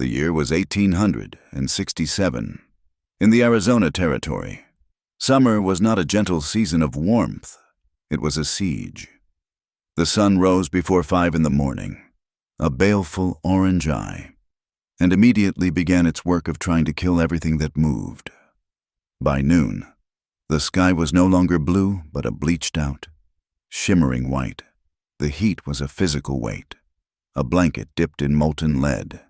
The year was 1867, in the Arizona Territory. Summer was not a gentle season of warmth. It was a siege. The sun rose before 5 in the morning, a baleful orange eye, and immediately began its work of trying to kill everything that moved. By noon, the sky was no longer blue, but a bleached-out, shimmering white. The heat was a physical weight, a blanket dipped in molten lead.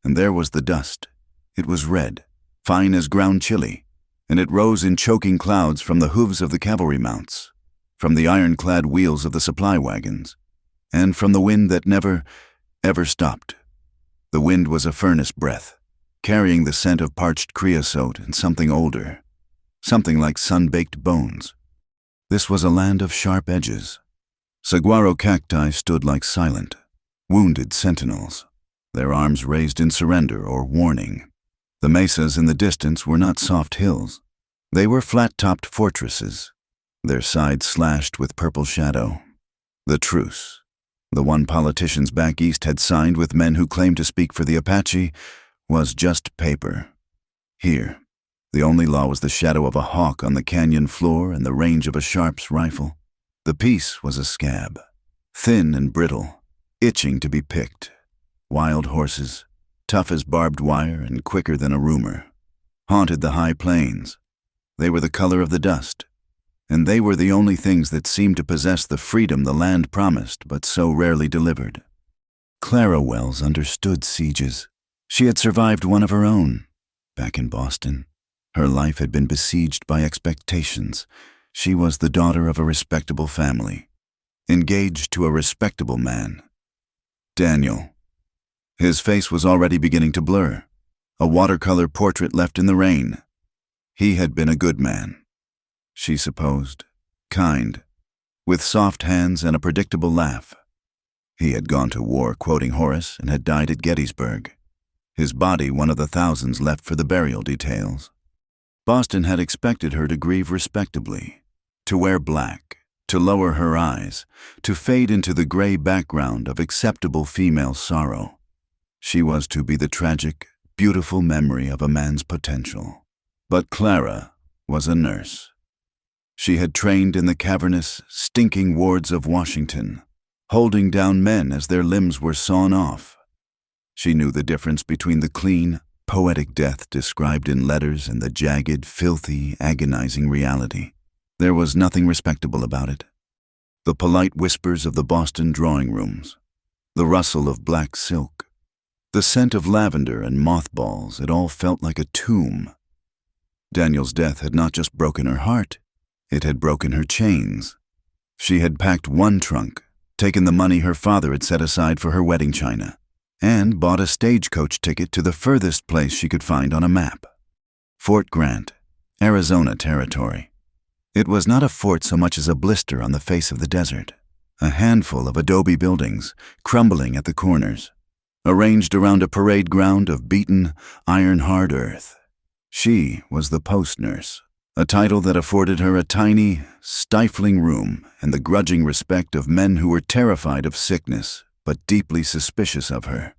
And there was the dust. It was red, fine as ground chili, and it rose in choking clouds from the hooves of the cavalry mounts, from the ironclad wheels of the supply wagons, and from the wind that never, ever stopped. The wind was a furnace breath, carrying the scent of parched creosote and something older, something like sun-baked bones. This was a land of sharp edges. Saguaro cacti stood like silent, wounded sentinels, their arms raised in surrender or warning. The mesas in the distance were not soft hills. They were flat-topped fortresses, their sides slashed with purple shadow. The truce, the one politicians back east had signed with men who claimed to speak for the Apache, was just paper. Here, the only law was the shadow of a hawk on the canyon floor and the range of a sharp's rifle. The peace was a scab, thin and brittle, itching to be picked. Wild horses, tough as barbed wire and quicker than a rumor, haunted the high plains. They were the color of the dust, and they were the only things that seemed to possess the freedom the land promised but so rarely delivered. Clara Wells understood sieges. She had survived one of her own. Back in Boston, her life had been besieged by expectations. She was the daughter of a respectable family, engaged to a respectable man. Daniel. His face was already beginning to blur, a watercolor portrait left in the rain. He had been a good man, she supposed, kind, with soft hands and a predictable laugh. He had gone to war quoting Horace and had died at Gettysburg, his body one of the thousands left for the burial details. Boston had expected her to grieve respectably, to wear black, to lower her eyes, to fade into the gray background of acceptable female sorrow. She was to be the tragic, beautiful memory of a man's potential. But Clara was a nurse. She had trained in the cavernous, stinking wards of Washington, holding down men as their limbs were sawn off. She knew the difference between the clean, poetic death described in letters and the jagged, filthy, agonizing reality. There was nothing respectable about it. The polite whispers of the Boston drawing rooms, the rustle of black silk, the scent of lavender and mothballs, it all felt like a tomb. Daniel's death had not just broken her heart, it had broken her chains. She had packed one trunk, taken the money her father had set aside for her wedding china, and bought a stagecoach ticket to the furthest place she could find on a map. Fort Grant, Arizona Territory. It was not a fort so much as a blister on the face of the desert, a handful of adobe buildings, crumbling at the corners, arranged around a parade ground of beaten, iron-hard earth. She was the post nurse, a title that afforded her a tiny, stifling room and the grudging respect of men who were terrified of sickness but deeply suspicious of her.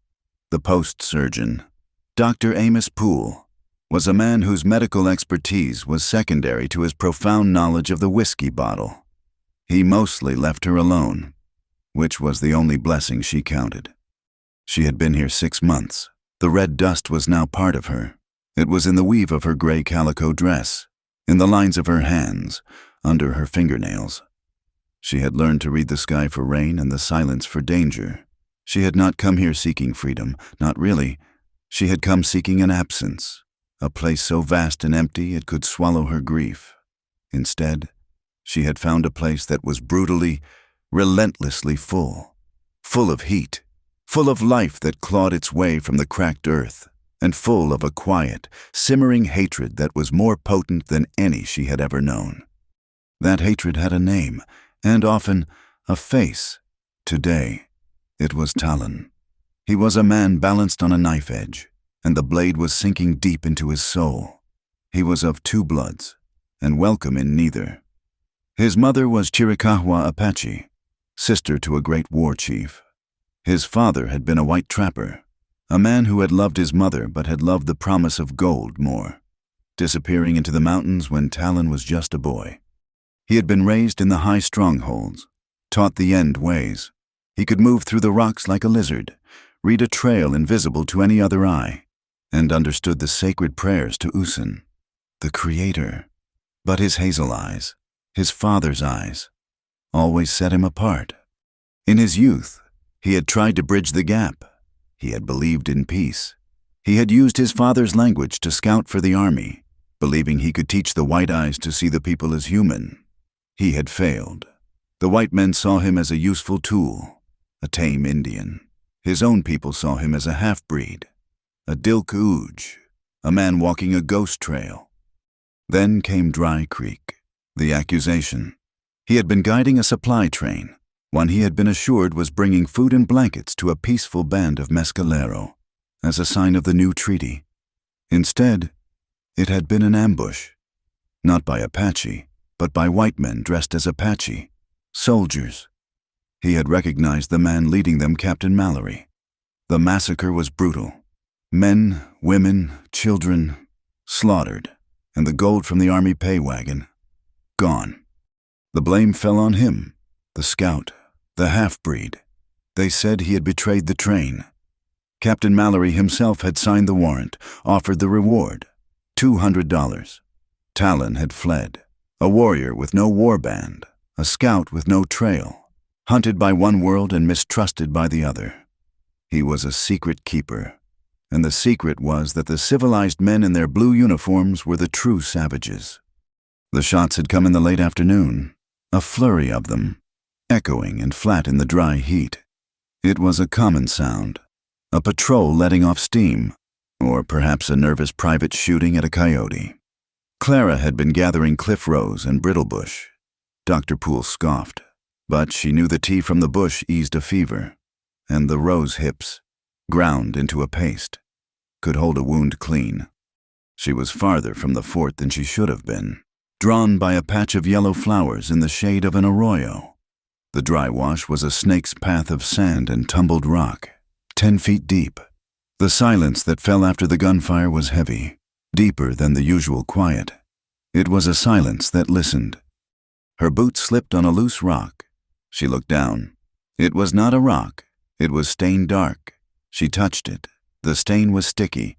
The post surgeon, Dr. Amos Poole, was a man whose medical expertise was secondary to his profound knowledge of the whiskey bottle. He mostly left her alone, which was the only blessing she counted. She had been here 6 months. The red dust was now part of her. It was in the weave of her gray calico dress, in the lines of her hands, under her fingernails. She had learned to read the sky for rain and the silence for danger. She had not come here seeking freedom, not really. She had come seeking an absence, a place so vast and empty it could swallow her grief. Instead, she had found a place that was brutally, relentlessly full of heat, full of life that clawed its way from the cracked earth, and full of a quiet, simmering hatred that was more potent than any she had ever known. That hatred had a name, and often a face. Today, it was Talon. He was a man balanced on a knife edge, and the blade was sinking deep into his soul. He was of 2 bloods, and welcome in neither. His mother was Chiricahua Apache, sister to a great war chief. His father had been a white trapper, A man who had loved his mother but had loved the promise of gold more, disappearing into the mountains when Talon was just a boy. He had been raised in the high strongholds, taught the end ways. He could move through the rocks like a lizard, read a trail invisible to any other eye, and understood the sacred prayers to Usan, the Creator. But his hazel eyes, his father's eyes, always set him apart. In his youth, he had tried to bridge the gap. He had believed in peace. He had used his father's language to scout for the army, believing he could teach the white eyes to see the people as human. He had failed. The white men saw him as a useful tool, a tame Indian. His own people saw him as a half-breed, a Dilk-Ooge, a man walking a ghost trail. Then came Dry Creek, the accusation. He had been guiding a supply train, one he had been assured was bringing food and blankets to a peaceful band of Mescalero, as a sign of the new treaty. Instead, it had been an ambush, not by Apache, but by white men dressed as Apache, soldiers. He had recognized the man leading them, Captain Mallory. The massacre was brutal. Men, women, children, slaughtered, and the gold from the army pay wagon, gone. The blame fell on him, the scout, the half-breed. They said he had betrayed the train. Captain Mallory himself had signed the warrant, offered the reward, $200. Talon had fled, a warrior with no warband, a scout with no trail, hunted by one world and mistrusted by the other. He was a secret keeper, and the secret was that the civilized men in their blue uniforms were the true savages. The shots had come in the late afternoon, a flurry of them, echoing and flat in the dry heat. It was a common sound, a patrol letting off steam, or perhaps a nervous private shooting at a coyote. Clara had been gathering cliff rose and brittlebush. Dr. Poole scoffed, but she knew the tea from the bush eased a fever, and the rose hips, ground into a paste, could hold a wound clean. She was farther from the fort than she should have been, drawn by a patch of yellow flowers in the shade of an arroyo. The dry wash was a snake's path of sand and tumbled rock, 10 feet deep. The silence that fell after the gunfire was heavy, deeper than the usual quiet. It was a silence that listened. Her boot slipped on a loose rock. She looked down. It was not a rock. It was stained dark. She touched it. The stain was sticky,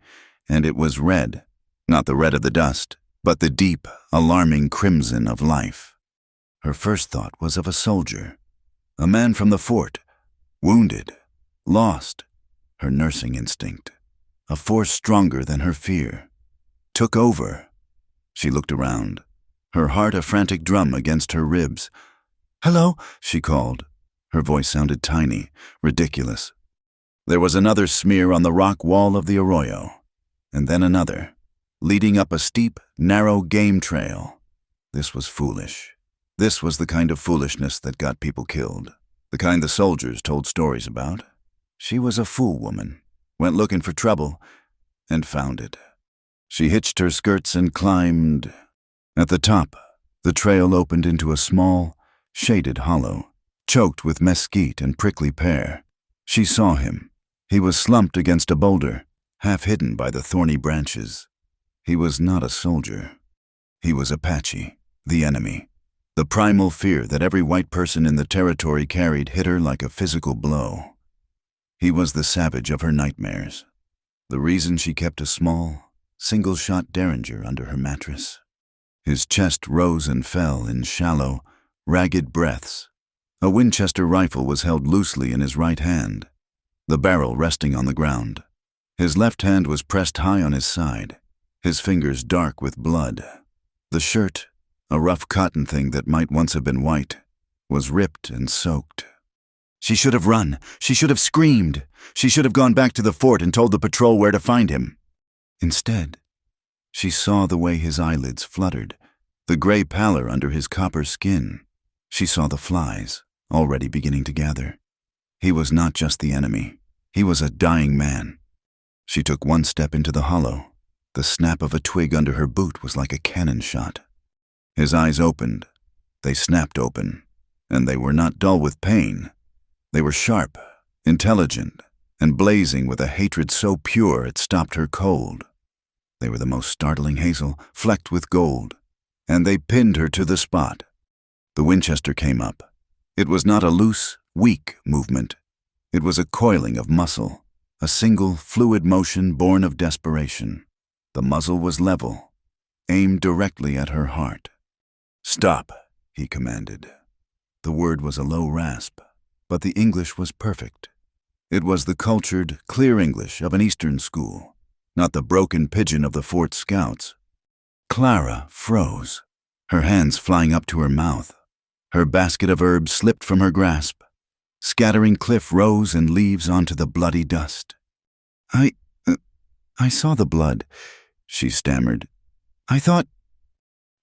and it was red. Not the red of the dust, but the deep, alarming crimson of life. Her first thought was of a soldier, a man from the fort, wounded, lost. Her nursing instinct, a force stronger than her fear, took over. She looked around, her heart a frantic drum against her ribs. "Hello," she called. Her voice sounded tiny, ridiculous. There was another smear on the rock wall of the arroyo, and then another, leading up a steep, narrow game trail. This was foolish. This was the kind of foolishness that got people killed, the kind the soldiers told stories about. She was a fool woman, went looking for trouble, and found it. She hitched her skirts and climbed. At the top, the trail opened into a small, shaded hollow, choked with mesquite and prickly pear. She saw him. He was slumped against a boulder, half hidden by the thorny branches. He was not a soldier. He was Apache, the enemy. The primal fear that every white person in the territory carried hit her like a physical blow. He was the savage of her nightmares, the reason she kept a small, single-shot Derringer under her mattress. His chest rose and fell in shallow, ragged breaths. A Winchester rifle was held loosely in his right hand, the barrel resting on the ground. His left hand was pressed high on his side, his fingers dark with blood. The shirt, a rough cotton thing that might once have been white, was ripped and soaked. She should have run. She should have screamed. She should have gone back to the fort and told the patrol where to find him. Instead, she saw the way his eyelids fluttered, the gray pallor under his copper skin. She saw the flies, already beginning to gather. He was not just the enemy. He was a dying man. She took one step into the hollow. The snap of a twig under her boot was like a cannon shot. His eyes opened. They snapped open, and they were not dull with pain. They were sharp, intelligent, and blazing with a hatred so pure it stopped her cold. They were the most startling hazel, flecked with gold, and they pinned her to the spot. The Winchester came up. It was not a loose, weak movement. It was a coiling of muscle, a single, fluid motion born of desperation. The muzzle was level, aimed directly at her heart. "Stop," he commanded. The word was a low rasp, but the English was perfect. It was the cultured, clear English of an Eastern school, not the broken pidgin of the fort scouts. Clara froze, her hands flying up to her mouth. Her basket of herbs slipped from her grasp, scattering cliff rose and leaves onto the bloody dust. I saw the blood," she stammered. "I thought—"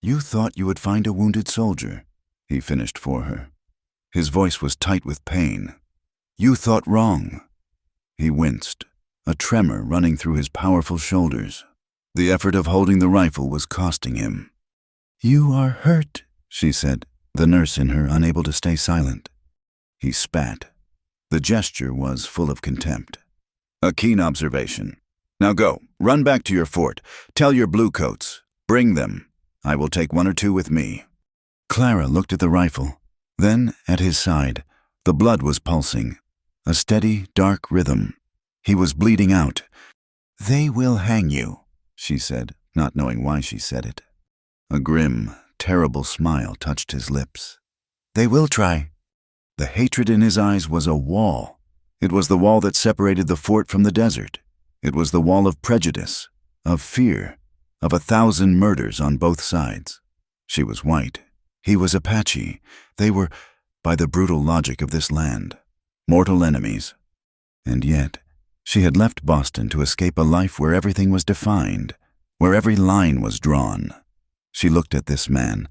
"You thought you would find a wounded soldier," he finished for her. His voice was tight with pain. "You thought wrong." He winced, a tremor running through his powerful shoulders. The effort of holding the rifle was costing him. "You are hurt," she said, the nurse in her unable to stay silent. He spat. The gesture was full of contempt. "A keen observation. Now go, run back to your fort. Tell your bluecoats. Bring them. I will take one or two with me." Clara looked at the rifle, then at his side. The blood was pulsing, a steady, dark rhythm. He was bleeding out. "They will hang you," she said, not knowing why she said it. A grim, terrible smile touched his lips. "They will try." The hatred in his eyes was a wall. It was the wall that separated the fort from the desert. It was the wall of prejudice, of fear, of 1,000 murders on both sides. She was white. He was Apache. They were, by the brutal logic of this land, mortal enemies. And yet, she had left Boston to escape a life where everything was defined, where every line was drawn. She looked at this man,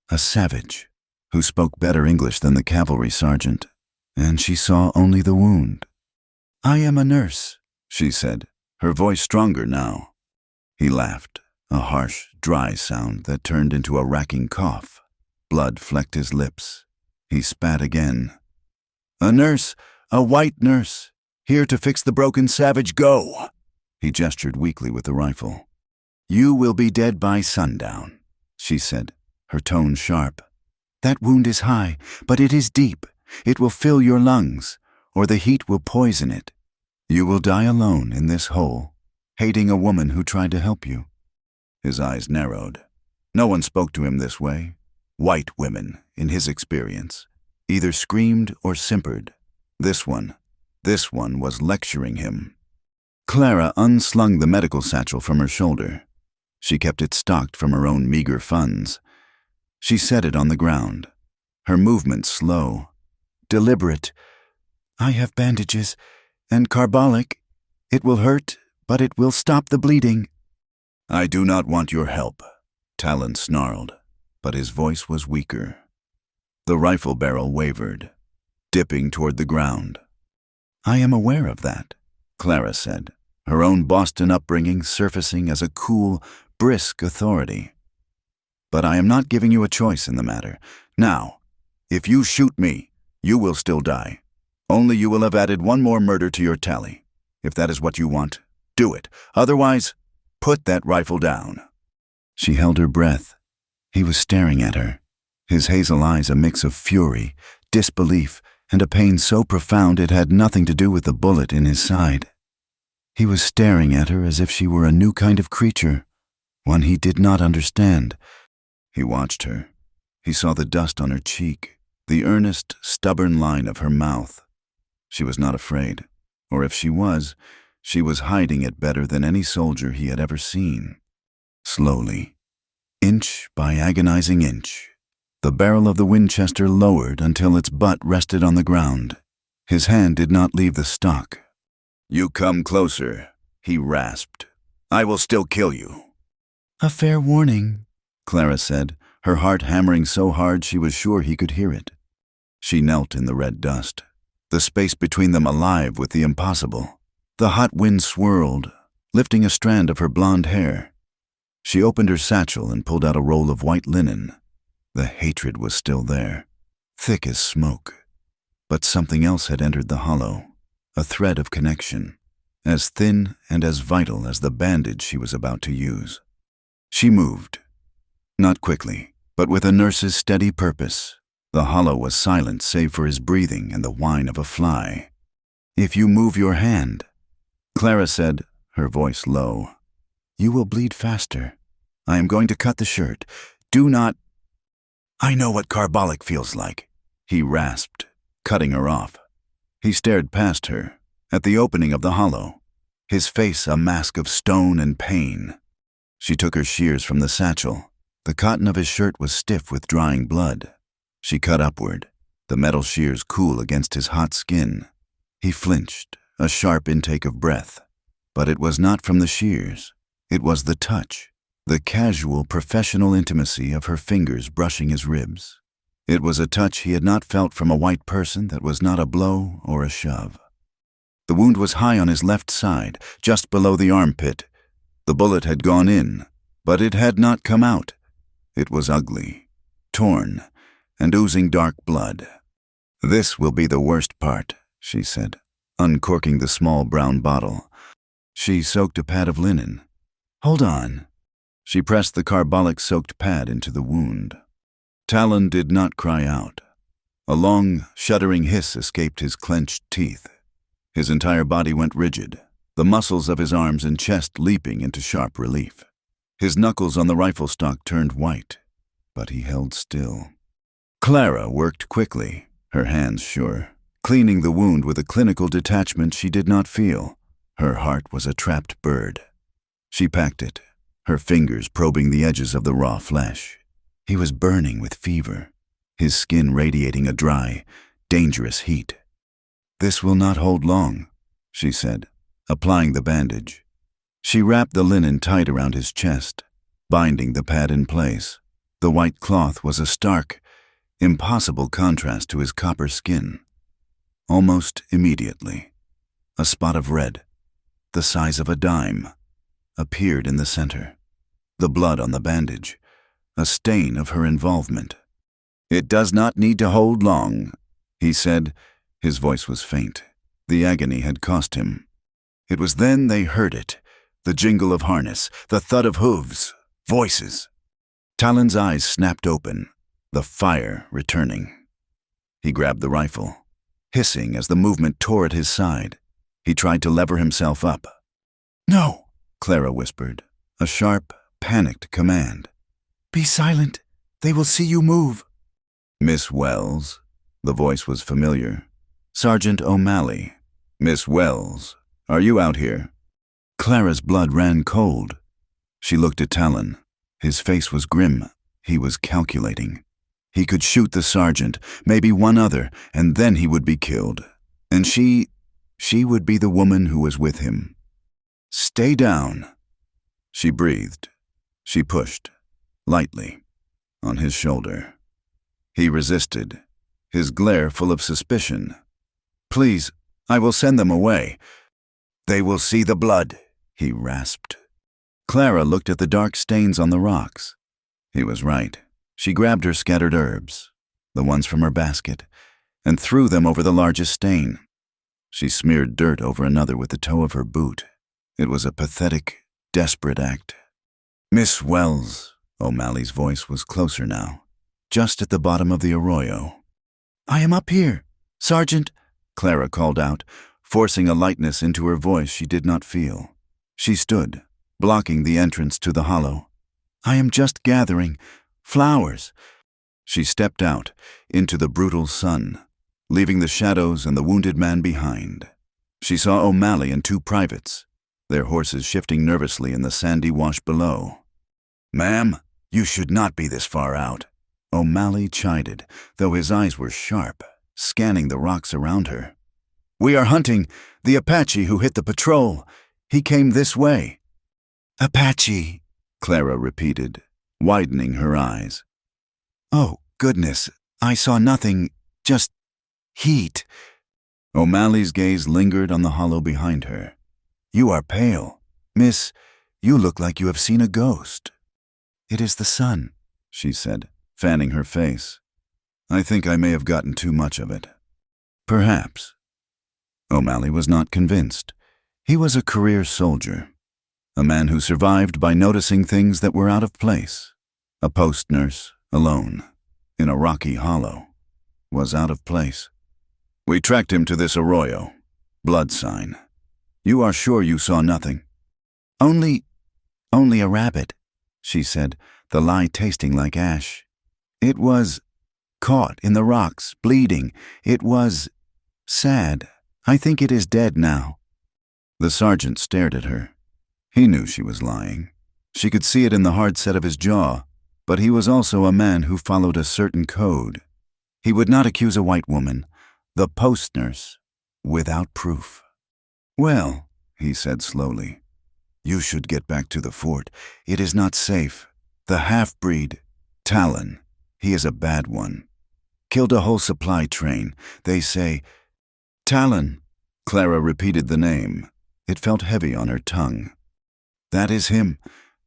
a savage, who spoke better English than the cavalry sergeant, and she saw only the wound. "I am a nurse," she said, her voice stronger now. He laughed, a harsh, dry sound that turned into a racking cough. Blood flecked his lips. He spat again. "A nurse, a white nurse, here to fix the broken savage. Go!" He gestured weakly with the rifle. "You will be dead by sundown," she said, her tone sharp. "That wound is high, but it is deep. It will fill your lungs, or the heat will poison it. You will die alone in this hole, hating a woman who tried to help you." His eyes narrowed. No one spoke to him this way. White women, in his experience, either screamed or simpered. This one was lecturing him. Clara unslung the medical satchel from her shoulder. She kept it stocked from her own meager funds. She set it on the ground, her movements slow, deliberate. "I have bandages and carbolic. It will hurt, but it will stop the bleeding." "I do not want your help," Talon snarled, but his voice was weaker. The rifle barrel wavered, dipping toward the ground. "I am aware of that," Clara said, her own Boston upbringing surfacing as a cool, brisk authority. "But I am not giving you a choice in the matter. Now, if you shoot me, you will still die. Only you will have added one more murder to your tally. If that is what you want, do it. Otherwise, put that rifle down." She held her breath. He was staring at her, his hazel eyes a mix of fury, disbelief, and a pain so profound it had nothing to do with the bullet in his side. He was staring at her as if she were a new kind of creature, one he did not understand. He watched her. He saw the dust on her cheek, the earnest, stubborn line of her mouth. She was not afraid, or if she was hiding it better than any soldier he had ever seen. Slowly, inch by agonizing inch, the barrel of the Winchester lowered until its butt rested on the ground. His hand did not leave the stock. "You come closer," he rasped. "I will still kill you." "A fair warning," Clara said, her heart hammering so hard she was sure he could hear it. She knelt in the red dust, the space between them alive with the impossible. The hot wind swirled, lifting a strand of her blonde hair. She opened her satchel and pulled out a roll of white linen. The hatred was still there, thick as smoke. But something else had entered the hollow, a thread of connection, as thin and as vital as the bandage she was about to use. She moved, not quickly, but with a nurse's steady purpose. The hollow was silent save for his breathing and the whine of a fly. "If you move your hand," Clara said, her voice low, "you will bleed faster. I am going to cut the shirt. Do not—" "I know what carbolic feels like," he rasped, cutting her off. He stared past her, at the opening of the hollow, his face a mask of stone and pain. She took her shears from the satchel. The cotton of his shirt was stiff with drying blood. She cut upward, the metal shears cool against his hot skin. He flinched, a sharp intake of breath. But it was not from the shears. It was the touch, the casual, professional intimacy of her fingers brushing his ribs. It was a touch he had not felt from a white person that was not a blow or a shove. The wound was high on his left side, just below the armpit. The bullet had gone in, but it had not come out. It was ugly, torn, and oozing dark blood. "This will be the worst part," she said, uncorking the small brown bottle. She soaked a pad of linen. "Hold on." She pressed the carbolic-soaked pad into the wound. Talon did not cry out. A long, shuddering hiss escaped his clenched teeth. His entire body went rigid, the muscles of his arms and chest leaping into sharp relief. His knuckles on the rifle stock turned white, but he held still. Clara worked quickly, her hands sure, cleaning the wound with a clinical detachment she did not feel. Her heart was a trapped bird. She packed it, her fingers probing the edges of the raw flesh. He was burning with fever, his skin radiating a dry, dangerous heat. "This will not hold long," she said, applying the bandage. She wrapped the linen tight around his chest, binding the pad in place. The white cloth was a stark, impossible contrast to his copper skin. Almost immediately, a spot of red, the size of a dime, appeared in the center. The blood on the bandage, a stain of her involvement. "It does not need to hold long," he said. His voice was faint. The agony had cost him. It was then they heard it, the jingle of harness, the thud of hooves, voices. Talon's eyes snapped open, the fire returning. He grabbed the rifle, hissing as the movement tore at his side. He tried to lever himself up. "No," Clara whispered, a sharp, panicked command. "Be silent. They will see you move." "Miss Wells." The voice was familiar. "Sergeant O'Malley." "Miss Wells, are you out here?" Clara's blood ran cold. She looked at Talon. His face was grim. He was calculating. He could shoot the sergeant, maybe one other, and then he would be killed. And she would be the woman who was with him. "Stay down." She breathed. She pushed, lightly, on his shoulder. He resisted, his glare full of suspicion. "Please, I will send them away." "They will see the blood," he rasped. Clara looked at the dark stains on the rocks. He was right. She grabbed her scattered herbs, the ones from her basket, and threw them over the largest stain. She smeared dirt over another with the toe of her boot. It was a pathetic, desperate act. "Miss Wells," O'Malley's voice was closer now, just at the bottom of the arroyo. "I am up here, Sergeant," Clara called out, forcing a lightness into her voice she did not feel. She stood, blocking the entrance to the hollow. "I am just gathering flowers." She stepped out into the brutal sun, leaving the shadows and the wounded man behind. She saw O'Malley and two privates, their horses shifting nervously in the sandy wash below. "Ma'am, you should not be this far out," O'Malley chided, though his eyes were sharp, scanning the rocks around her. "We are hunting the Apache who hit the patrol. He came this way." "Apache," Clara repeated, widening her eyes. "Oh, goodness, I saw nothing, just heat." O'Malley's gaze lingered on the hollow behind her. "You are pale. Miss, you look like you have seen a ghost." "It is the sun," she said, fanning her face. "I think I may have gotten too much of it." "Perhaps." O'Malley was not convinced. He was a career soldier, a man who survived by noticing things that were out of place. A post nurse, alone, in a rocky hollow, was out of place. We tracked him to this arroyo. Blood sign. You are sure you saw nothing? Only a rabbit, she said, the lie tasting like ash. It was caught in the rocks, bleeding. It was sad. I think it is dead now. The sergeant stared at her. He knew she was lying. She could see it in the hard set of his jaw, but he was also a man who followed a certain code. He would not accuse a white woman, the post nurse, without proof. Well, he said slowly, you should get back to the fort. It is not safe. The half-breed, Darlin, he is a bad one. Killed a whole supply train. They say, Darlin. Clara repeated the name. It felt heavy on her tongue. That is him.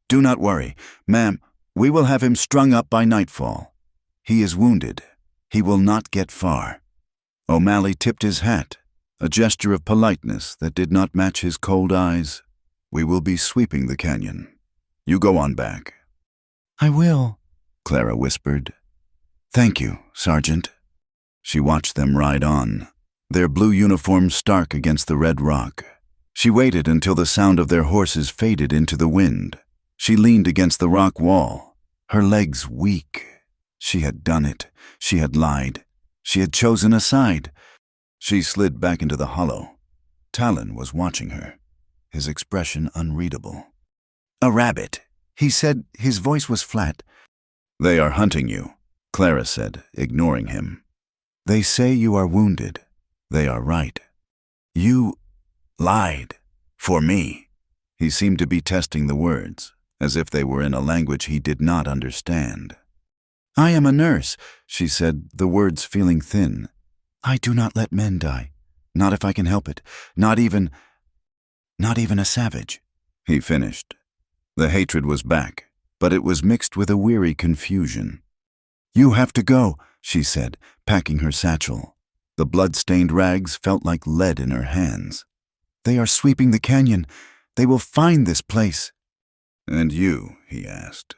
Do not worry. Ma'am, we will have him strung up by nightfall. He is wounded. He will not get far. O'Malley tipped his hat, a gesture of politeness that did not match his cold eyes. We will be sweeping the canyon. You go on back. I will, Clara whispered. Thank you, Sergeant. She watched them ride on, their blue uniforms stark against the red rock. She waited until the sound of their horses faded into the wind. She leaned against the rock wall, her legs weak. She had done it. She had lied. She had chosen a side. She slid back into the hollow. Darlin was watching her, his expression unreadable. A rabbit, he said. His voice was flat. They are hunting you, Clara said, ignoring him. They say you are wounded. They are right. You lied. For me. He seemed to be testing the words, as if they were in a language he did not understand. I am a nurse, she said, the words feeling thin. I do not let men die. Not if I can help it. Not even a savage. He finished. The hatred was back, but it was mixed with a weary confusion. You have to go, she said, packing her satchel. The blood-stained rags felt like lead in her hands. They are sweeping the canyon. They will find this place. And you, he asked.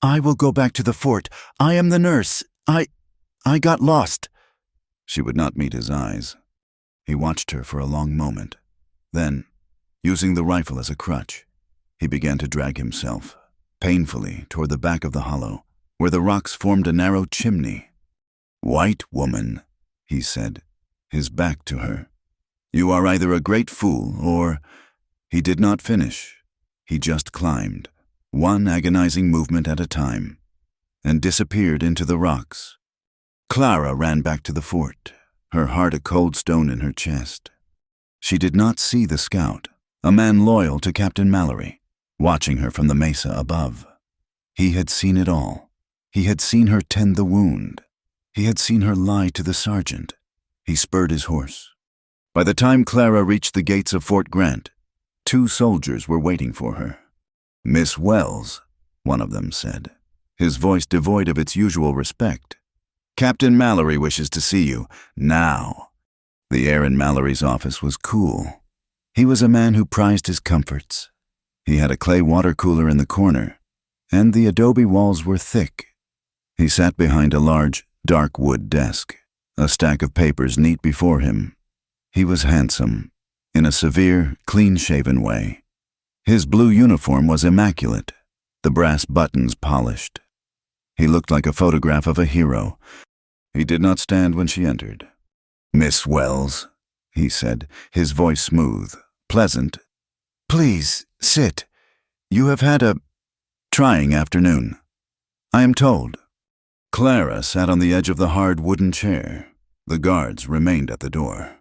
I will go back to the fort. I am the nurse. I got lost. She would not meet his eyes. He watched her for a long moment. Then, using the rifle as a crutch, he began to drag himself, painfully, toward the back of the hollow, where the rocks formed a narrow chimney. White woman, he said, his back to her. You are either a great fool or... He did not finish. He just climbed, one agonizing movement at a time, and disappeared into the rocks. Clara ran back to the fort, her heart a cold stone in her chest. She did not see the scout, a man loyal to Captain Mallory, watching her from the mesa above. He had seen it all. He had seen her tend the wound. He had seen her lie to the sergeant. He spurred his horse. By the time Clara reached the gates of Fort Grant, 2 soldiers were waiting for her. Miss Wells, one of them said, his voice devoid of its usual respect. Captain Mallory wishes to see you, now. The air in Mallory's office was cool. He was a man who prized his comforts. He had a clay water cooler in the corner, and the adobe walls were thick. He sat behind a large, dark wood desk, a stack of papers neat before him. He was handsome, in a severe, clean-shaven way. His blue uniform was immaculate, the brass buttons polished. He looked like a photograph of a hero. He did not stand when she entered. Miss Wells, he said, his voice smooth, pleasant. Please, sit. You have had a trying afternoon. I am told. Clara sat on the edge of the hard wooden chair. The guards remained at the door.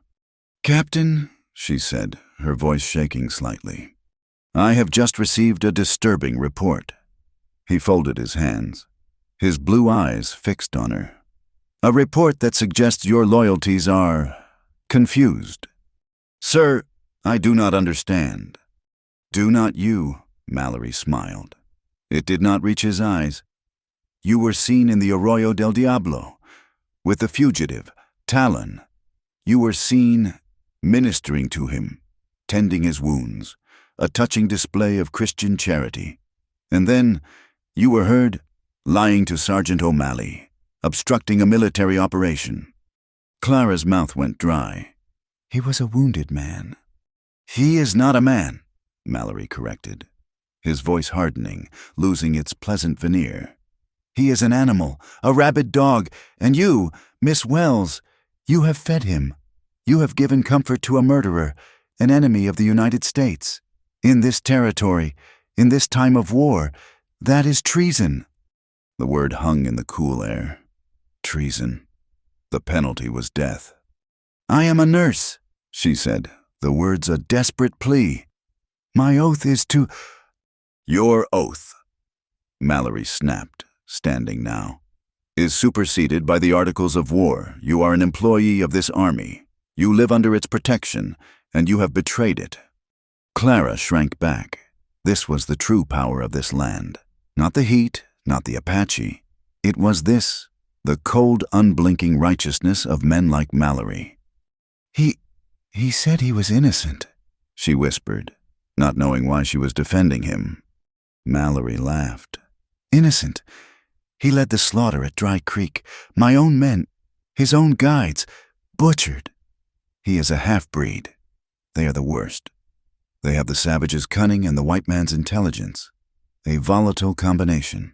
Captain, she said, her voice shaking slightly, I have just received a disturbing report. He folded his hands, his blue eyes fixed on her. A report that suggests your loyalties are confused. Sir, I do not understand. Do not you, Mallory smiled. It did not reach his eyes. You were seen in the Arroyo del Diablo, with the fugitive, Darlin. You were seen... ministering to him, tending his wounds, a touching display of Christian charity. And then you were heard lying to Sergeant O'Malley, obstructing a military operation. Clara's mouth went dry. He was a wounded man. He is not a man, Mallory corrected, his voice hardening, losing its pleasant veneer. He is an animal, a rabid dog, and you, Miss Wells, you have fed him. You have given comfort to a murderer, an enemy of the United States. In this territory, in this time of war, that is treason. The word hung in the cool air. Treason. The penalty was death. I am a nurse, she said, the words a desperate plea. My oath is to— Your oath, Mallory snapped, standing now, is superseded by the Articles of War. You are an employee of this army. You live under its protection, and you have betrayed it. Clara shrank back. This was the true power of this land. Not the heat, not the Apache. It was this, the cold, unblinking righteousness of men like Mallory. He said he was innocent, she whispered, not knowing why she was defending him. Mallory laughed. Innocent. He led the slaughter at Dry Creek. My own men, his own guides, butchered. He is a half-breed. They are the worst. They have the savage's cunning and the white man's intelligence. A volatile combination.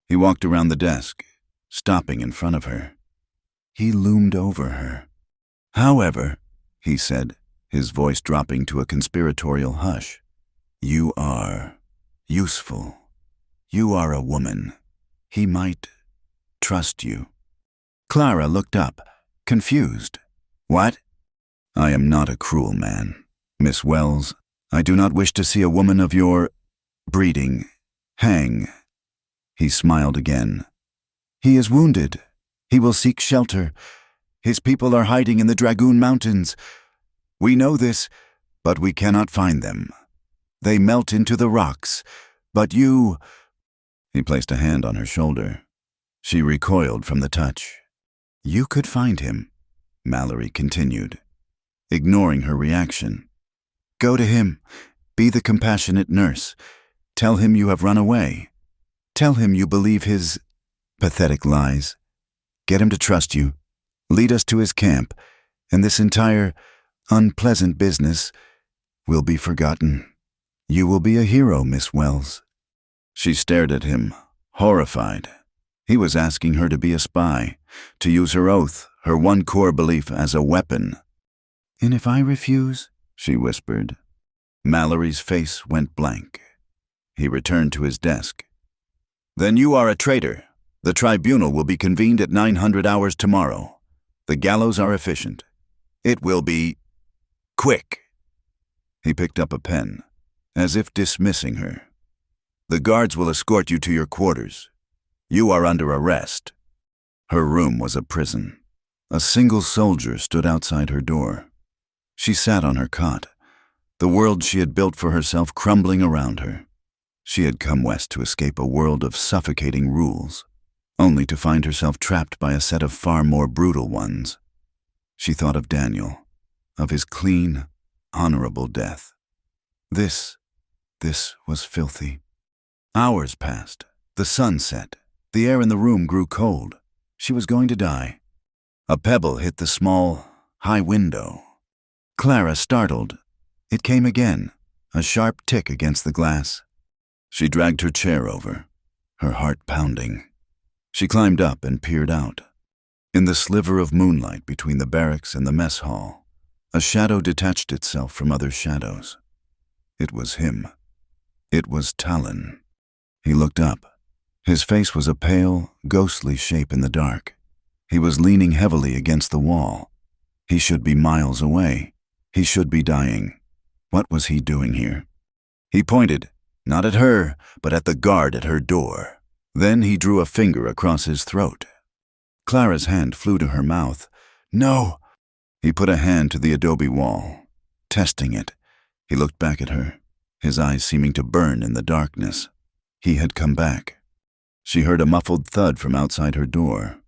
He walked around the desk, stopping in front of her. He loomed over her. However, he said, his voice dropping to a conspiratorial hush, you are useful. You are a woman. He might trust you. Clara looked up, confused. What? I am not a cruel man, Miss Wells. I do not wish to see a woman of your breeding hang. He smiled again. He is wounded. He will seek shelter. His people are hiding in the Dragoon Mountains. We know this, but we cannot find them. They melt into the rocks. But you— He placed a hand on her shoulder. She recoiled from the touch. You could find him, Mallory continued, ignoring her reaction. Go to him. Be the compassionate nurse. Tell him you have run away. Tell him you believe his pathetic lies. Get him to trust you. Lead us to his camp, and this entire unpleasant business will be forgotten. You will be a hero, Miss Wells. She stared at him, horrified. He was asking her to be a spy, to use her oath, her one core belief, as a weapon. And if I refuse? She whispered. Mallory's face went blank. He returned to his desk. Then you are a traitor. The tribunal will be convened at 900 hours tomorrow. The gallows are efficient. It will be quick. He picked up a pen, as if dismissing her. The guards will escort you to your quarters. You are under arrest. Her room was a prison. A single soldier stood outside her door. She sat on her cot, the world she had built for herself crumbling around her. She had come west to escape a world of suffocating rules, only to find herself trapped by a set of far more brutal ones. She thought of Daniel, of his clean, honorable death. This was filthy. Hours passed. The sun set. The air in the room grew cold. She was going to die. A pebble hit the small, high window. Clara startled. It came again, a sharp tick against the glass. She dragged her chair over, her heart pounding. She climbed up and peered out. In the sliver of moonlight between the barracks and the mess hall, a shadow detached itself from other shadows. It was him. It was Talon. He looked up. His face was a pale, ghostly shape in the dark. He was leaning heavily against the wall. He should be miles away. He should be dying. What was he doing here? He pointed, not at her, but at the guard at her door. Then he drew a finger across his throat. Clara's hand flew to her mouth. No! He put a hand to the adobe wall, testing it. He looked back at her, his eyes seeming to burn in the darkness. He had come back. She heard a muffled thud from outside her door.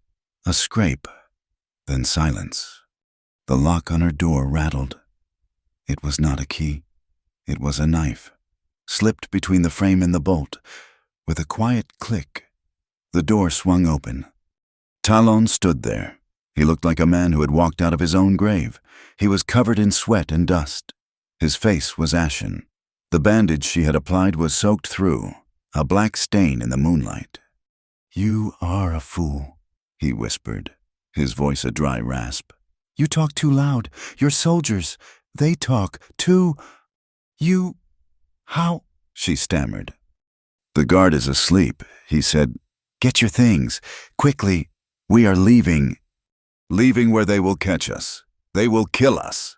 A scrape, then silence. The lock on her door rattled. It was not a key. It was a knife, slipped between the frame and the bolt. With a quiet click, the door swung open. Talon stood there. He looked like a man who had walked out of his own grave. He was covered in sweat and dust. His face was ashen. The bandage she had applied was soaked through, a black stain in the moonlight. "You are a fool," he whispered, his voice a dry rasp. "You talk too loud. Your soldiers, they talk too... You... How?" she stammered. "The guard is asleep," he said. "Get your things. Quickly. We are leaving." "Leaving where they will catch us. They will kill us."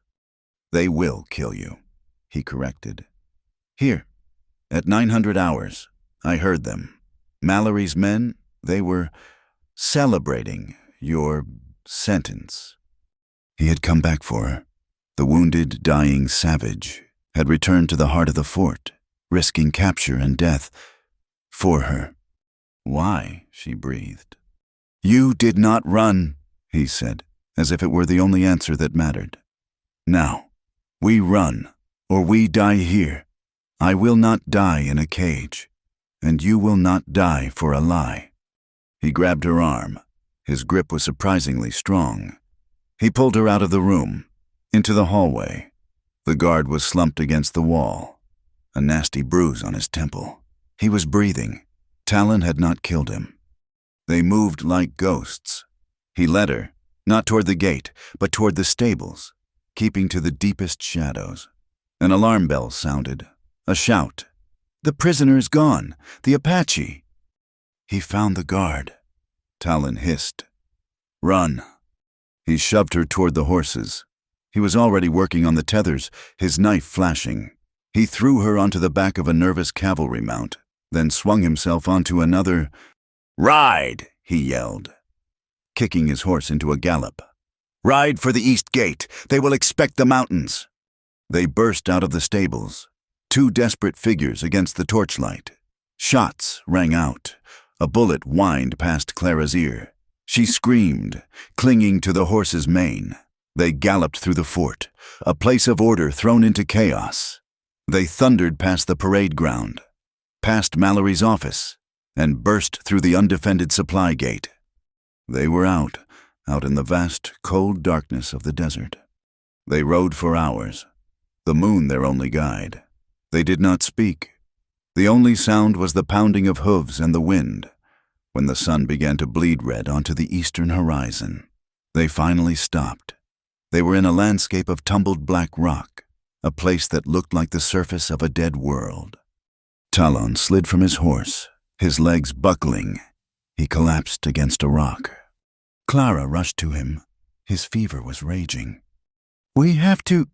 "They will kill you," he corrected. "Here, at 900 hours, I heard them. Mallory's men, they were celebrating your sentence." He had come back for her. The wounded, dying savage had returned to the heart of the fort, risking capture and death for her. "Why?" she breathed. "You did not run," he said, as if it were the only answer that mattered. "Now, we run, or we die here. I will not die in a cage, and you will not die for a lie." He grabbed her arm. His grip was surprisingly strong. He pulled her out of the room, into the hallway. The guard was slumped against the wall, a nasty bruise on his temple. He was breathing. Talon had not killed him. They moved like ghosts. He led her, not toward the gate, but toward the stables, keeping to the deepest shadows. An alarm bell sounded. A shout. "The prisoner is gone! The Apache!" "He found the guard," Talon hissed. "Run." He shoved her toward the horses. He was already working on the tethers, his knife flashing. He threw her onto the back of a nervous cavalry mount, then swung himself onto another. "Ride!" he yelled, kicking his horse into a gallop. "Ride for the east gate. They will expect the mountains." They burst out of the stables, two desperate figures against the torchlight. Shots rang out. A bullet whined past Clara's ear. She screamed, clinging to the horse's mane. They galloped through the fort, a place of order thrown into chaos. They thundered past the parade ground, past Mallory's office, and burst through the undefended supply gate. They were out in the vast, cold darkness of the desert. They rode for hours, the moon their only guide. They did not speak. The only sound was the pounding of hooves and the wind. When the sun began to bleed red onto the eastern horizon, they finally stopped. They were in a landscape of tumbled black rock, a place that looked like the surface of a dead world. Talon slid from his horse, his legs buckling. He collapsed against a rock. Clara rushed to him. His fever was raging. "We have to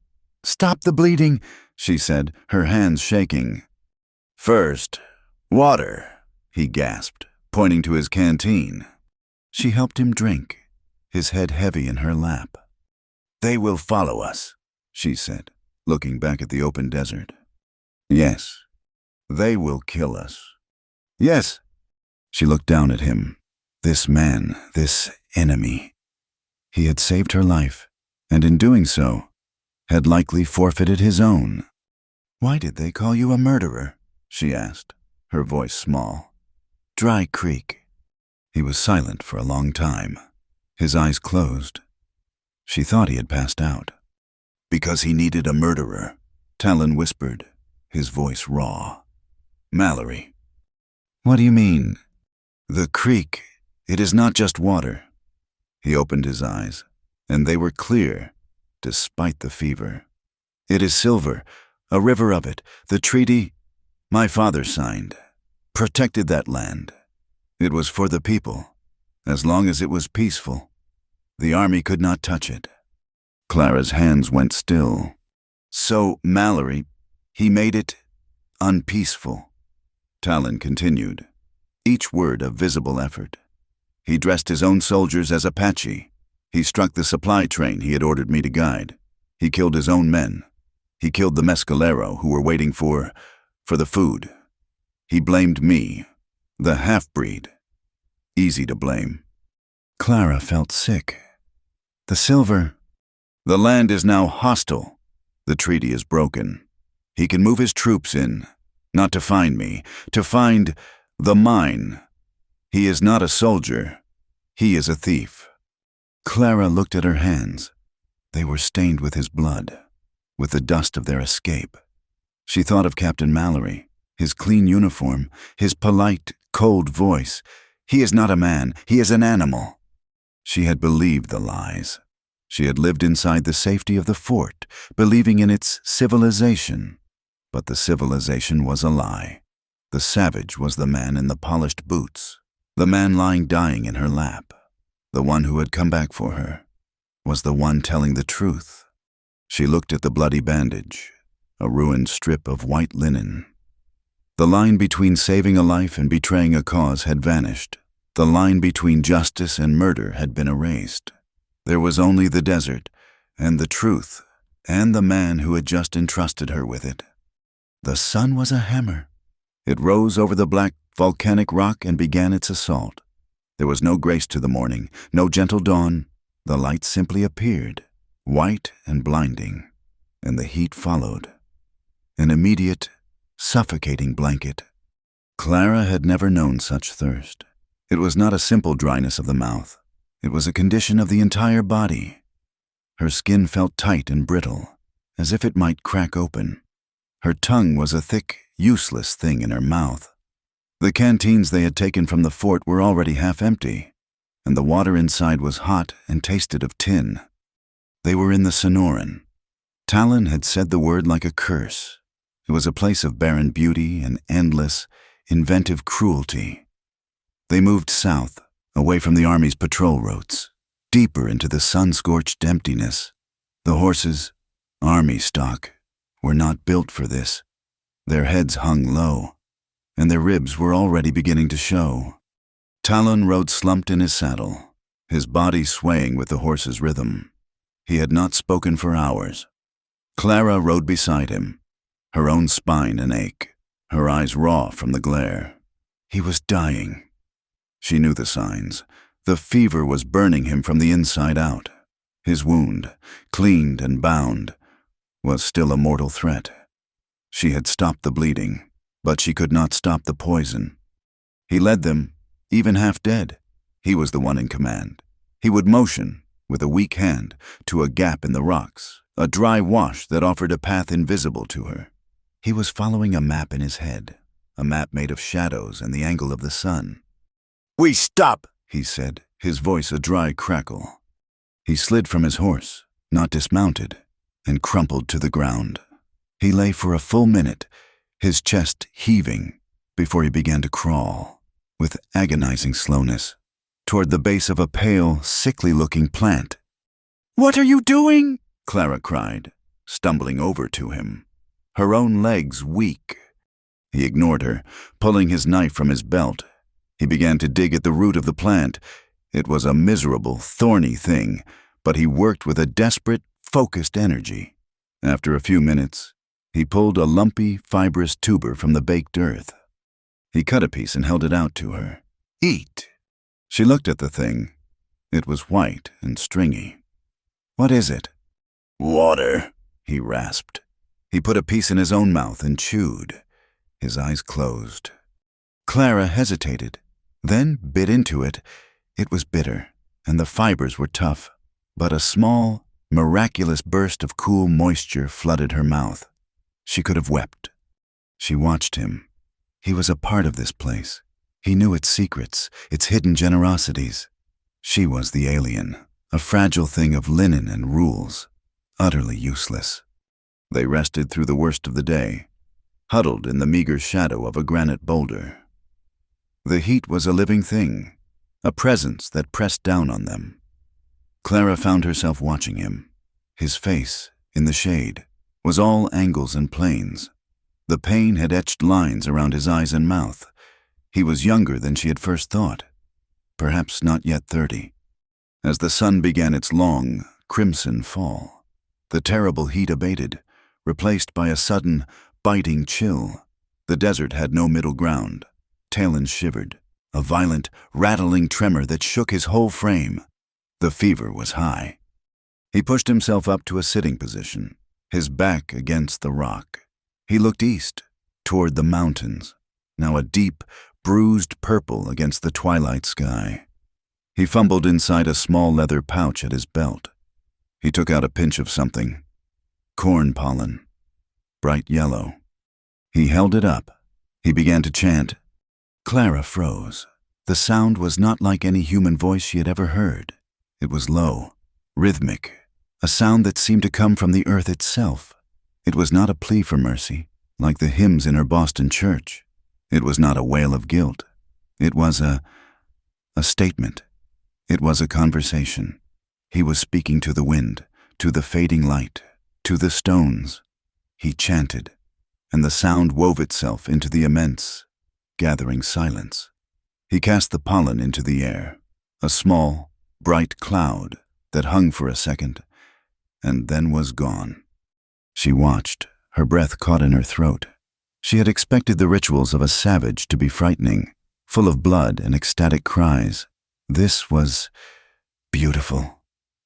stop the bleeding," she said, her hands shaking. "First, water," he gasped, pointing to his canteen. She helped him drink, his head heavy in her lap. "They will follow us," she said, looking back at the open desert. "Yes, they will kill us." "Yes." She looked down at him. This man, this enemy. He had saved her life, and in doing so, had likely forfeited his own. "Why did they call you a murderer?" she asked, her voice small. "Dry Creek." He was silent for a long time, his eyes closed. She thought he had passed out. "Because he needed a murderer," Talon whispered, his voice raw. "Mallory." "What do you mean?" "The creek, it is not just water." He opened his eyes, and they were clear, despite the fever. "It is silver, a river of it. The treaty my father signed protected that land. It was for the people, as long as it was peaceful. The army could not touch it." Clara's hands went still. "So, Mallory, he made it unpeaceful." Talon continued, each word a visible effort. "He dressed his own soldiers as Apache. He struck the supply train he had ordered me to guide. He killed his own men. He killed the mescalero who were waiting for the food. He blamed me, the half-breed. Easy to blame." Clara felt sick. "The silver." "The land is now hostile. The treaty is broken. He can move his troops in, not to find me, to find the mine. He is not a soldier. He is a thief." Clara looked at her hands. They were stained with his blood, with the dust of their escape. She thought of Captain Mallory, his clean uniform, his polite, cold voice. He is not a man, he is an animal. She had believed the lies. She had lived inside the safety of the fort, believing in its civilization. But the civilization was a lie. The savage was the man in the polished boots, the man lying dying in her lap. The one who had come back for her was the one telling the truth. She looked at the bloody bandage, a ruined strip of white linen. The line between saving a life and betraying a cause had vanished. The line between justice and murder had been erased. There was only the desert, and the truth, and the man who had just entrusted her with it. The sun was a hammer. It rose over the black volcanic rock and began its assault. There was no grace to the morning, no gentle dawn. The light simply appeared, white and blinding, and the heat followed. An immediate, suffocating blanket. Clara had never known such thirst. It was not a simple dryness of the mouth. It was a condition of the entire body. Her skin felt tight and brittle, as if it might crack open. Her tongue was a thick, useless thing in her mouth. The canteens they had taken from the fort were already half empty, and the water inside was hot and tasted of tin. They were in the Sonoran. Talon had said the word like a curse. It was a place of barren beauty and endless, inventive cruelty. They moved south, away from the army's patrol routes, deeper into the sun-scorched emptiness. The horses, army stock, were not built for this. Their heads hung low, and their ribs were already beginning to show. Talon rode slumped in his saddle, his body swaying with the horse's rhythm. He had not spoken for hours. Clara rode beside him, her own spine an ache, her eyes raw from the glare. He was dying. She knew the signs. The fever was burning him from the inside out. His wound, cleaned and bound, was still a mortal threat. She had stopped the bleeding, but she could not stop the poison. He led them, even half dead. He was the one in command. He would motion, with a weak hand, to a gap in the rocks, a dry wash that offered a path invisible to her. He was following a map in his head, a map made of shadows and the angle of the sun. "We stop," he said, his voice a dry crackle. He slid from his horse, not dismounted, and crumpled to the ground. He lay for a full minute, his chest heaving, before he began to crawl, with agonizing slowness, toward the base of a pale, sickly-looking plant. "What are you doing?" Clara cried, stumbling over to him, her own legs weak. He ignored her, pulling his knife from his belt. He began to dig at the root of the plant. It was a miserable, thorny thing, but he worked with a desperate, focused energy. After a few minutes, he pulled a lumpy, fibrous tuber from the baked earth. He cut a piece and held it out to her. "Eat." She looked at the thing. It was white and stringy. "What is it?" "Water," he rasped. He put a piece in his own mouth and chewed. His eyes closed. Clara hesitated, then bit into it. It was bitter, and the fibers were tough, but a small, miraculous burst of cool moisture flooded her mouth. She could have wept. She watched him. He was a part of this place. He knew its secrets, its hidden generosities. She was the alien, a fragile thing of linen and rules, utterly useless. They rested through the worst of the day, huddled in the meager shadow of a granite boulder. The heat was a living thing, a presence that pressed down on them. Clara found herself watching him. His face, in the shade, was all angles and planes. The pain had etched lines around his eyes and mouth. He was younger than she had first thought, perhaps not yet 30. As the sun began its long, crimson fall, the terrible heat abated, replaced by a sudden, biting chill. The desert had no middle ground. Talon shivered, a violent, rattling tremor that shook his whole frame. The fever was high. He pushed himself up to a sitting position, his back against the rock. He looked east, toward the mountains, now a deep, bruised purple against the twilight sky. He fumbled inside a small leather pouch at his belt. He took out a pinch of something. Corn pollen. Bright yellow. He held it up. He began to chant. Clara froze. The sound was not like any human voice she had ever heard. It was low, rhythmic, a sound that seemed to come from the earth itself. It was not a plea for mercy, like the hymns in her Boston church. It was not a wail of guilt. It was a statement. It was a conversation. He was speaking to the wind, to the fading light, to the stones. He chanted, and the sound wove itself into the immense, gathering silence. He cast the pollen into the air, a small, bright cloud that hung for a second, and then was gone. She watched, her breath caught in her throat. She had expected the rituals of a savage to be frightening, full of blood and ecstatic cries. This was beautiful.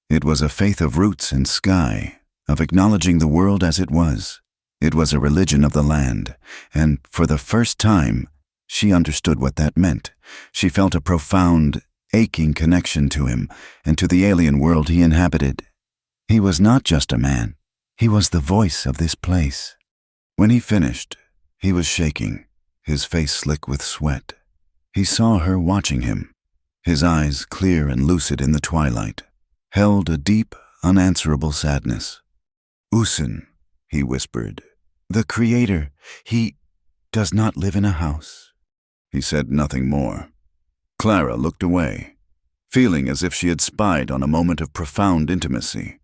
It was a faith of roots and sky, of acknowledging the world as it was. It was a religion of the land, and for the first time, she understood what that meant. She felt a profound, aching connection to him and to the alien world he inhabited. He was not just a man. He was the voice of this place. When he finished, he was shaking, his face slick with sweat. He saw her watching him. His eyes, clear and lucid in the twilight, held a deep, unanswerable sadness. Usin, he whispered, the Creator, he does not live in a house. He said nothing more. Clara looked away, feeling as if she had spied on a moment of profound intimacy.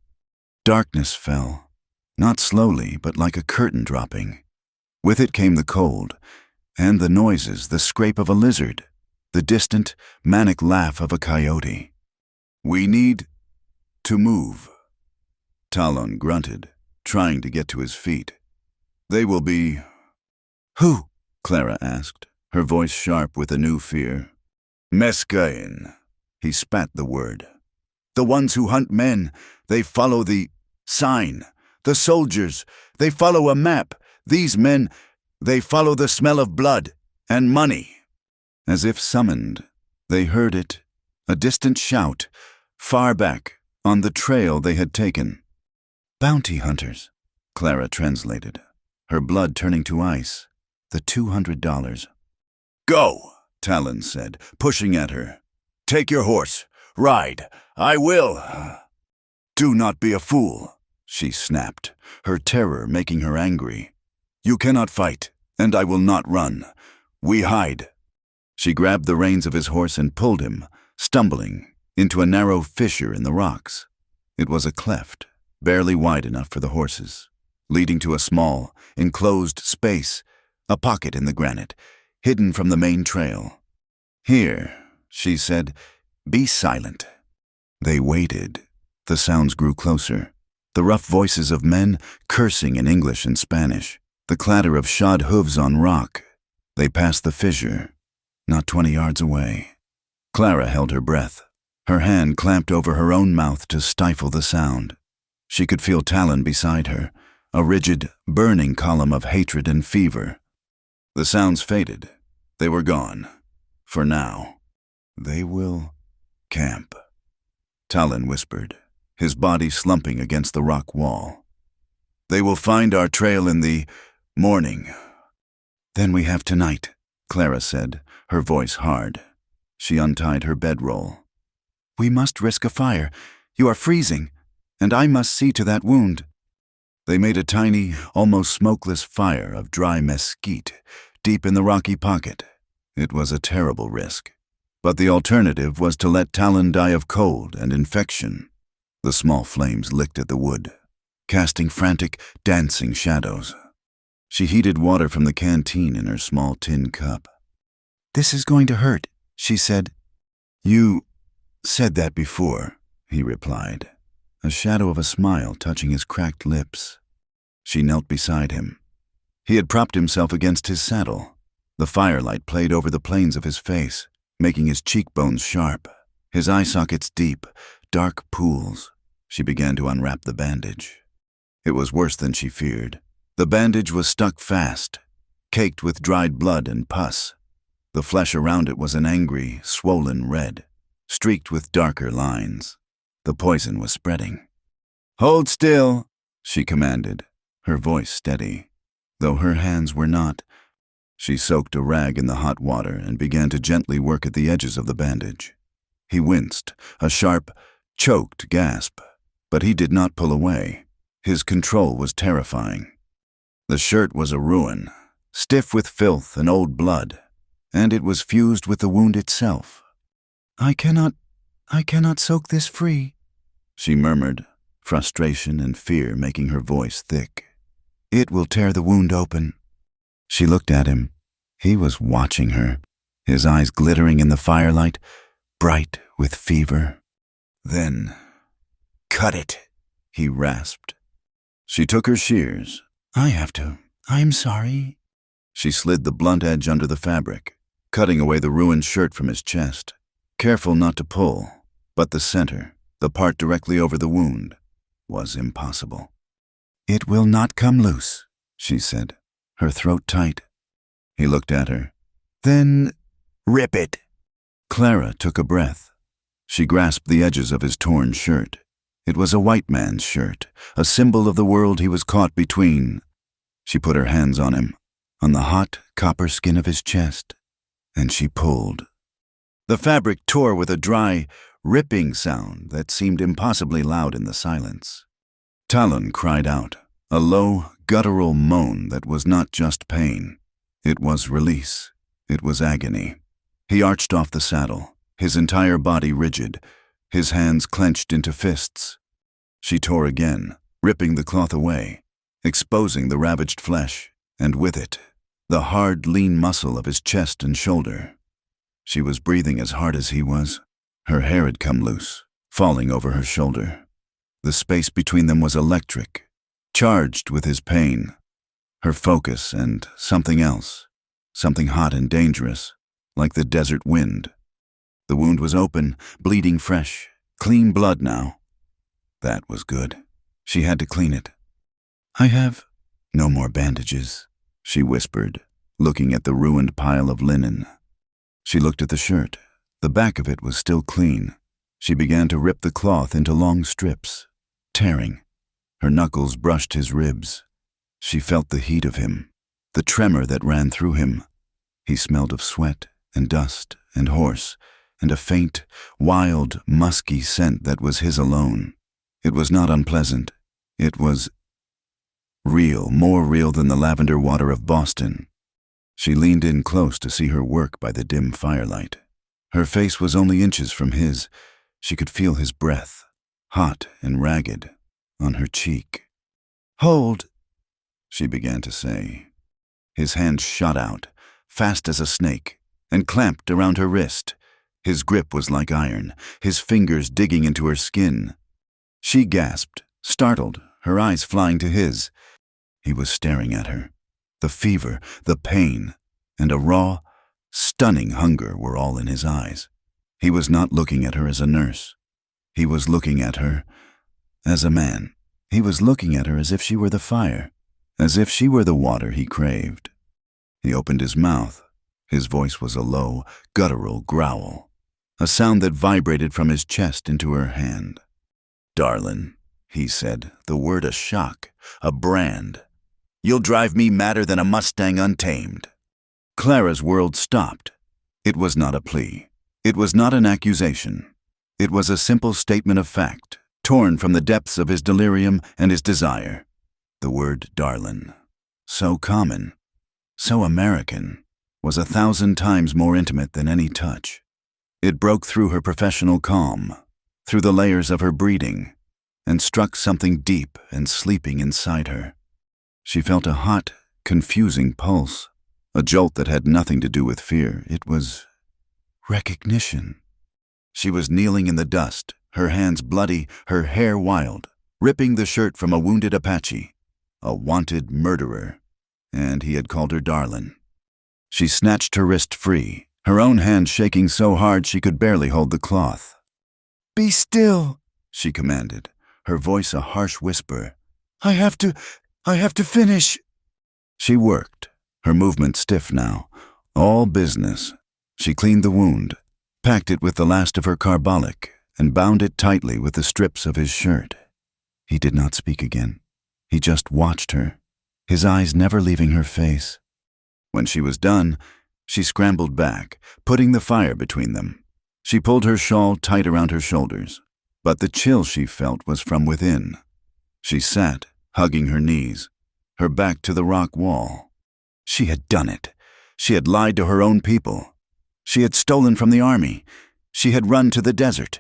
Darkness fell, not slowly, but like a curtain dropping. With it came the cold, and the noises, the scrape of a lizard, the distant, manic laugh of a coyote. We need to move. Talon grunted, trying to get to his feet. They will be... Who? Clara asked, her voice sharp with a new fear. Mescain. He spat the word. The ones who hunt men, they follow the sign. The soldiers, they follow a map. These men, they follow the smell of blood and money. As if summoned, they heard it, a distant shout, far back, on the trail they had taken. Bounty hunters, Clara translated, her blood turning to ice. The $200. Go, Talon said, pushing at her. Take your horse. Ride. I will. Do not be a fool, she snapped, her terror making her angry. You cannot fight, and I will not run. We hide. She grabbed the reins of his horse and pulled him, stumbling, into a narrow fissure in the rocks. It was a cleft, barely wide enough for the horses, leading to a small, enclosed space, a pocket in the granite, hidden from the main trail. Here, she said, be silent. They waited. The sounds grew closer. The rough voices of men cursing in English and Spanish, the clatter of shod hooves on rock. They passed the fissure, not 20 yards away. Clara held her breath, her hand clamped over her own mouth to stifle the sound. She could feel Talon beside her, a rigid, burning column of hatred and fever. The sounds faded. They were gone. For now. They will camp. Talon whispered, his body slumping against the rock wall. They will find our trail in the morning. Then we have tonight, Clara said, her voice hard. She untied her bedroll. We must risk a fire. You are freezing, and I must see to that wound. They made a tiny, almost smokeless fire of dry mesquite, deep in the rocky pocket. It was a terrible risk. But the alternative was to let Talon die of cold and infection. The small flames licked at the wood, casting frantic, dancing shadows. She heated water from the canteen in her small tin cup. This is going to hurt, she said. You said that before, he replied, a shadow of a smile touching his cracked lips. She knelt beside him. He had propped himself against his saddle. The firelight played over the planes of his face, making his cheekbones sharp, his eye sockets deep, dark pools. She began to unwrap the bandage. It was worse than she feared. The bandage was stuck fast, caked with dried blood and pus. The flesh around it was an angry, swollen red, streaked with darker lines. The poison was spreading. "Hold still," she commanded, her voice steady, though her hands were not. She soaked a rag in the hot water and began to gently work at the edges of the bandage. He winced, a sharp, choked gasp, but he did not pull away. His control was terrifying. The shirt was a ruin, stiff with filth and old blood, and it was fused with the wound itself. I cannot soak this free," she murmured, frustration and fear making her voice thick. "It will tear the wound open." She looked at him. He was watching her, his eyes glittering in the firelight, bright with fever. "Then, cut it," he rasped. She took her shears. "I have to. I'm sorry." She slid the blunt edge under the fabric, cutting away the ruined shirt from his chest, careful not to pull, but the center, the part directly over the wound, was impossible. "It will not come loose," she said, her throat tight. He looked at her. "Then rip it." Clara took a breath. She grasped the edges of his torn shirt. It was a white man's shirt, a symbol of the world he was caught between. She put her hands on him, on the hot copper skin of his chest, and she pulled. The fabric tore with a dry, ripping sound that seemed impossibly loud in the silence. Talon cried out, a low, guttural moan that was not just pain. It was release. It was agony. He arched off the saddle, his entire body rigid, his hands clenched into fists. She tore again, ripping the cloth away, exposing the ravaged flesh, and with it, the hard, lean muscle of his chest and shoulder. She was breathing as hard as he was. Her hair had come loose, falling over her shoulder. The space between them was electric, charged with his pain, her focus and something else, something hot and dangerous, like the desert wind. The wound was open, bleeding fresh, clean blood now. That was good. She had to clean it. "I have no more bandages," she whispered, looking at the ruined pile of linen. She looked at the shirt. The back of it was still clean. She began to rip the cloth into long strips, tearing. Her knuckles brushed his ribs. She felt the heat of him, the tremor that ran through him. He smelled of sweat and dust and horse, and a faint, wild, musky scent that was his alone. It was not unpleasant. It was real, more real than the lavender water of Boston. She leaned in close to see her work by the dim firelight. Her face was only inches from his. She could feel his breath, hot and ragged, on her cheek. "Hold," she began to say. His hand shot out, fast as a snake, and clamped around her wrist. His grip was like iron, his fingers digging into her skin. She gasped, startled, her eyes flying to his. He was staring at her. The fever, the pain, and a raw, stunning hunger were all in his eyes. He was not looking at her as a nurse. He was looking at her as a man. He was looking at her as if she were the fire, as if she were the water he craved. He opened his mouth. His voice was a low, guttural growl, a sound that vibrated from his chest into her hand. "Darlin," he said, the word a shock, a brand. "You'll drive me madder than a Mustang Untamed." Clara's world stopped. It was not a plea. It was not an accusation. It was a simple statement of fact, torn from the depths of his delirium and his desire. The word Darlin, so common, so American, was 1,000 times more intimate than any touch. It broke through her professional calm, through the layers of her breeding, and struck something deep and sleeping inside her. She felt a hot, confusing pulse, a jolt that had nothing to do with fear. It was recognition. She was kneeling in the dust, her hands bloody, her hair wild, ripping the shirt from a wounded Apache, a wanted murderer, and he had called her Darlin. She snatched her wrist free, her own hand shaking so hard she could barely hold the cloth. "Be still," she commanded, her voice a harsh whisper. I have to finish." She worked, her movement stiff now, all business. She cleaned the wound, packed it with the last of her carbolic, and bound it tightly with the strips of his shirt. He did not speak again. He just watched her, his eyes never leaving her face. When she was done, she scrambled back, putting the fire between them. She pulled her shawl tight around her shoulders, but the chill she felt was from within. She sat, hugging her knees, her back to the rock wall. She had done it. She had lied to her own people. She had stolen from the army. She had run to the desert,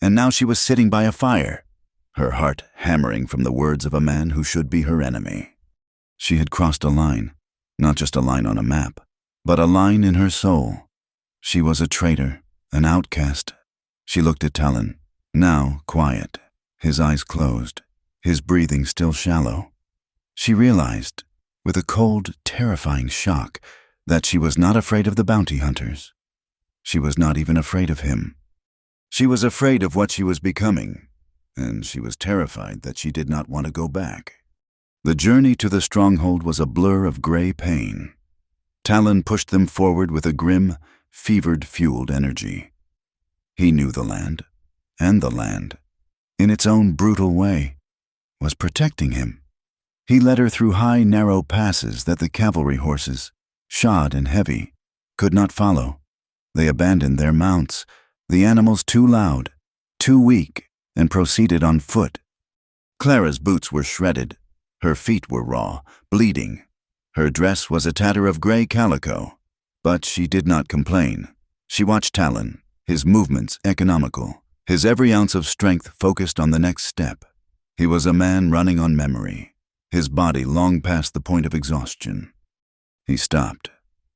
and now she was sitting by a fire, her heart hammering from the words of a man who should be her enemy. She had crossed a line, not just a line on a map, but a line in her soul. She was a traitor, an outcast. She looked at Talon, now quiet, his eyes closed, his breathing still shallow. She realized, with a cold, terrifying shock, that she was not afraid of the bounty hunters. She was not even afraid of him. She was afraid of what she was becoming, and she was terrified that she did not want to go back. The journey to the stronghold was a blur of gray pain. Talon pushed them forward with a grim, fevered-fueled energy. He knew the land, and the land, in its own brutal way, was protecting him. He led her through high, narrow passes that the cavalry horses, shod and heavy, could not follow. They abandoned their mounts, the animals too loud, too weak, and proceeded on foot. Clara's boots were shredded. Her feet were raw, bleeding. Her dress was a tatter of gray calico, but she did not complain. She watched Talon, his movements economical, his every ounce of strength focused on the next step. He was a man running on memory, his body long past the point of exhaustion. He stopped,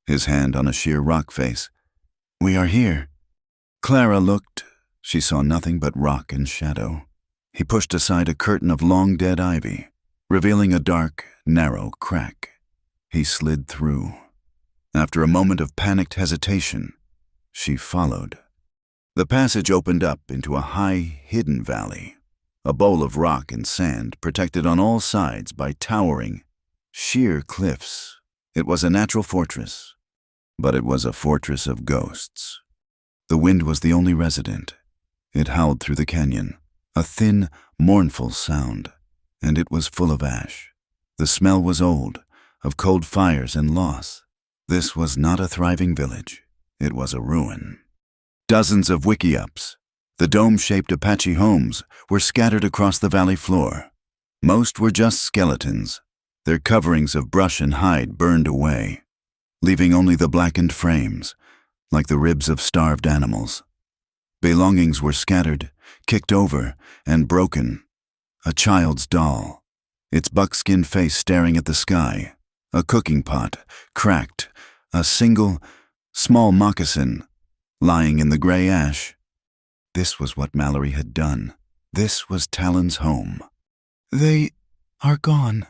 his hand on a sheer rock face. "We are here." Clara looked. She saw nothing but rock and shadow. He pushed aside a curtain of long dead ivy, revealing a dark, narrow crack. He slid through. After a moment of panicked hesitation, she followed. The passage opened up into a high, hidden valley, a bowl of rock and sand protected on all sides by towering, sheer cliffs. It was a natural fortress, but it was a fortress of ghosts. The wind was the only resident. It howled through the canyon, a thin, mournful sound, and it was full of ash. The smell was old, of cold fires and loss. This was not a thriving village. It was a ruin. Dozens of wiki-ups, the dome-shaped Apache homes, were scattered across the valley floor. Most were just skeletons, their coverings of brush and hide burned away, leaving only the blackened frames, like the ribs of starved animals. Belongings were scattered, kicked over, and broken. A child's doll, its buckskin face staring at the sky, a cooking pot, cracked, a single, small moccasin, lying in the gray ash. This was what Mallory had done. This was Talon's home. "They are gone,"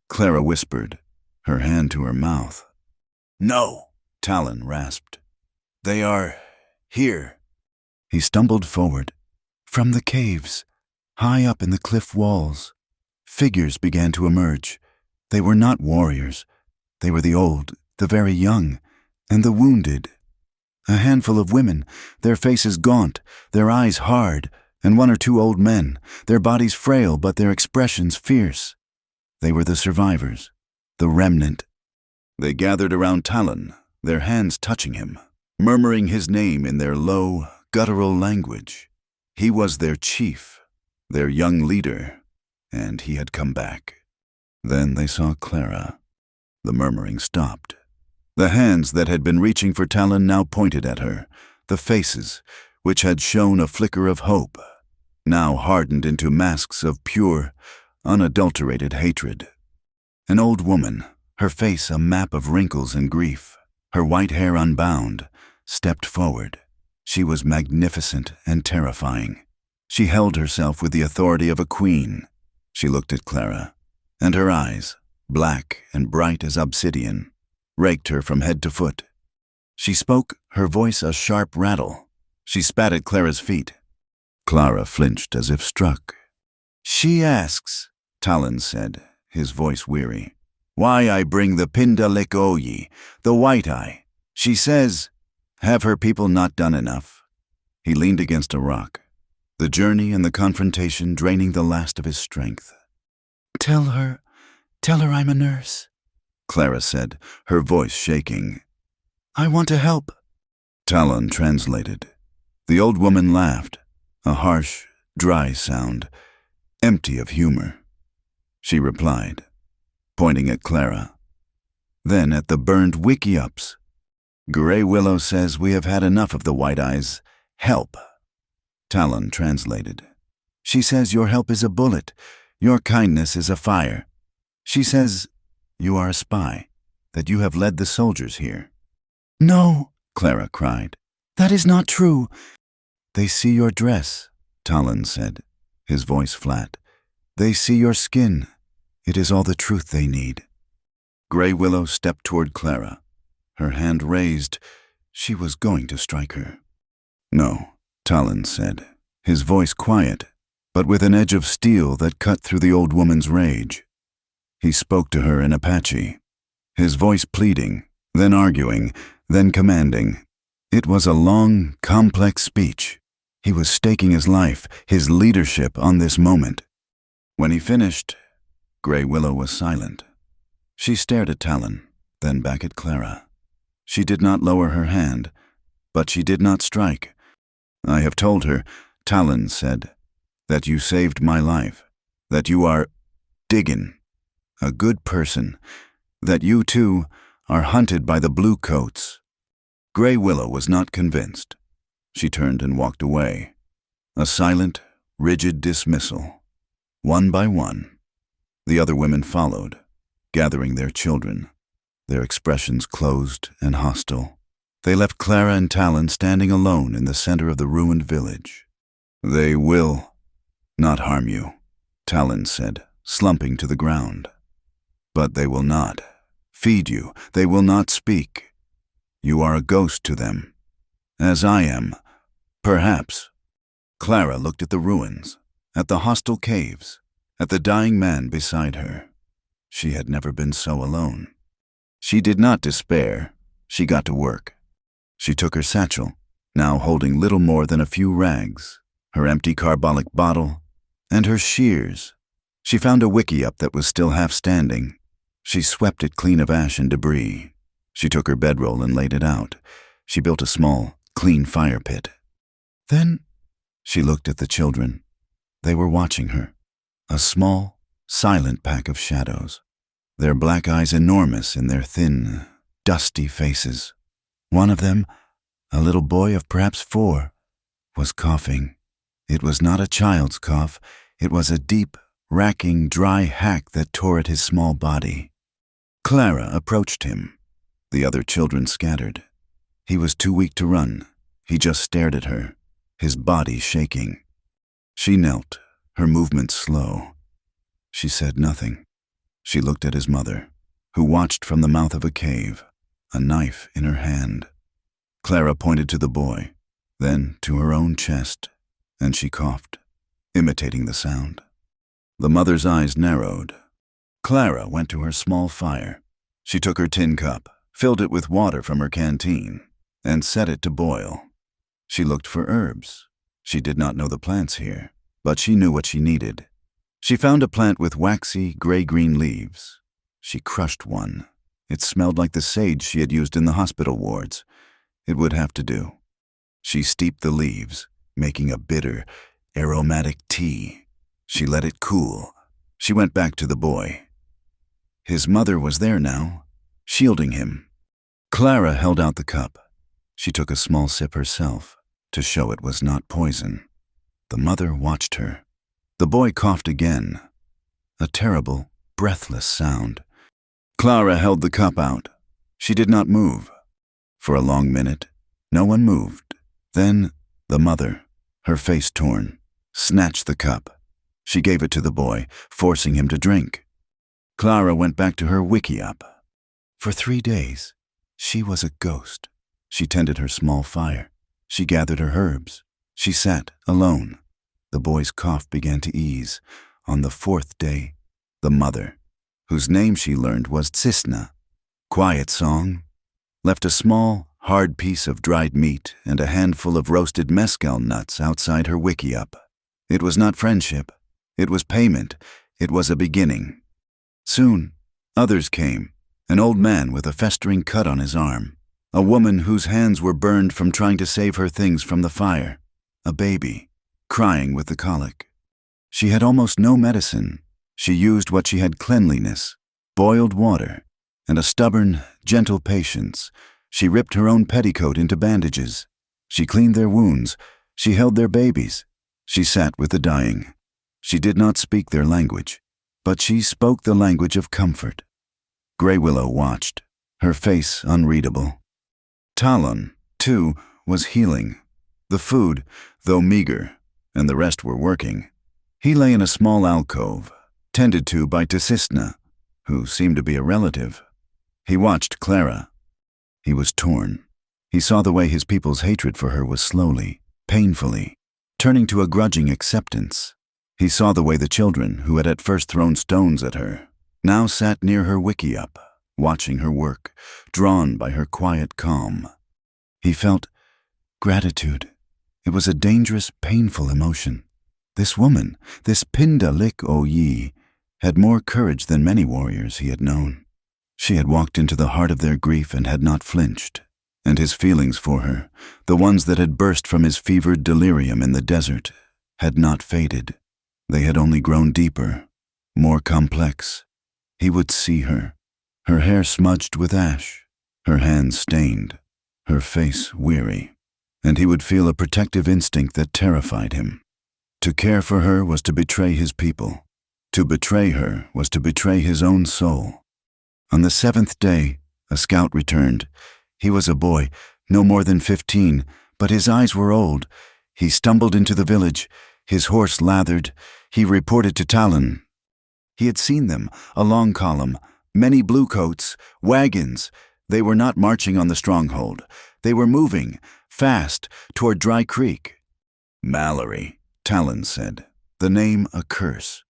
Clara whispered, her hand to her mouth. "No," Talon rasped. "They are here." He stumbled forward. From the caves, high up in the cliff walls, figures began to emerge. They were not warriors. They were the old, the very young, and the wounded. A handful of women, their faces gaunt, their eyes hard, and one or two old men, their bodies frail but their expressions fierce. They were the survivors, the remnant. They gathered around Talon, their hands touching him, murmuring his name in their low, guttural language. He was their chief, their young leader, and he had come back. Then they saw Clara. The murmuring stopped. The hands that had been reaching for Talon now pointed at her, the faces, which had shown a flicker of hope, now hardened into masks of pure, unadulterated hatred. An old woman, her face a map of wrinkles and grief, her white hair unbound, stepped forward. She was magnificent and terrifying. She held herself with the authority of a queen. She looked at Clara, and her eyes, black and bright as obsidian, raked her from head to foot. She spoke, her voice a sharp rattle. She spat at Clara's feet. Clara flinched as if struck. "She asks," Talon said, his voice weary. Why I bring the Pindalikoyi, the white eye. She says, have her people not done enough? He leaned against a rock, the journey and the confrontation draining the last of his strength. Tell her I'm a nurse, Clara said, her voice shaking. I want to help. Talon translated. The old woman laughed, a harsh, dry sound, empty of humor. She replied, pointing at Clara. Then at the burned wiki-ups. Grey Willow says we have had enough of the White Eyes. Help. Talon translated. She says your help is a bullet. Your kindness is a fire. She says you are a spy, that you have led the soldiers here. No, Clara cried. That is not true. They see your dress, Talon said, his voice flat. They see your skin. It is all the truth they need. Grey Willow stepped toward Clara, her hand raised. She was going to strike her. No, Talon said, his voice quiet, but with an edge of steel that cut through the old woman's rage. He spoke to her in Apache, his voice pleading, then arguing, then commanding. It was a long, complex speech. He was staking his life, his leadership on this moment. When he finished, Grey Willow was silent. She stared at Talon, then back at Clara. She did not lower her hand, but she did not strike. I have told her, Talon said, that you saved my life, that you are diggin', a good person, that you, too, are hunted by the blue coats. Grey Willow was not convinced. She turned and walked away. A silent, rigid dismissal. One by one, the other women followed, gathering their children, their expressions closed and hostile. They left Clara and Talon standing alone in the center of the ruined village. They will not harm you, Talon said, slumping to the ground. But they will not feed you. They will not speak. You are a ghost to them, as I am, perhaps. Clara looked at the ruins, at the hostile caves, at the dying man beside her. She had never been so alone. She did not despair. She got to work. She took her satchel, now holding little more than a few rags, her empty carbolic bottle, and her shears. She found a wiki-up that was still half standing. She swept it clean of ash and debris. She took her bedroll and laid it out. She built a small, clean fire pit. Then she looked at the children. They were watching her, a small, silent pack of shadows, their black eyes enormous in their thin, dusty faces. One of them, a little boy of perhaps 4, was coughing. It was not a child's cough. It was a deep, racking, dry hack that tore at his small body. Clara approached him. The other children scattered. He was too weak to run. He just stared at her, his body shaking. She knelt, her movements slow. She said nothing. She looked at his mother, who watched from the mouth of a cave, a knife in her hand. Clara pointed to the boy, then to her own chest, and she coughed, imitating the sound. The mother's eyes narrowed. Clara went to her small fire. She took her tin cup, filled it with water from her canteen, and set it to boil. She looked for herbs. She did not know the plants here, but she knew what she needed. She found a plant with waxy, gray-green leaves. She crushed one. It smelled like the sage she had used in the hospital wards. It would have to do. She steeped the leaves, making a bitter, aromatic tea. She let it cool. She went back to the boy. His mother was there now, shielding him. Clara held out the cup. She took a small sip herself, to show it was not poison. The mother watched her. The boy coughed again, a terrible, breathless sound. Clara held the cup out. She did not move. For a long minute, no one moved. Then the mother, her face torn, snatched the cup. She gave it to the boy, forcing him to drink. Clara went back to her wiki-up. For 3 days, she was a ghost. She tended her small fire. She gathered her herbs. She sat alone. The boy's cough began to ease. On the 4th day, the mother, whose name she learned was Cisna. Quiet Song left a small, hard piece of dried meat and a handful of roasted mescal nuts outside her wickiup. It was not friendship. It was payment. It was a beginning. Soon, others came, an old man with a festering cut on his arm, a woman whose hands were burned from trying to save her things from the fire, a baby, crying with the colic. She had almost no medicine. She used what she had: cleanliness, boiled water, and a stubborn, gentle patience. She ripped her own petticoat into bandages. She cleaned their wounds. She held their babies. She sat with the dying. She did not speak their language, but she spoke the language of comfort. Grey Willow watched, her face unreadable. Talon, too, was healing. The food, though meager, and the rest were working. He lay in a small alcove, tended to by Cisna, who seemed to be a relative. He watched Clara. He was torn. He saw the way his people's hatred for her was slowly, painfully, turning to a grudging acceptance. He saw the way the children, who had at first thrown stones at her, now sat near her wickiup, watching her work, drawn by her quiet calm. He felt gratitude. It was a dangerous, painful emotion. This woman, this Pinda Lik Oyi, had more courage than many warriors he had known. She had walked into the heart of their grief and had not flinched, and his feelings for her, the ones that had burst from his fevered delirium in the desert, had not faded. They had only grown deeper, more complex. He would see her, her hair smudged with ash, her hands stained, her face weary, and he would feel a protective instinct that terrified him. To care for her was to betray his people. To betray her was to betray his own soul. On the 7th day, a scout returned. He was a boy, no more than 15, but his eyes were old. He stumbled into the village, his horse lathered. He reported to Talon. He had seen them, a long column, many bluecoats, wagons. They were not marching on the stronghold. They were moving, fast, toward Dry Creek. Mallory, Talon said, the name a curse.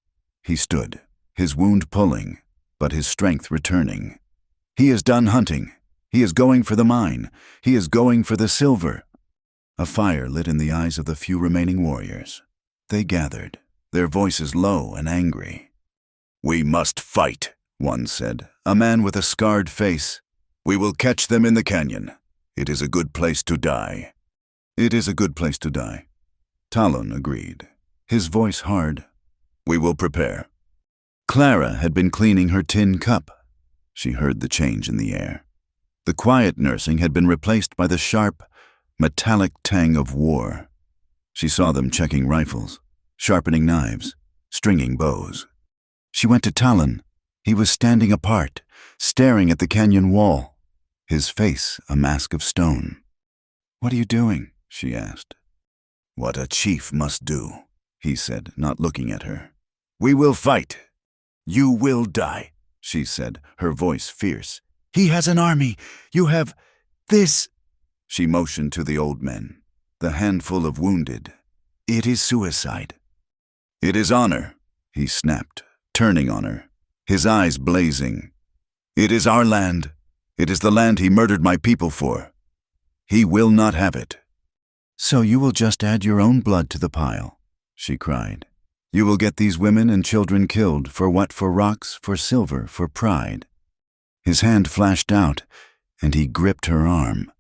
He stood, his wound pulling, but his strength returning. He is done hunting. He is going for the mine. He is going for the silver. A fire lit in the eyes of the few remaining warriors. They gathered, their voices low and angry. "We must fight," one said, a man with a scarred face. "We will catch them in the canyon. It is a good place to die." "It is a good place to die," Talon agreed, his voice hard. "We will prepare." Clara had been cleaning her tin cup. She heard the change in the air. The quiet nursing had been replaced by the sharp, metallic tang of war. She saw them checking rifles, sharpening knives, stringing bows. She went to Talon. He was standing apart, staring at the canyon wall, his face a mask of stone. "What are you doing?" she asked. "What a chief must do," he said, not looking at her. "We will fight. You will die," she said, her voice fierce. "He has an army. You have this." She motioned to the old men, the handful of wounded. "It is suicide." "It is honor," he snapped, turning on her, his eyes blazing. "It is our land. It is the land he murdered my people for. He will not have it." "So you will just add your own blood to the pile," she cried. "You will get these women and children killed for what? For rocks, for silver, for pride." His hand flashed out, and he gripped her arm,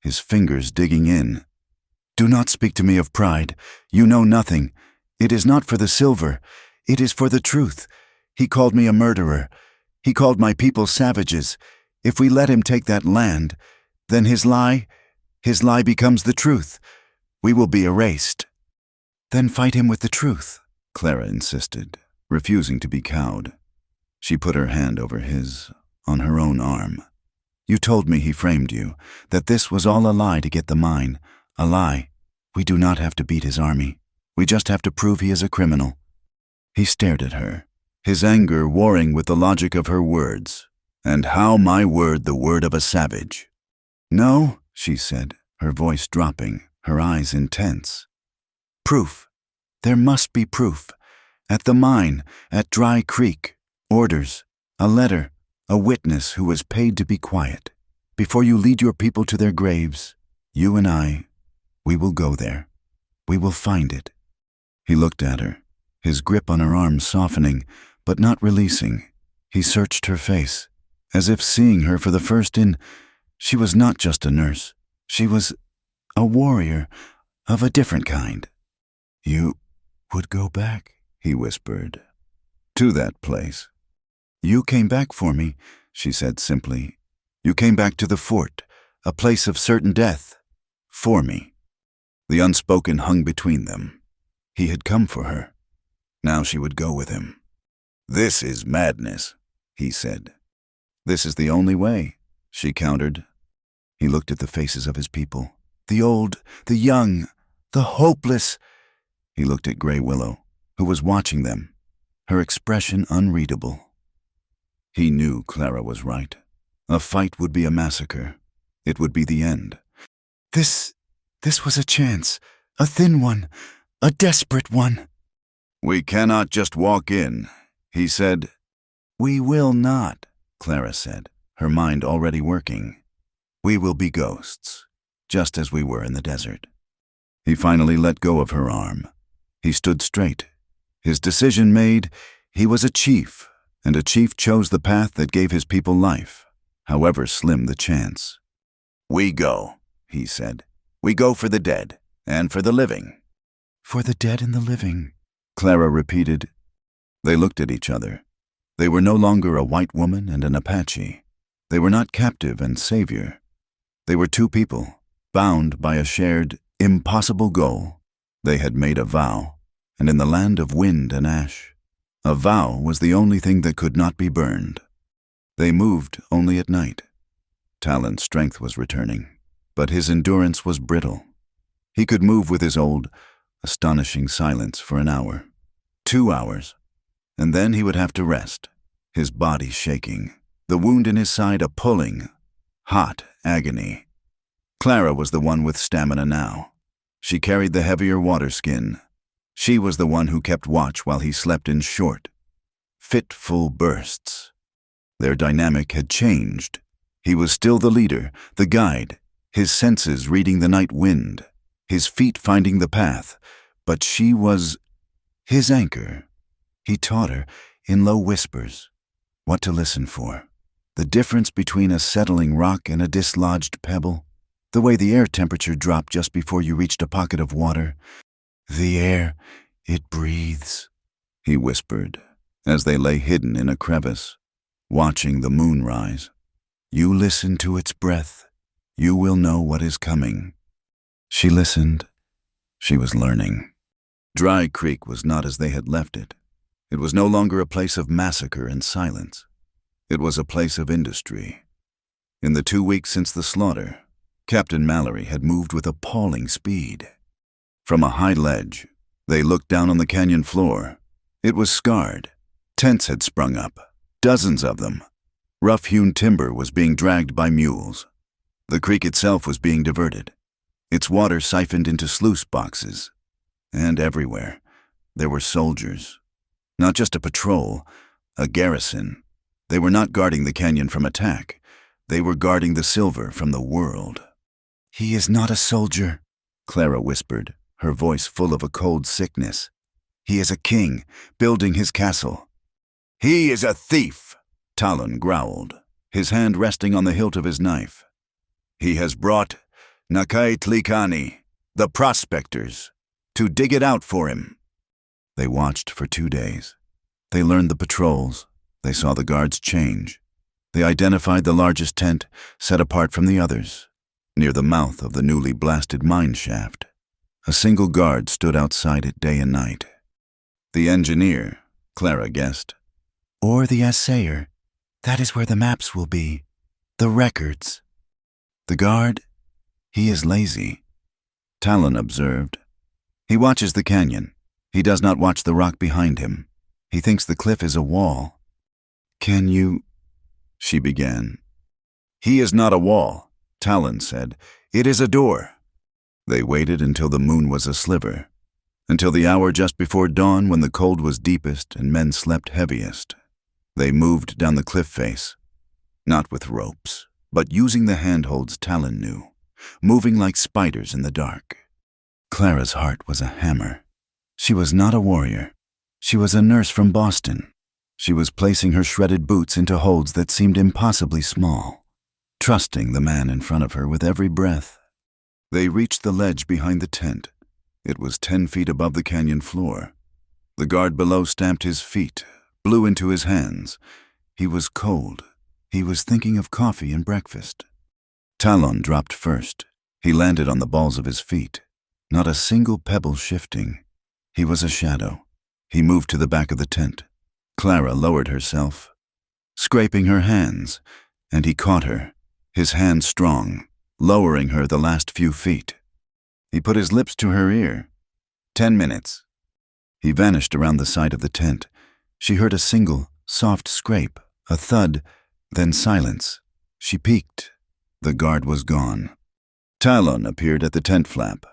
his fingers digging in. "Do not speak to me of pride. You know nothing. It is not for the silver. It is for the truth. He called me a murderer. He called my people savages. If we let him take that land, then his lie becomes the truth. We will be erased." "Then fight him with the truth," Clara insisted, refusing to be cowed. She put her hand over his, on her own arm. "You told me he framed you, that this was all a lie to get the mine. A lie. We do not have to beat his army. We just have to prove he is a criminal." He stared at her, his anger warring with the logic of her words. "And how my word the word of a savage?" "No," she said, her voice dropping, her eyes intense. "Proof. There must be proof. At the mine, at Dry Creek. Orders, a letter, a witness who was paid to be quiet. Before you lead your people to their graves, you and I, we will go there. We will find it." He looked at her, his grip on her arm softening, but not releasing. He searched her face, as if seeing her for the first in. She was not just a nurse. She was a warrior of a different kind. "You would go back," he whispered, "to that place." "You came back for me," she said simply. "You came back to the fort, a place of certain death, for me." The unspoken hung between them. He had come for her. Now she would go with him. "This is madness," he said. "This is the only way," she countered. He looked at the faces of his people, the old, the young, the hopeless. He looked at Grey Willow, who was watching them, her expression unreadable. He knew Clara was right. A fight would be a massacre. It would be the end. This was a chance, a thin one, a desperate one. "We cannot just walk in," he said. "We will not," Clara said, her mind already working. "We will be ghosts, just as we were in the desert." He finally let go of her arm. He stood straight. His decision made, he was a chief, and a chief chose the path that gave his people life, however slim the chance. "We go," he said. "We go for the dead, and for the living." "For the dead and the living," Clara repeated. They looked at each other. They were no longer a white woman and an Apache. They were not captive and savior. They were two people, bound by a shared, impossible goal. They had made a vow, and in the land of wind and ash, a vow was the only thing that could not be burned. They moved only at night. Talon's strength was returning, but his endurance was brittle. He could move with his old, astonishing silence for an hour, 2 hours, and then he would have to rest, his body shaking, the wound in his side a pulling, hot agony. Clara was the one with stamina now. She carried the heavier water skin. She was the one who kept watch while he slept in short, fitful bursts. Their dynamic had changed. He was still the leader, the guide, his senses reading the night wind, his feet finding the path, but she was his anchor. He taught her, in low whispers, what to listen for, the difference between a settling rock and a dislodged pebble, the way the air temperature dropped just before you reached a pocket of water. "The air, it breathes," he whispered, as they lay hidden in a crevice, watching the moon rise. "You listen to its breath. You will know what is coming." She listened. She was learning. Dry Creek was not as they had left it. It was no longer a place of massacre and silence. It was a place of industry. In the 2 weeks since the slaughter, Captain Mallory had moved with appalling speed. From a high ledge, they looked down on the canyon floor. It was scarred. Tents had sprung up, dozens of them. Rough-hewn timber was being dragged by mules. The creek itself was being diverted, its water siphoned into sluice boxes. And everywhere, there were soldiers. Not just a patrol, a garrison. They were not guarding the canyon from attack. They were guarding the silver from the world. "He is not a soldier," Clara whispered, her voice full of a cold sickness. "He is a king, building his castle." "He is a thief," Talon growled, his hand resting on the hilt of his knife. "He has brought Nakai Tlikani, the prospectors, to dig it out for him." They watched for 2 days. They learned the patrols. They saw the guards change. They identified the largest tent, set apart from the others, near the mouth of the newly blasted mine shaft. A single guard stood outside it day and night. The engineer, Clara guessed. "Or the assayer. That is where the maps will be. The records." "The guard? He is lazy," Talon observed. "He watches the canyon. He does not watch the rock behind him. He thinks the cliff is a wall." "Can you—" she began. "He is not a wall," Talon said. "It is a door." They waited until the moon was a sliver, until the hour just before dawn when the cold was deepest and men slept heaviest. They moved down the cliff face, not with ropes, but using the handholds Talon knew, moving like spiders in the dark. Clara's heart was a hammer. She was not a warrior. She was a nurse from Boston. She was placing her shredded boots into holds that seemed impossibly small, trusting the man in front of her with every breath. They reached the ledge behind the tent. It was 10 feet above the canyon floor. The guard below stamped his feet, blew into his hands. He was cold. He was thinking of coffee and breakfast. Talon dropped first. He landed on the balls of his feet, not a single pebble shifting. He was a shadow. He moved to the back of the tent. Clara lowered herself, scraping her hands, and he caught her, his hand strong, lowering her the last few feet. He put his lips to her ear. 10 minutes. He vanished around the side of the tent. She heard a single, soft scrape, a thud, then silence. She peeked. The guard was gone. Talon appeared at the tent flap.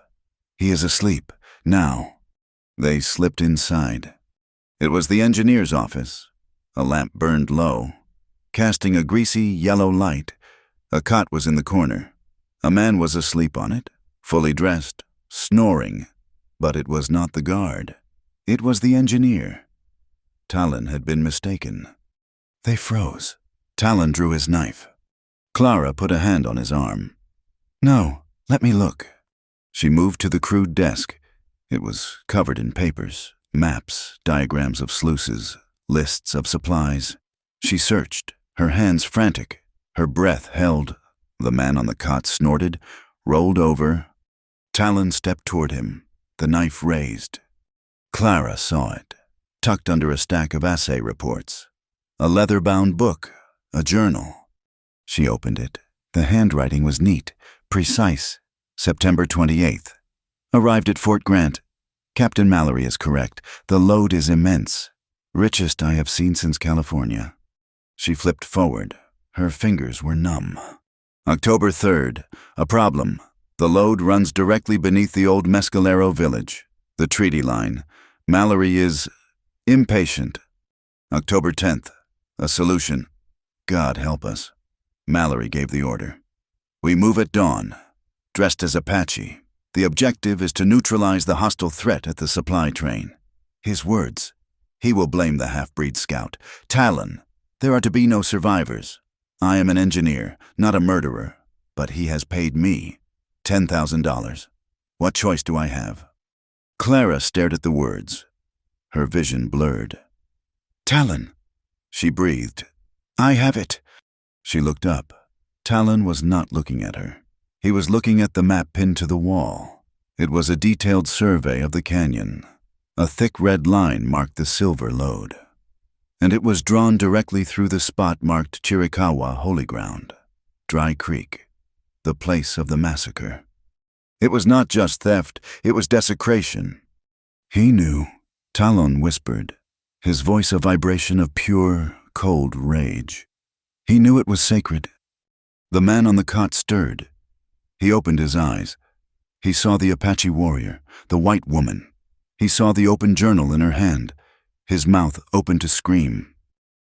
He is asleep, now. They slipped inside. It was the engineer's office. A lamp burned low, casting a greasy yellow light. A cot was in the corner. A man was asleep on it, fully dressed, snoring. But it was not the guard. It was the engineer. Talon had been mistaken. They froze. Talon drew his knife. Clara put a hand on his arm. No, let me look. She moved to the crude desk. It was covered in papers, maps, diagrams of sluices, lists of supplies. She searched, her hands frantic, her breath held. The man on the cot snorted, rolled over. Talon stepped toward him, the knife raised. Clara saw it, tucked under a stack of assay reports. A leather-bound book, a journal. She opened it. The handwriting was neat, precise. September 28th. Arrived at Fort Grant. Captain Mallory is correct. The load is immense. Richest I have seen since California. She flipped forward. Her fingers were numb. October 3rd. A problem. The load runs directly beneath the old Mescalero village. The treaty line. Mallory is impatient. October 10th. A solution. God help us. Mallory gave the order. We move at dawn. Dressed as Apache. The objective is to neutralize the hostile threat at the supply train. His words. He will blame the half-breed scout. Talon. There are to be no survivors. I am an engineer, not a murderer, but he has paid me $10,000. What choice do I have? Clara stared at the words. Her vision blurred. Talon. She breathed. I have it. She looked up. Talon was not looking at her. He was looking at the map pinned to the wall. It was a detailed survey of the canyon. A thick red line marked the silver lode. And it was drawn directly through the spot marked Chiricahua Holy Ground, Dry Creek, the place of the massacre. It was not just theft, it was desecration. He knew. Talon whispered, his voice a vibration of pure, cold rage. He knew it was sacred. The man on the cot stirred. He opened his eyes. He saw the Apache warrior, the white woman. He saw the open journal in her hand, his mouth open to scream.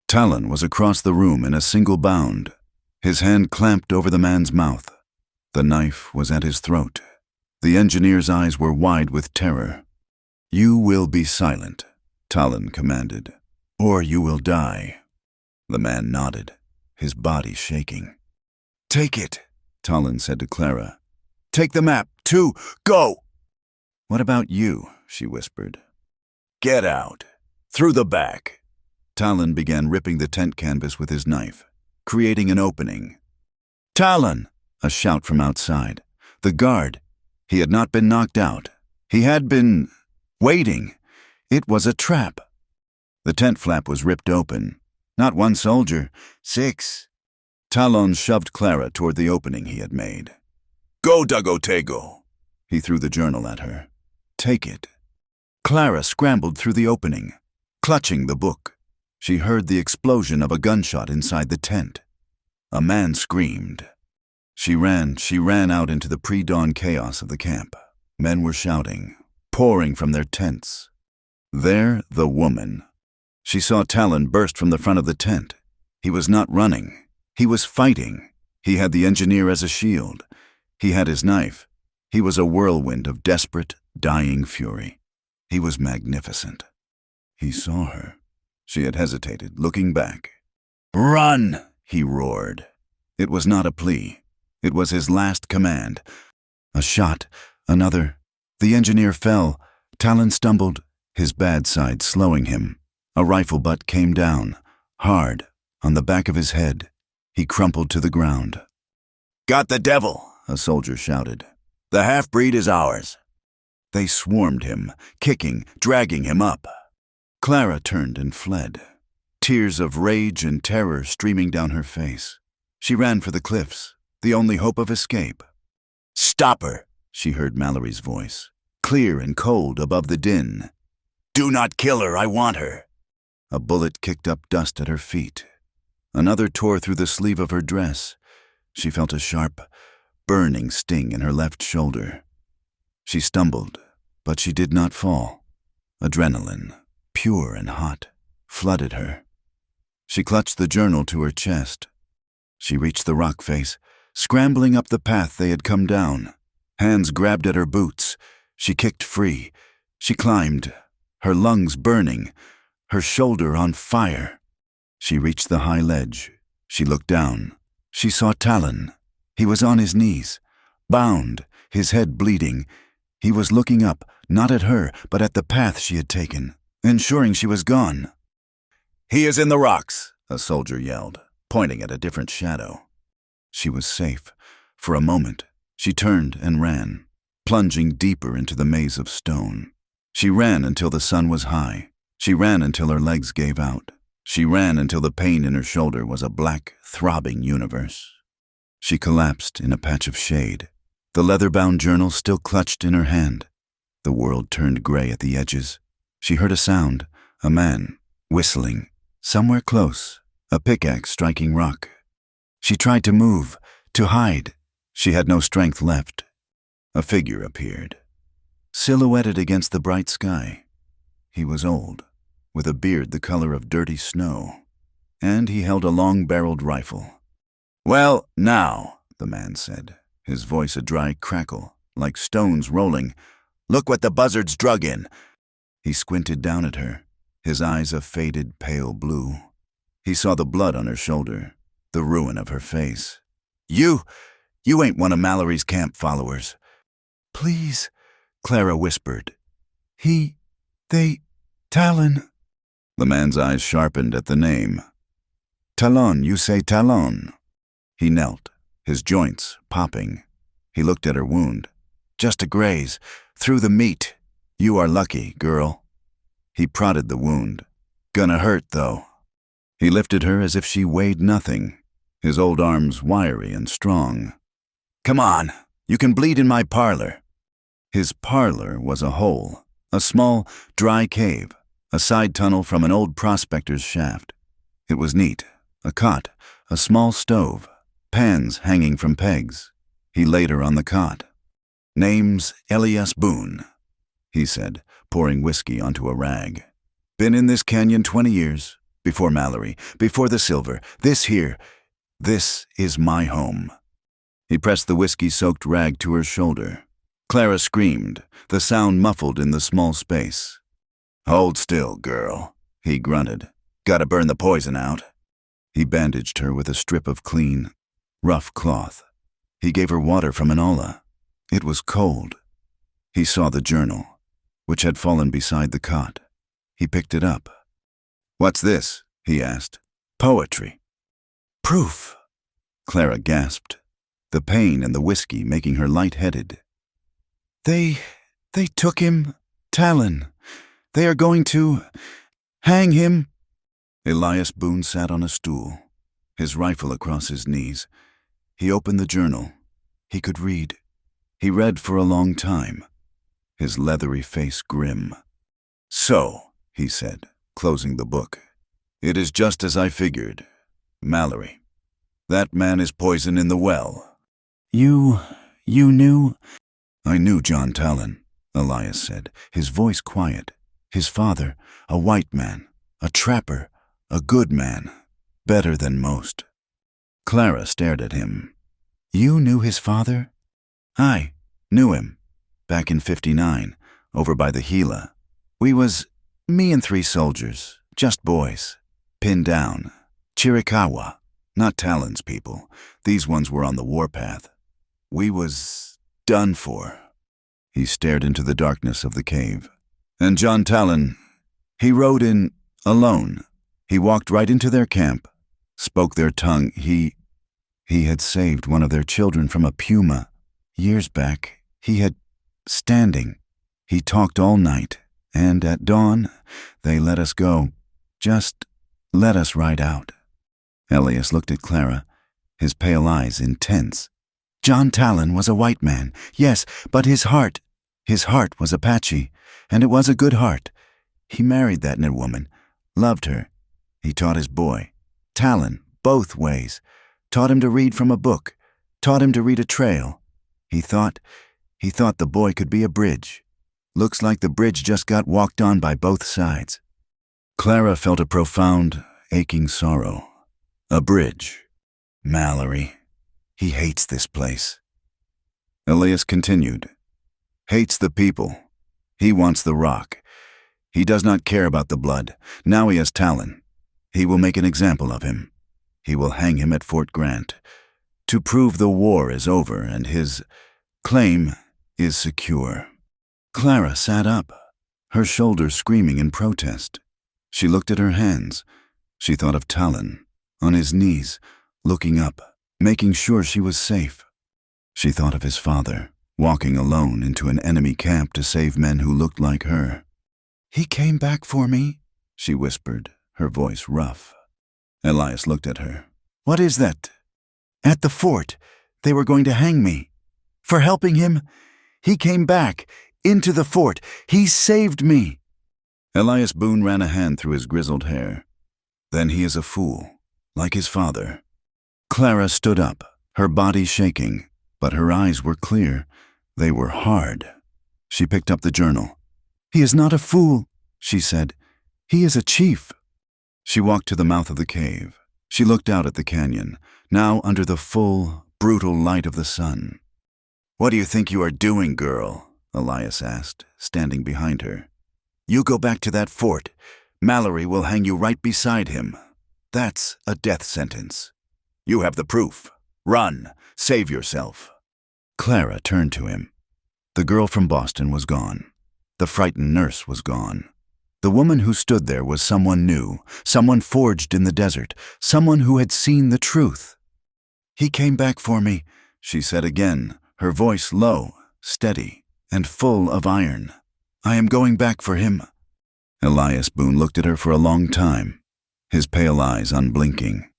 Talon was across the room in a single bound. His hand clamped over the man's mouth. The knife was at his throat. The engineer's eyes were wide with terror. You will be silent, Talon commanded, or you will die. The man nodded, his body shaking. Take it, Talon said to Clara. Take the map, too. Go! What about you? She whispered. Get out. Through the back. Talon began ripping the tent canvas with his knife, creating an opening. Talon! A shout from outside. The guard. He had not been knocked out. He had been waiting. It was a trap. The tent flap was ripped open. Not one soldier, 6. Talon shoved Clara toward the opening he had made. Go, Dagotego! He threw the journal at her. Take it. Clara scrambled through the opening, clutching the book. She heard the explosion of a gunshot inside the tent. A man screamed. She ran out into the pre-dawn chaos of the camp. Men were shouting, pouring from their tents. There, the woman. She saw Talon burst from the front of the tent. He was not running. He was fighting. He had the engineer as a shield. He had his knife. He was a whirlwind of desperate, dying fury. He was magnificent. He saw her. She had hesitated, looking back. "Run!" he roared. It was not a plea. It was his last command. A shot, another. The engineer fell. Talon stumbled, his bad side slowing him. A rifle butt came down, hard, on the back of his head. He crumpled to the ground. "Got the devil!" a soldier shouted. "The half-breed is ours." They swarmed him, kicking, dragging him up. Clara turned and fled, tears of rage and terror streaming down her face. She ran for the cliffs, the only hope of escape. "Stop her," she heard Mallory's voice, clear and cold above the din. "Do not kill her, I want her." A bullet kicked up dust at her feet. Another tore through the sleeve of her dress. She felt a sharp, burning sting in her left shoulder. She stumbled, but she did not fall. Adrenaline, pure and hot, flooded her. She clutched the journal to her chest. She reached the rock face, scrambling up the path they had come down. Hands grabbed at her boots. She kicked free. She climbed, her lungs burning, her shoulder on fire. She reached the high ledge. She looked down. She saw Talon. He was on his knees, bound, his head bleeding. He was looking up, not at her, but at the path she had taken, ensuring she was gone. "He is in the rocks," a soldier yelled, pointing at a different shadow. She was safe. For a moment, she turned and ran, plunging deeper into the maze of stone. She ran until the sun was high. She ran until her legs gave out. She ran until the pain in her shoulder was a black, throbbing universe. She collapsed in a patch of shade, the leather-bound journal still clutched in her hand. The world turned gray at the edges. She heard a sound, a man, whistling, somewhere close, a pickaxe striking rock. She tried to move, to hide. She had no strength left. A figure appeared, silhouetted against the bright sky. He was old, with a beard the color of dirty snow, and he held a long-barreled rifle. "Well, now," the man said, his voice a dry crackle, like stones rolling. "Look what the buzzards drug in." He squinted down at her, his eyes a faded pale blue. He saw the blood on her shoulder, the ruin of her face. You ain't one of Mallory's camp followers." "Please," Clara whispered. Talon." The man's eyes sharpened at the name. "Talon, you say Talon." He knelt, his joints popping. He looked at her wound. "Just a graze, through the meat. You are lucky, girl." He prodded the wound. "Gonna hurt, though." He lifted her as if she weighed nothing, his old arms wiry and strong. "Come on, you can bleed in my parlor." His parlor was a hole, a small, dry cave, a side tunnel from an old prospector's shaft. It was neat, a cot, a small stove, pans hanging from pegs. He laid her on the cot. "Name's Elias Boone," he said, pouring whiskey onto a rag. "Been in this canyon 20 years, before Mallory, before the silver. This is my home." He pressed the whiskey-soaked rag to her shoulder. Clara screamed, the sound muffled in the small space. "Hold still, girl," he grunted. "Gotta burn the poison out." He bandaged her with a strip of clean, rough cloth. He gave her water from an olla. It was cold. He saw the journal, which had fallen beside the cot. He picked it up. "What's this?" he asked. "Poetry." "Proof," Clara gasped, the pain and the whiskey making her light-headed. They took him, Talon. They are going to hang him." Elias Boone sat on a stool, his rifle across his knees. He opened the journal. He could read. He read for a long time, his leathery face grim. "So," he said, closing the book, "it is just as I figured. Mallory. That man is poison in the well." You knew?" "I knew John Talon," Elias said, his voice quiet. "His father, a white man, a trapper, a good man, better than most. Clara stared at him. You knew his father? I knew him, back in '59, over by the Gila. We was me and 3 soldiers, just boys, pinned down. Chiricahua, not Talon's people. These ones were on the warpath. We was done for. He stared into the darkness of the cave. And John Talon, he rode in alone. He walked right into their camp, spoke their tongue. He had saved one of their children from a puma. Years back, he had standing. He talked all night, and at dawn, they let us go. Just let us ride out. Elias looked at Clara, his pale eyes intense. John Talon was a white man, yes, but his heart was Apache, and it was a good heart. He married that Ned woman, loved her. He taught his boy, Talon, both ways. Taught him to read from a book, taught him to read a trail. He thought the boy could be a bridge. Looks like the bridge just got walked on by both sides. Clara felt a profound, aching sorrow. A bridge. Mallory. He hates this place. Elias continued. Hates the people. He wants the rock. He does not care about the blood. Now he has Talon. He will make an example of him. He will hang him at Fort Grant to prove the war is over and his claim is secure. Clara sat up, her shoulders screaming in protest. She looked at her hands. She thought of Talon, on his knees, looking up, making sure she was safe. She thought of his father, walking alone into an enemy camp to save men who looked like her. He came back for me, she whispered, her voice rough. Elias looked at her. What is that? At the fort, they were going to hang me. For helping him, he came back, into the fort. He saved me. Elias Boone ran a hand through his grizzled hair. Then he is a fool, like his father. Clara stood up, her body shaking, but her eyes were clear. They were hard. She picked up the journal. He is not a fool, she said. He is a chief. She walked to the mouth of the cave. She looked out at the canyon, now under the full, brutal light of the sun. What do you think you are doing, girl? Elias asked, standing behind her. You go back to that fort. Mallory will hang you right beside him. That's a death sentence. You have the proof. Run. Save yourself. Clara turned to him. The girl from Boston was gone. The frightened nurse was gone. The woman who stood there was someone new, someone forged in the desert, someone who had seen the truth. He came back for me, she said again, her voice low, steady, and full of iron. I am going back for him. Elias Boone looked at her for a long time, his pale eyes unblinking.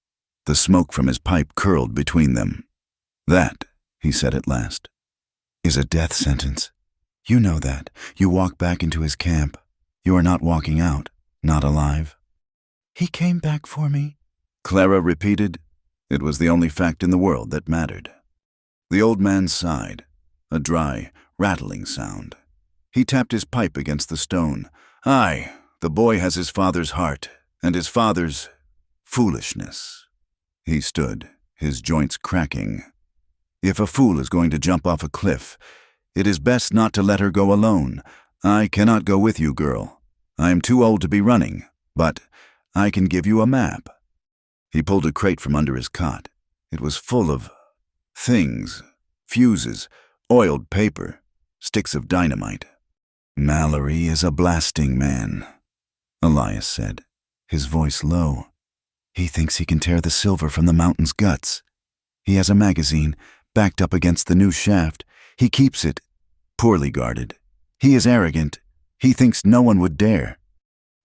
The smoke from his pipe curled between them. That, he said at last, is a death sentence. You know that. You walk back into his camp. You are not walking out, not alive. He came back for me, Clara repeated. It was the only fact in the world that mattered. The old man sighed, a dry, rattling sound. He tapped his pipe against the stone. Aye, the boy has his father's heart, and his father's foolishness. He stood, his joints cracking. If a fool is going to jump off a cliff, it is best not to let her go alone. I cannot go with you, girl. I am too old to be running, but I can give you a map. He pulled a crate from under his cot. It was full of things, fuses, oiled paper, sticks of dynamite. Mallory is a blasting man, Elias said, his voice low. He thinks he can tear the silver from the mountain's guts. He has a magazine backed up against the new shaft. He keeps it, poorly guarded. He is arrogant. He thinks no one would dare.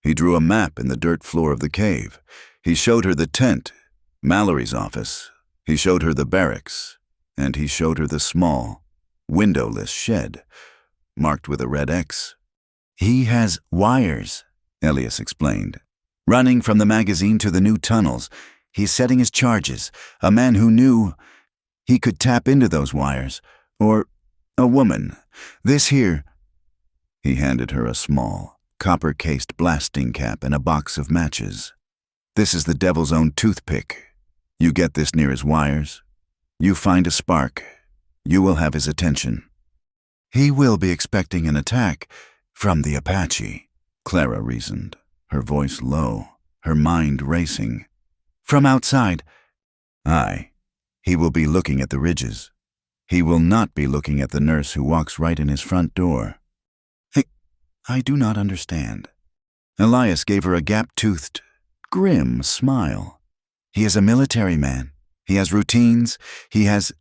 He drew a map in the dirt floor of the cave. He showed her the tent, Mallory's office. He showed her the barracks, and he showed her the small, windowless shed, marked with a red X. He has wires, Elias explained, running from the magazine to the new tunnels. He's setting his charges. A man who knew he could tap into those wires, or a woman. This here. He handed her a small, copper-cased blasting cap, and a box of matches. "This is the devil's own toothpick. You get this near his wires. You find a spark. You will have his attention. He will be expecting an attack from the Apache," Clara reasoned, her voice low, her mind racing. "From outside." "Aye. He will be looking at the ridges. He will not be looking at the nurse who walks right in his front door." I do not understand." Elias gave her a gap-toothed, grim smile. "He is a military man. He has routines. He has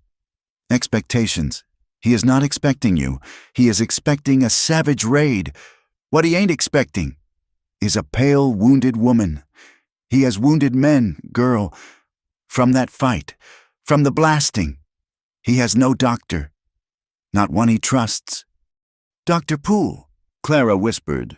expectations. He is not expecting you. He is expecting a savage raid. What he ain't expecting is a pale, wounded woman. He has wounded men, girl, from that fight, from the blasting. He has no doctor, not one he trusts." "Dr. Poole," Clara whispered.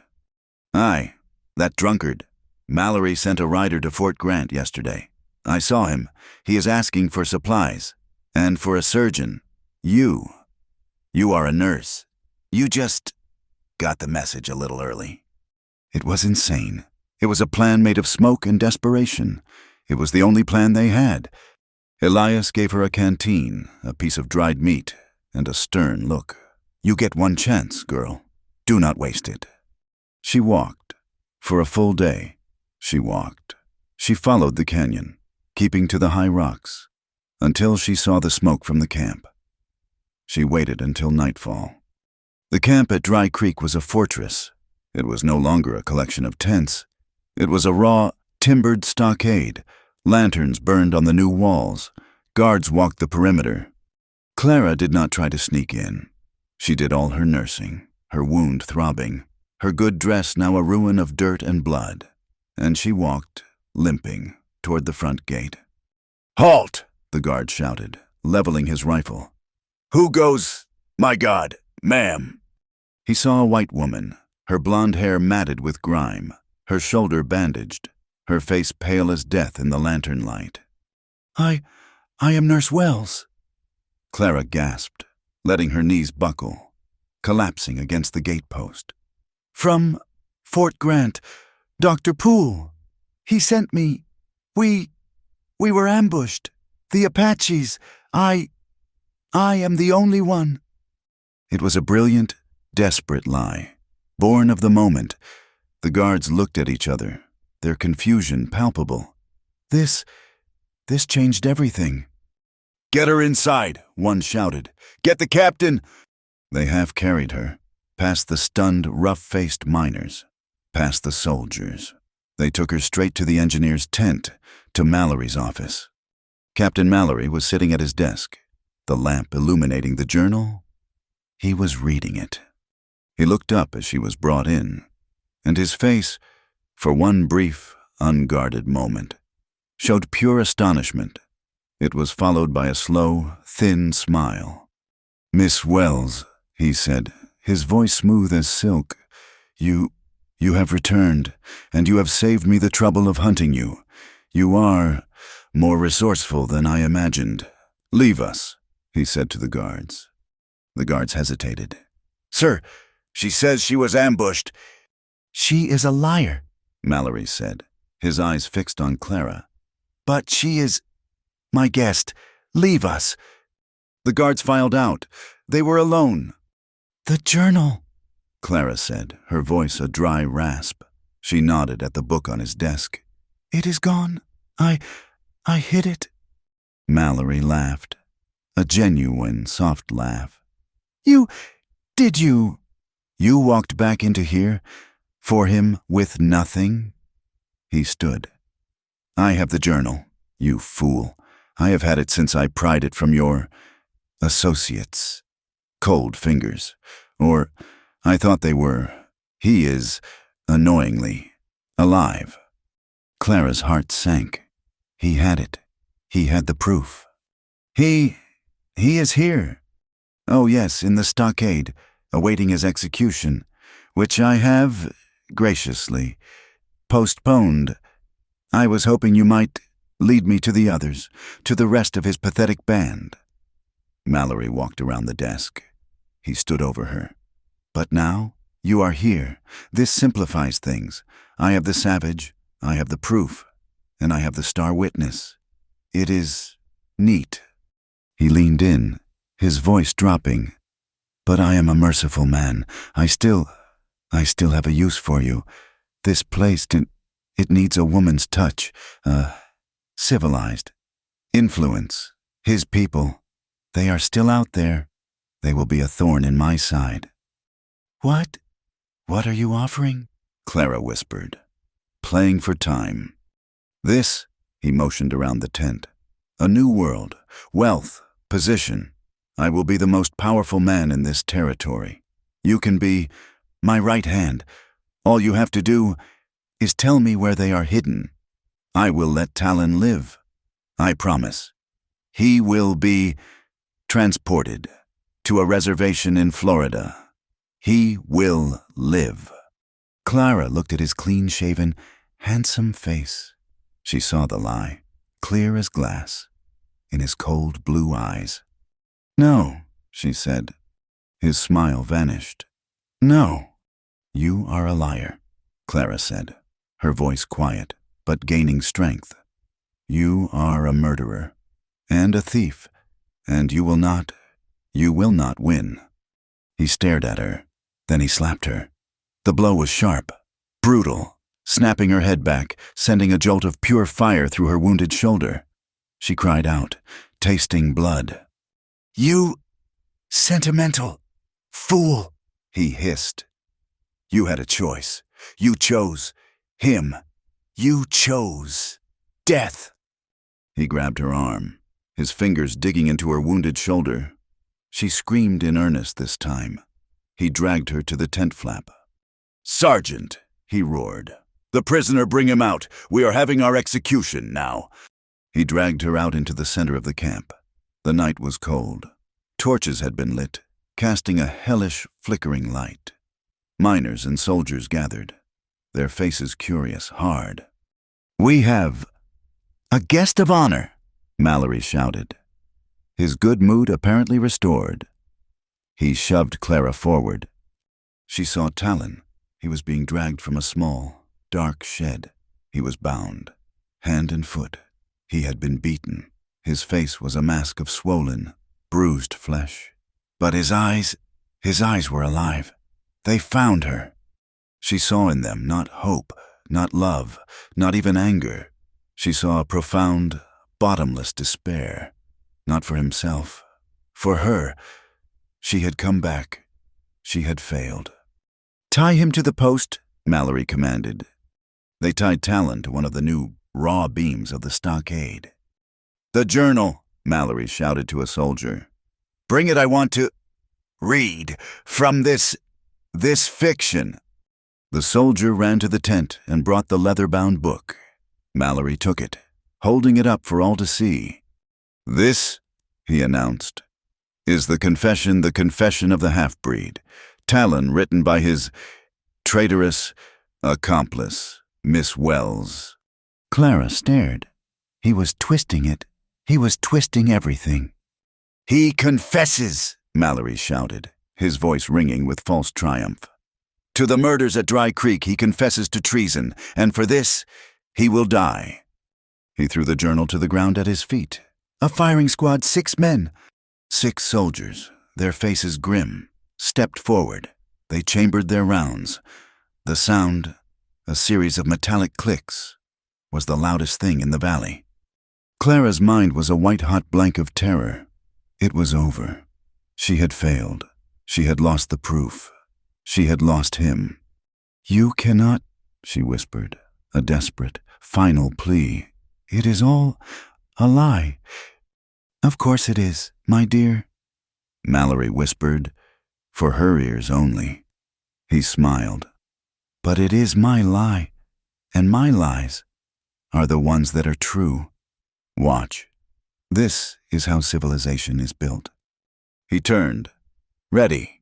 "Aye, that drunkard. Mallory sent a rider to Fort Grant yesterday. I saw him. He is asking for supplies. And for a surgeon. You are a nurse. You just got the message a little early." It was insane. It was a plan made of smoke and desperation. It was the only plan they had. Elias gave her a canteen, a piece of dried meat, and a stern look. "You get one chance, girl. Do not waste it." She walked. For a full day, she walked. She followed the canyon, keeping to the high rocks, until she saw the smoke from the camp. She waited until nightfall. The camp at Dry Creek was a fortress. It was no longer a collection of tents. It was a raw, timbered stockade. Lanterns burned on the new walls. Guards walked the perimeter. Clara did not try to sneak in. She did all her nursing, her wound throbbing, her good dress now a ruin of dirt and blood, and she walked, limping, toward the front gate. "Halt!" the guard shouted, leveling his rifle. "Who goes, my God, ma'am?" He saw a white woman, her blonde hair matted with grime, her shoulder bandaged, her face pale as death in the lantern light. I am Nurse Wells." Clara gasped, letting her knees buckle, collapsing against the gatepost. "From Fort Grant, Dr. Poole. He sent me. We were ambushed. The Apaches. I am the only one." It was a brilliant, desperate lie, born of the moment. The guards looked at each other, their confusion palpable. This changed everything. "Get her inside," one shouted. "Get the captain." They half-carried her, past the stunned, rough-faced miners, past the soldiers. They took her straight to the engineer's tent, to Mallory's office. Captain Mallory was sitting at his desk, the lamp illuminating the journal. He was reading it. He looked up as she was brought in, and his face, for one brief, unguarded moment, showed pure astonishment. It was followed by a slow, thin smile. "Miss Wells," he said, his voice smooth as silk, You have returned, and you have saved me the trouble of hunting you. You are more resourceful than I imagined. Leave us," he said to the guards. The guards hesitated. "Sir, she says she was ambushed." "She is a liar," Mallory said, his eyes fixed on Clara. "But she is my guest. Leave us." The guards filed out. They were alone. "The journal," Clara said, her voice a dry rasp. She nodded at the book on his desk. "It is gone. I hid it." Mallory laughed, a genuine, soft laugh. Did you? You walked back into here, for him, with nothing?" He stood. "I have the journal, you fool. I have had it since I pried it from your associates. Cold fingers. Or I thought they were. He is, annoyingly, alive." Clara's heart sank. He had it. He had the proof. He is here. Oh yes, in the stockade, awaiting his execution, which I have, graciously, postponed. I was hoping you might lead me to the others, to the rest of his pathetic band." Mallory walked around the desk. He stood over her. "But now, You are here. This simplifies things. I have the savage, I have the proof, and I have the star witness. It is neat." He leaned in, his voice dropping. "But I am a merciful man. I still have a use for you. This place, it needs a woman's touch, civilized. Influence. His people. They are still out there. They will be a thorn in my side." "What? What are you offering?" Clara whispered. "Playing for time. This," he motioned around the tent, "a new world, wealth, position. I will be the most powerful man in this territory. You can be my right hand. All you have to do is tell me where they are hidden. I will let Talon live. I promise. He will be transported to a reservation in Florida. He will live." Clara looked at his clean-shaven, handsome face. She saw the lie, clear as glass, in his cold blue eyes. "No," she said. His smile vanished. "No." "You are a liar," Clara said, her voice quiet, but gaining strength. "You are a murderer, and a thief, and you will not win." He stared at her, then he slapped her. The blow was sharp, brutal, snapping her head back, sending a jolt of pure fire through her wounded shoulder. She cried out, tasting blood. "You sentimental fool," he hissed. "You had a choice. You chose him. You chose death." He grabbed her arm, his fingers digging into her wounded shoulder. She screamed in earnest this time. He dragged her to the tent flap. "Sergeant," he roared. "The prisoner, bring him out. We are having our execution now." He dragged her out into the center of the camp. The night was cold. Torches had been lit, casting a hellish, flickering light. Miners and soldiers gathered, their faces curious, hard. "We have a guest of honor," Mallory shouted, his good mood apparently restored. He shoved Clara forward. She saw Talon. He was being dragged from a small, dark shed. He was bound, hand and foot. He had been beaten. His face was a mask of swollen, bruised flesh. But his eyes were alive. They found her. She saw in them not hope, not love, not even anger. She saw a profound, bottomless despair. Not for himself. For her. She had come back. She had failed. "Tie him to the post," Mallory commanded. They tied Talon to one of the new, raw beams of the stockade. "The journal," Mallory shouted to a soldier. "Bring it, I want to read from this fiction." The soldier ran to the tent and brought the leather-bound book. Mallory took it, holding it up for all to see. "This," he announced, "is the confession of the half-breed. Talon, written by his traitorous accomplice, Miss Wells." Clara stared. He was twisting it. He was twisting everything. "He confesses," Mallory shouted, his voice ringing with false triumph. "To the murders at Dry Creek he confesses to treason, and for this he will die." He threw the journal to the ground at his feet. "A firing squad, 6 men." 6 soldiers, their faces grim, stepped forward. They chambered their rounds. The sound, a series of metallic clicks, was the loudest thing in the valley. Clara's mind was a white-hot blank of terror. It was over. She had failed. She had lost the proof. She had lost him. "You cannot," she whispered, a desperate, final plea. "It is all a lie." "Of course it is, my dear," Mallory whispered, for her ears only. He smiled. "But it is my lie, and my lies are the ones that are true. Watch. This is how civilization is built." He turned. "Ready."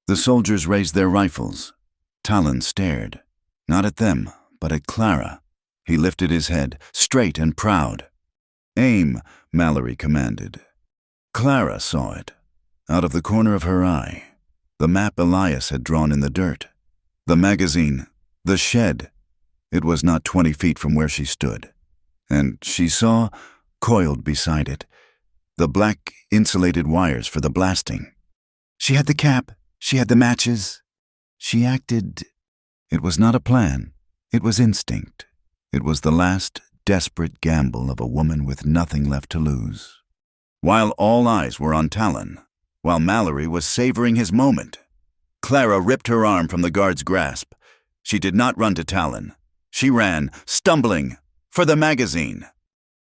The soldiers raised their rifles. Talon stared, not at them, but at Clara. He lifted his head, straight and proud. "Aim," Mallory commanded. Clara saw it, out of the corner of her eye, the map Elias had drawn in the dirt. The magazine, the shed. It was not 20 feet from where she stood, and she saw, coiled beside it, the black insulated wires for the blasting. She had the cap, she had the matches. She acted. It was not a plan, it was instinct. It was the last desperate gamble of a woman with nothing left to lose. While all eyes were on Talon, while Mallory was savoring his moment, Clara ripped her arm from the guard's grasp. She did not run to Talon. She ran, stumbling, for the magazine.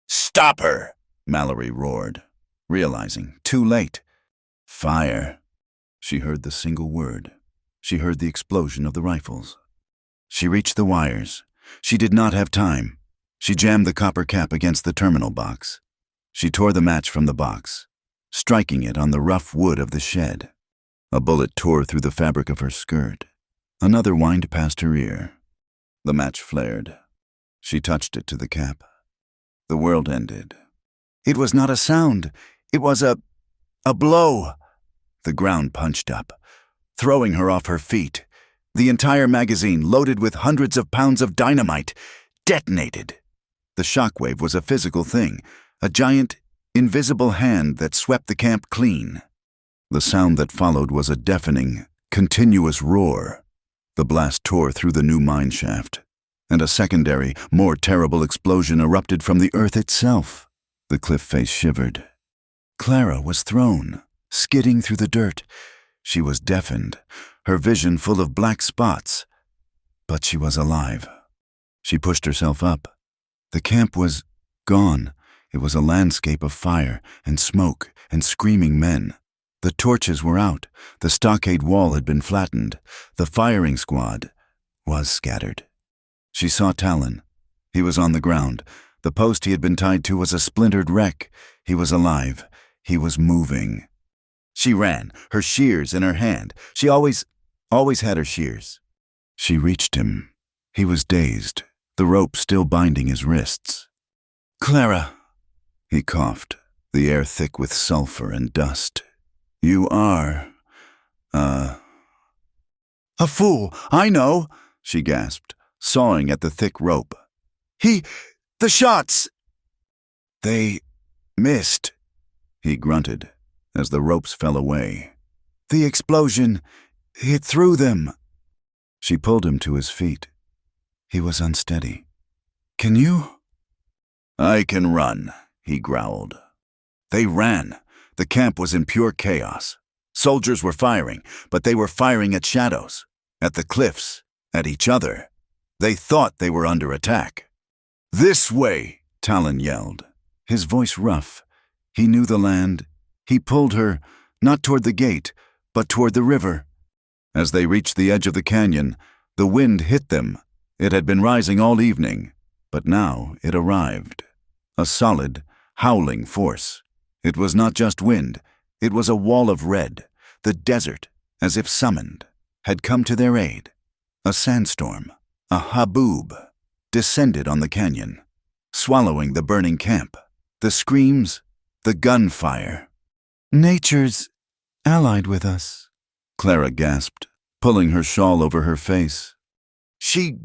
"Stop her!" Mallory roared, realizing, too late. Fire. She heard the single word. She heard the explosion of the rifles. She reached the wires. She did not have time. She jammed the copper cap against the terminal box. She tore the match from the box, striking it on the rough wood of the shed. A bullet tore through the fabric of her skirt. Another whined past her ear. The match flared. She touched it to the cap. The world ended. It was not a sound. It was a blow. The ground punched up, throwing her off her feet. The entire magazine, loaded with hundreds of pounds of dynamite, detonated. The shockwave was a physical thing, a giant, invisible hand that swept the camp clean. The sound that followed was a deafening, continuous roar. The blast tore through the new mine shaft, and a secondary, more terrible explosion erupted from the earth itself. The cliff face shivered. Clara was thrown, skidding through the dirt. She was deafened, her vision full of black spots. But she was alive. She pushed herself up. The camp was gone. It was a landscape of fire and smoke and screaming men. The torches were out. The stockade wall had been flattened. The firing squad was scattered. She saw Talon. He was on the ground. The post he had been tied to was a splintered wreck. He was alive. He was moving. She ran, her shears in her hand. She always had her shears. She reached him. He was dazed, the rope still binding his wrists. "Clara," he coughed, the air thick with sulfur and dust. "You are, a fool, I know," she gasped, sawing at the thick rope. The shots! "They missed," he grunted, as the ropes fell away. "The explosion hit through them." She pulled him to his feet. He was unsteady. "Can you?" "I can run," he growled. They ran. The camp was in pure chaos. Soldiers were firing, but they were firing at shadows, at the cliffs, at each other. They thought they were under attack. "This way!" Talon yelled, his voice rough. He knew the land. He pulled her, not toward the gate, but toward the river. As they reached the edge of the canyon, the wind hit them. It had been rising all evening, but now it arrived. A solid, howling force. It was not just wind. It was a wall of red. The desert, as if summoned, had come to their aid. A sandstorm, a haboob, descended on the canyon, swallowing the burning camp, the screams, the gunfire. "Nature's allied with us," Clara gasped, pulling her shawl over her face. She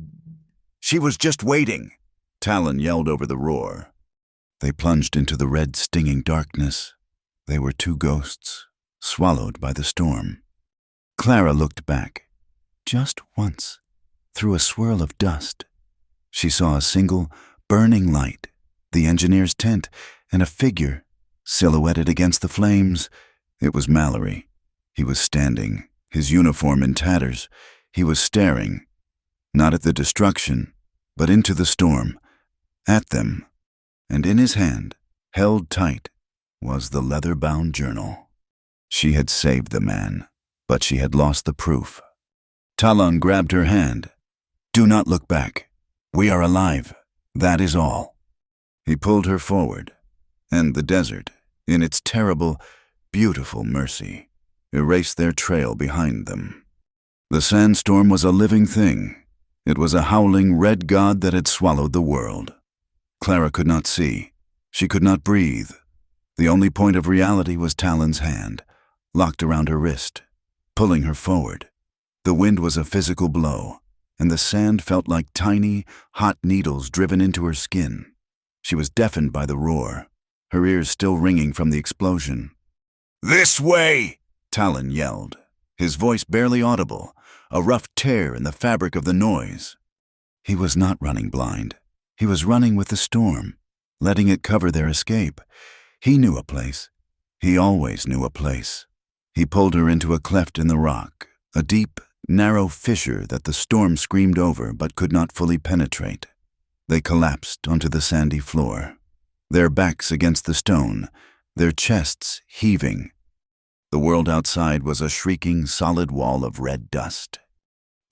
was just waiting," Talon yelled over the roar. They plunged into the red, stinging darkness. They were two ghosts, swallowed by the storm. Clara looked back, just once, through a swirl of dust. She saw a single, burning light, the engineer's tent, and a figure, silhouetted against the flames. It was Mallory. He was standing, his uniform in tatters. He was staring, not at the destruction, but into the storm, at them. And in his hand, held tight, was the leather-bound journal. She had saved the man, but she had lost the proof. Talon grabbed her hand. "Do not look back. We are alive. That is all." He pulled her forward, and the desert, in its terrible, beautiful mercy, erased their trail behind them. The sandstorm was a living thing. It was a howling red god that had swallowed the world. Clara could not see. She could not breathe. The only point of reality was Talon's hand, locked around her wrist, pulling her forward. The wind was a physical blow, and the sand felt like tiny, hot needles driven into her skin. She was deafened by the roar, her ears still ringing from the explosion. "This way!" Talon yelled, his voice barely audible, a rough tear in the fabric of the noise. He was not running blind. He was running with the storm, letting it cover their escape. He knew a place. He always knew a place. He pulled her into a cleft in the rock, a deep, narrow fissure that the storm screamed over but could not fully penetrate. They collapsed onto the sandy floor, their backs against the stone, their chests heaving. The world outside was a shrieking, solid wall of red dust.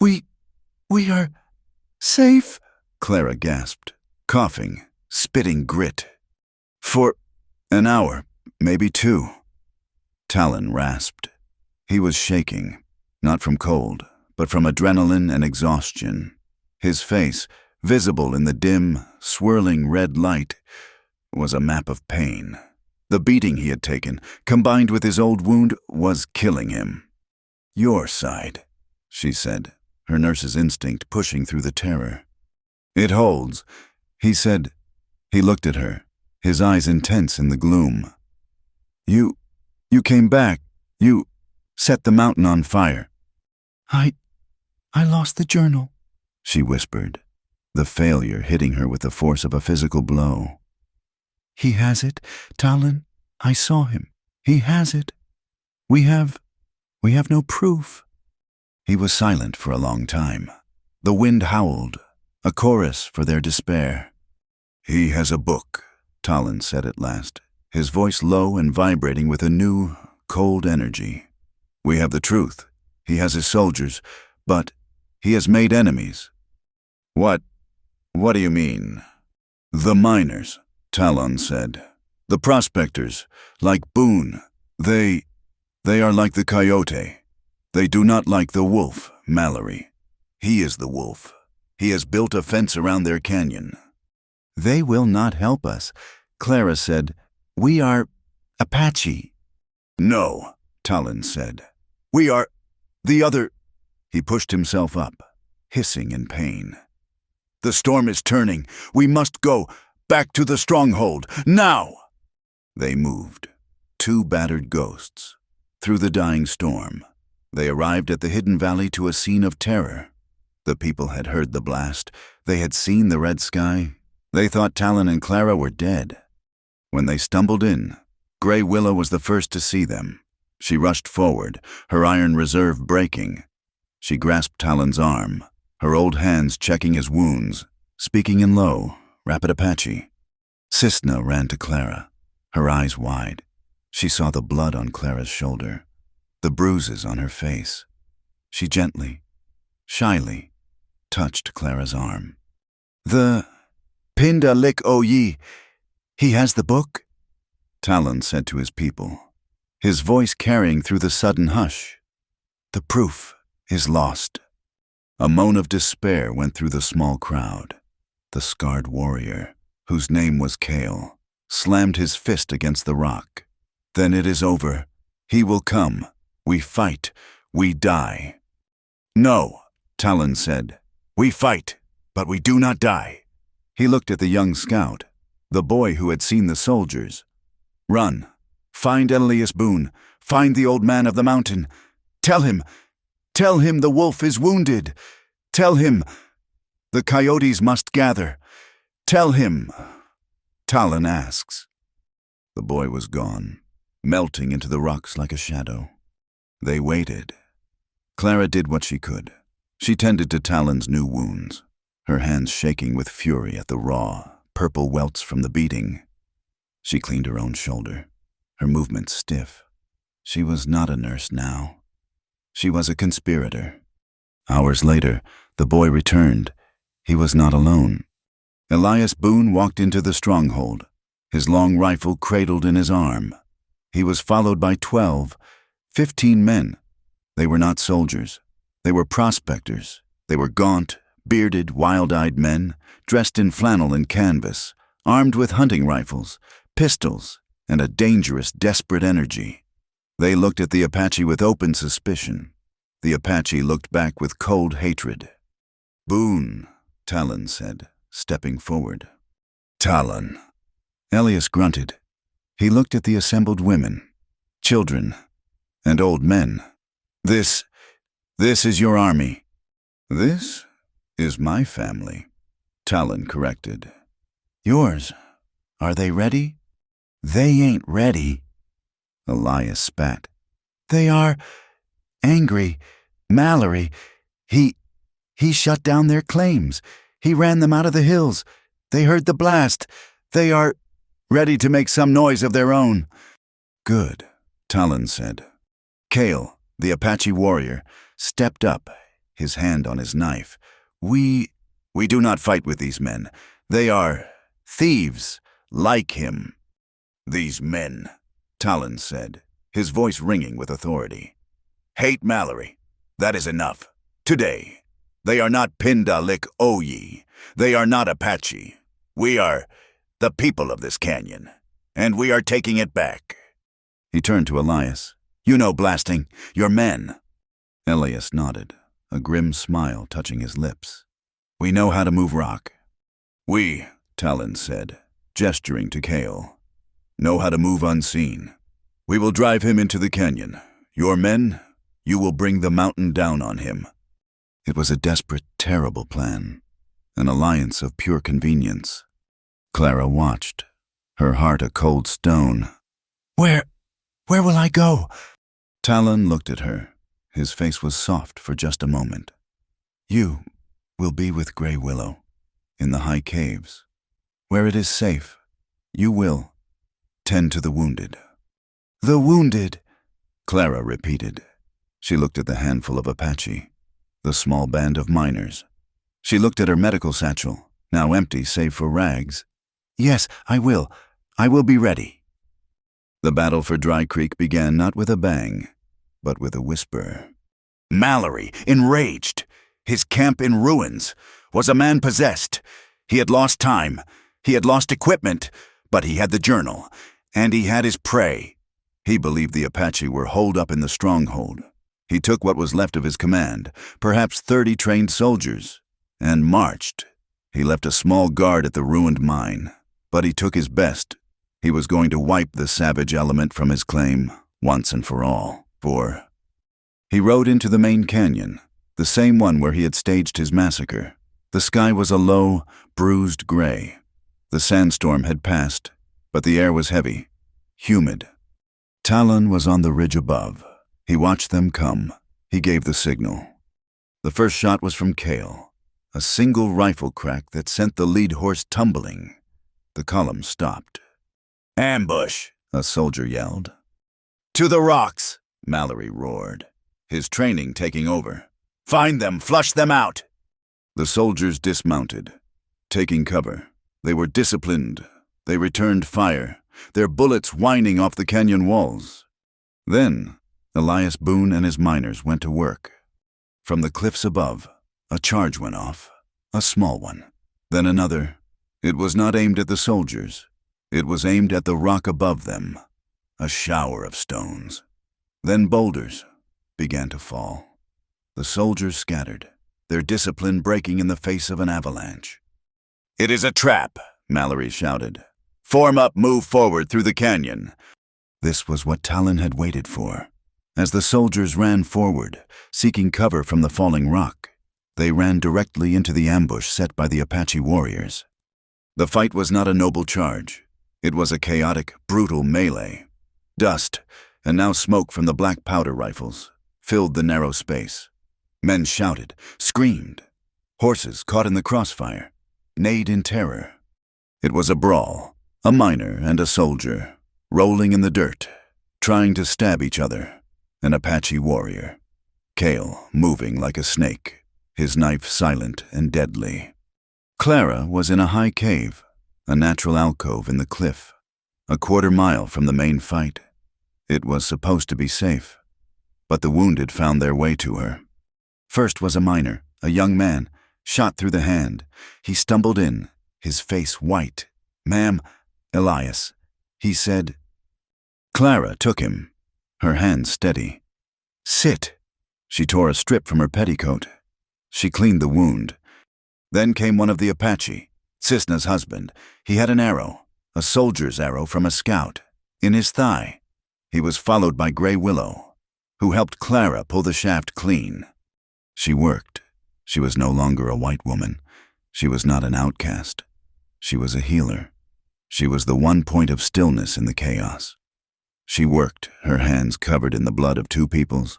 We are safe," Clara gasped, coughing, spitting grit. "For an hour, maybe 2. Talon rasped. He was shaking, not from cold, but from adrenaline and exhaustion. His face, visible in the dim, swirling red light, was a map of pain. The beating he had taken, combined with his old wound, was killing him. "Your side," she said, her nurse's instinct pushing through the terror. "It holds," he said. He looked at her, his eyes intense in the gloom. You came back. You set the mountain on fire." I lost the journal," she whispered, the failure hitting her with the force of a physical blow. "He has it, Talon. I saw him. He has it. We have no proof." He was silent for a long time. The wind howled, a chorus for their despair. "He has a book," Talon said at last, his voice low and vibrating with a new, cold energy. "We have the truth. He has his soldiers, but he has made enemies." What do you mean?" "The miners," Talon said. "The prospectors, like Boone. They are like the coyote. They do not like the wolf, Mallory. He is the wolf. He has built a fence around their canyon." "They will not help us," Clara said. "We are Apache." "No," Talon said. "We are the other." He pushed himself up, hissing in pain. "The storm is turning. We must go. Back to the stronghold. Now!" They moved, 2 battered ghosts. Through the dying storm, they arrived at the hidden valley to a scene of terror. The people had heard the blast. They had seen the red sky. They thought Talon and Clara were dead. When they stumbled in, Grey Willow was the first to see them. She rushed forward, her iron reserve breaking. She grasped Talon's arm, her old hands checking his wounds, speaking in low, rapid Apache. Cisna ran to Clara, her eyes wide. She saw the blood on Clara's shoulder, the bruises on her face. She gently, shyly, touched Clara's arm. "The Pinda Lik Oyi, he has the book?" Talon said to his people, his voice carrying through the sudden hush. "The proof is lost." A moan of despair went through the small crowd. The scarred warrior, whose name was Kale, slammed his fist against the rock. "Then it is over. He will come. We fight. We die." "No," Talon said. "We fight, but we do not die." He looked at the young scout, the boy who had seen the soldiers. "Run. Find Elias Boone. Find the old man of the mountain. Tell him the wolf is wounded. Tell him the coyotes must gather. Tell him." Talon asks. The boy was gone, melting into the rocks like a shadow. They waited. Clara did what she could. She tended to Talon's new wounds, her hands shaking with fury at the raw, purple welts from the beating. She cleaned her own shoulder, her movements stiff. She was not a nurse now. She was a conspirator. Hours later, the boy returned. He was not alone. Elias Boone walked into the stronghold, his long rifle cradled in his arm. He was followed by 15 men. They were not soldiers. They were prospectors. They were gaunt, bearded, wild-eyed men, dressed in flannel and canvas, armed with hunting rifles, pistols, and a dangerous, desperate energy. They looked at the Apache with open suspicion. The Apache looked back with cold hatred. "Boone," Talon said, stepping forward. "Talon." Elias grunted. He looked at the assembled women, children, and old men. This is your army." "This is my family," Talon corrected. "Yours. Are they ready?" "They ain't ready." Elias spat. "They are angry. Mallory, he shut down their claims. He ran them out of the hills. They heard the blast. They are ready to make some noise of their own." "Good," Talon said. Cale, the Apache warrior, stepped up, his hand on his knife. We do not fight with these men. They are thieves, like him." "These men," Talon said, his voice ringing with authority, "hate Mallory. That is enough. Today, they are not Pindalik Oyi. They are not Apache. We are the people of this canyon, and we are taking it back." He turned to Elias. "You know blasting. Your men." Elias nodded, a grim smile touching his lips. "We know how to move rock." "We," Talon said, gesturing to Cale, "know how to move unseen. We will drive him into the canyon. Your men, you will bring the mountain down on him." It was a desperate, terrible plan, an alliance of pure convenience. Clara watched, her heart a cold stone. Where will I go?" Talon looked at her. His face was soft for just a moment. "You will be with Grey Willow, in the high caves. Where it is safe, you will tend to the wounded." "The wounded," Clara repeated. She looked at the handful of Apache, the small band of miners. She looked at her medical satchel, now empty save for rags. "Yes, I will. I will be ready." The battle for Dry Creek began not with a bang, but with a whisper. Mallory, enraged. His camp in ruins. Was a man possessed? He had lost time. He had lost equipment. But he had the journal. And he had his prey. He believed the Apache were holed up in the stronghold. He took what was left of his command, perhaps 30 trained soldiers, and marched. He left a small guard at the ruined mine. But he took his best. He was going to wipe the savage element from his claim, once and for all. He rode into the main canyon, the same one where he had staged his massacre. The sky was a low, bruised gray. The sandstorm had passed, but the air was heavy, humid. Talon was on the ridge above. He watched them come. He gave the signal. The first shot was from Cale, a single rifle crack that sent the lead horse tumbling. The column stopped. "Ambush!" a soldier yelled. "To the rocks!" Mallory roared, his training taking over. "Find them! Flush them out!" The soldiers dismounted, taking cover. They were disciplined. They returned fire, their bullets whining off the canyon walls. Then, Elias Boone and his miners went to work. From the cliffs above, a charge went off, a small one, then another. It was not aimed at the soldiers. It was aimed at the rock above them, a shower of stones. Then boulders began to fall. The soldiers scattered, their discipline breaking in the face of an avalanche. "It is a trap," Mallory shouted. "Form up, move forward through the canyon." This was what Talon had waited for. As the soldiers ran forward, seeking cover from the falling rock, they ran directly into the ambush set by the Apache warriors. The fight was not a noble charge. It was a chaotic, brutal melee. Dust, and now smoke from the black powder rifles, filled the narrow space. Men shouted, screamed. Horses caught in the crossfire, neighed in terror. It was a brawl, a miner and a soldier, rolling in the dirt, trying to stab each other. An Apache warrior. Cale moving like a snake, his knife silent and deadly. Clara was in a high cave, a natural alcove in the cliff, a quarter-mile from the main fight. It was supposed to be safe, but the wounded found their way to her. First was a miner, a young man, shot through the hand. He stumbled in, his face white. "Ma'am, Elias," he said. Clara took him, her hand steady. "Sit," She tore a strip from her petticoat. She cleaned the wound. Then came one of the Apache, Cisna's husband. He had an arrow, a soldier's arrow from a scout, in his thigh. He was followed by Grey Willow, who helped Clara pull the shaft clean. She worked. She was no longer a white woman. She was not an outcast. She was a healer. She was the one point of stillness in the chaos. She worked, her hands covered in the blood of two peoples,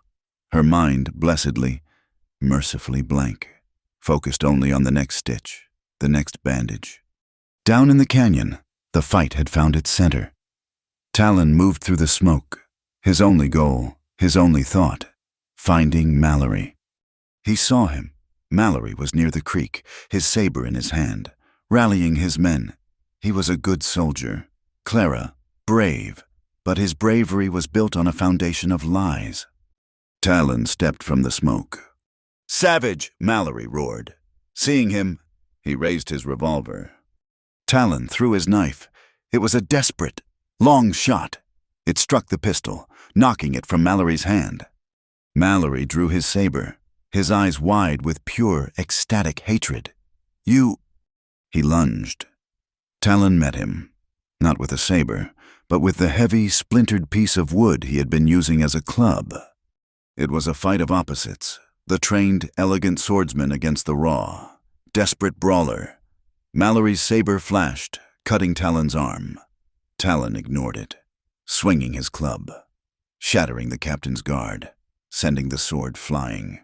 her mind blessedly, mercifully blank, focused only on the next stitch, the next bandage. Down in the canyon, the fight had found its center. Talon moved through the smoke, his only goal, his only thought, finding Mallory. He saw him. Mallory was near the creek, his saber in his hand, rallying his men. He was a good soldier. Clara, brave, but his bravery was built on a foundation of lies. Talon stepped from the smoke. "Savage!" Mallory roared. Seeing him, he raised his revolver. Talon threw his knife. It was a desperate, long shot. It struck the pistol, knocking it from Mallory's hand. Mallory drew his saber, his eyes wide with pure, ecstatic hatred. "You—" He lunged. Talon met him, not with a saber, but with the heavy, splintered piece of wood he had been using as a club. It was a fight of opposites, the trained, elegant swordsman against the raw, desperate brawler. Mallory's saber flashed, cutting Talon's arm. Talon ignored it, swinging his club, shattering the captain's guard, sending the sword flying.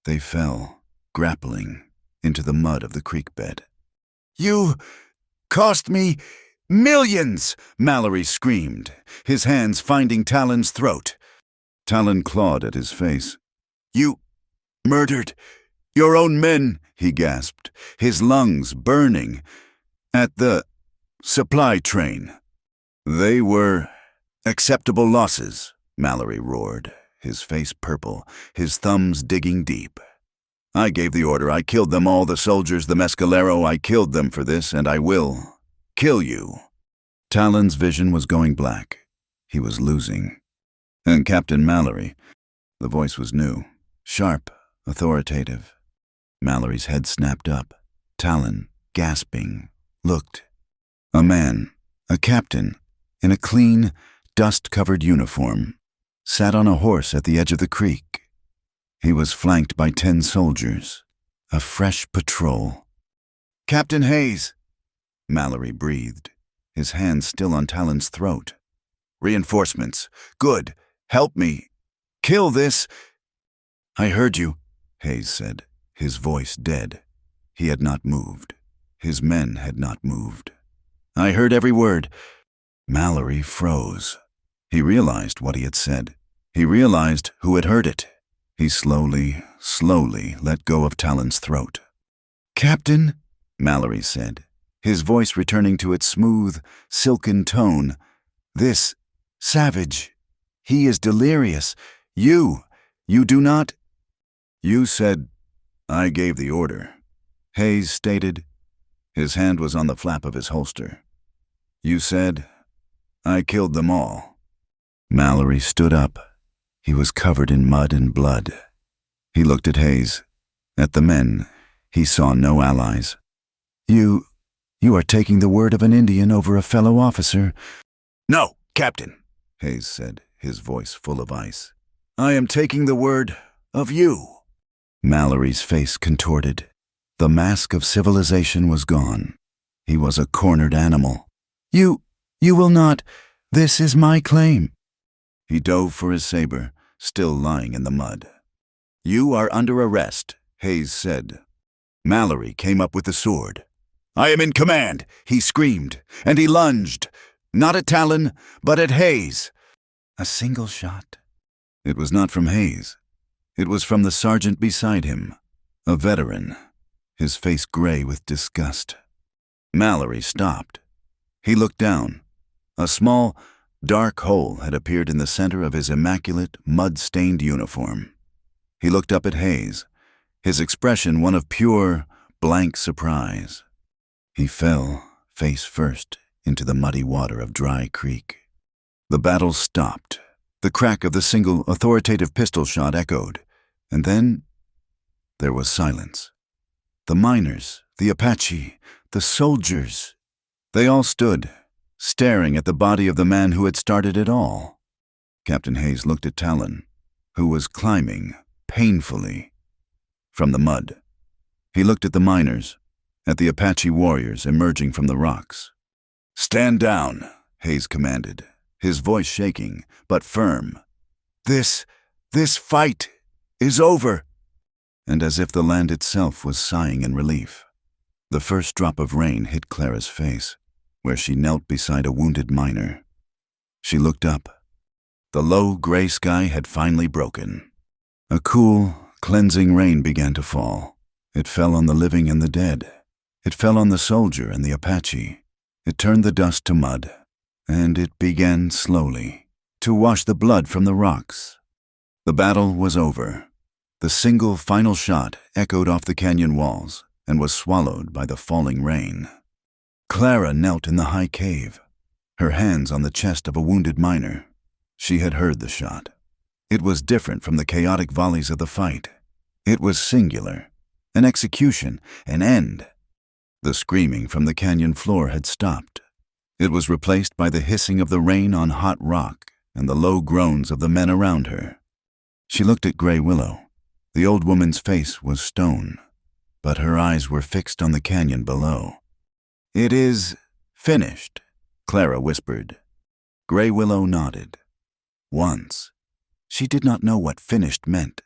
They fell, grappling, into the mud of the creek bed. "You cost me millions!" Mallory screamed, his hands finding Talon's throat. Talon clawed at his face. "You murdered your own men," he gasped, his lungs burning. "At the supply train." "They were acceptable losses," Mallory roared, his face purple, his thumbs digging deep. "I gave the order. I killed them all, the soldiers, the mescalero. I killed them for this, and I will kill you." Talon's vision was going black. He was losing. "And Captain Mallory," the voice was new, sharp, authoritative. Mallory's head snapped up. Talon, gasping, looked. A man, a captain, in a clean, dust-covered uniform, sat on a horse at the edge of the creek. He was flanked by 10 soldiers, a fresh patrol. "Captain Hayes," Mallory breathed, his hand still on Talon's throat. "Reinforcements. Good. Help me. Kill this." "I heard you," Hayes said, his voice dead. He had not moved. His men had not moved. "I heard every word." Mallory froze. He realized what he had said. He realized who had heard it. He slowly let go of Talon's throat. "Captain," Mallory said, his voice returning to its smooth, silken tone. "This savage, he is delirious. You do not—" "You said I gave the order," Hayes stated. His hand was on the flap of his holster. "You said I killed them all." Mallory stood up. He was covered in mud and blood. He looked at Hayes. At the men, he saw no allies. You are taking the word of an Indian over a fellow officer." "No, Captain," Hayes said, his voice full of ice. "I am taking the word of you." Mallory's face contorted. The mask of civilization was gone. He was a cornered animal. You will not. This is my claim." He dove for his saber, still lying in the mud. "You are under arrest," Hayes said. Mallory came up with the sword. "I am in command," he screamed, and he lunged, not at Talon, but at Hayes. A single shot. It was not from Hayes. It was from the sergeant beside him, a veteran, his face gray with disgust. Mallory stopped. He looked down. A small, dark hole had appeared in the center of his immaculate, mud-stained uniform. He looked up at Hayes, his expression one of pure, blank surprise. He fell, face first, into the muddy water of Dry Creek. The battle stopped. The crack of the single, authoritative pistol shot echoed. And then there was silence. The miners, the Apache, the soldiers, they all stood, staring at the body of the man who had started it all. Captain Hayes looked at Talon, who was climbing, painfully, from the mud. He looked at the miners, at the Apache warriors emerging from the rocks. "Stand down," Hayes commanded, his voice shaking, but firm. This fight is over." And as if the land itself was sighing in relief, the first drop of rain hit Clara's face, where she knelt beside a wounded miner. She looked up. The low gray sky had finally broken. A cool, cleansing rain began to fall. It fell on the living and the dead. It fell on the soldier and the Apache. It turned the dust to mud, and it began slowly to wash the blood from the rocks. The battle was over. The single final shot echoed off the canyon walls and was swallowed by the falling rain. Clara knelt in the high cave, her hands on the chest of a wounded miner. She had heard the shot. It was different from the chaotic volleys of the fight. It was singular, an execution, an end. The screaming from the canyon floor had stopped. It was replaced by the hissing of the rain on hot rock and the low groans of the men around her. She looked at Grey Willow. The old woman's face was stone, but her eyes were fixed on the canyon below. "It is finished," Clara whispered. Grey Willow nodded. Once. She did not know what finished meant.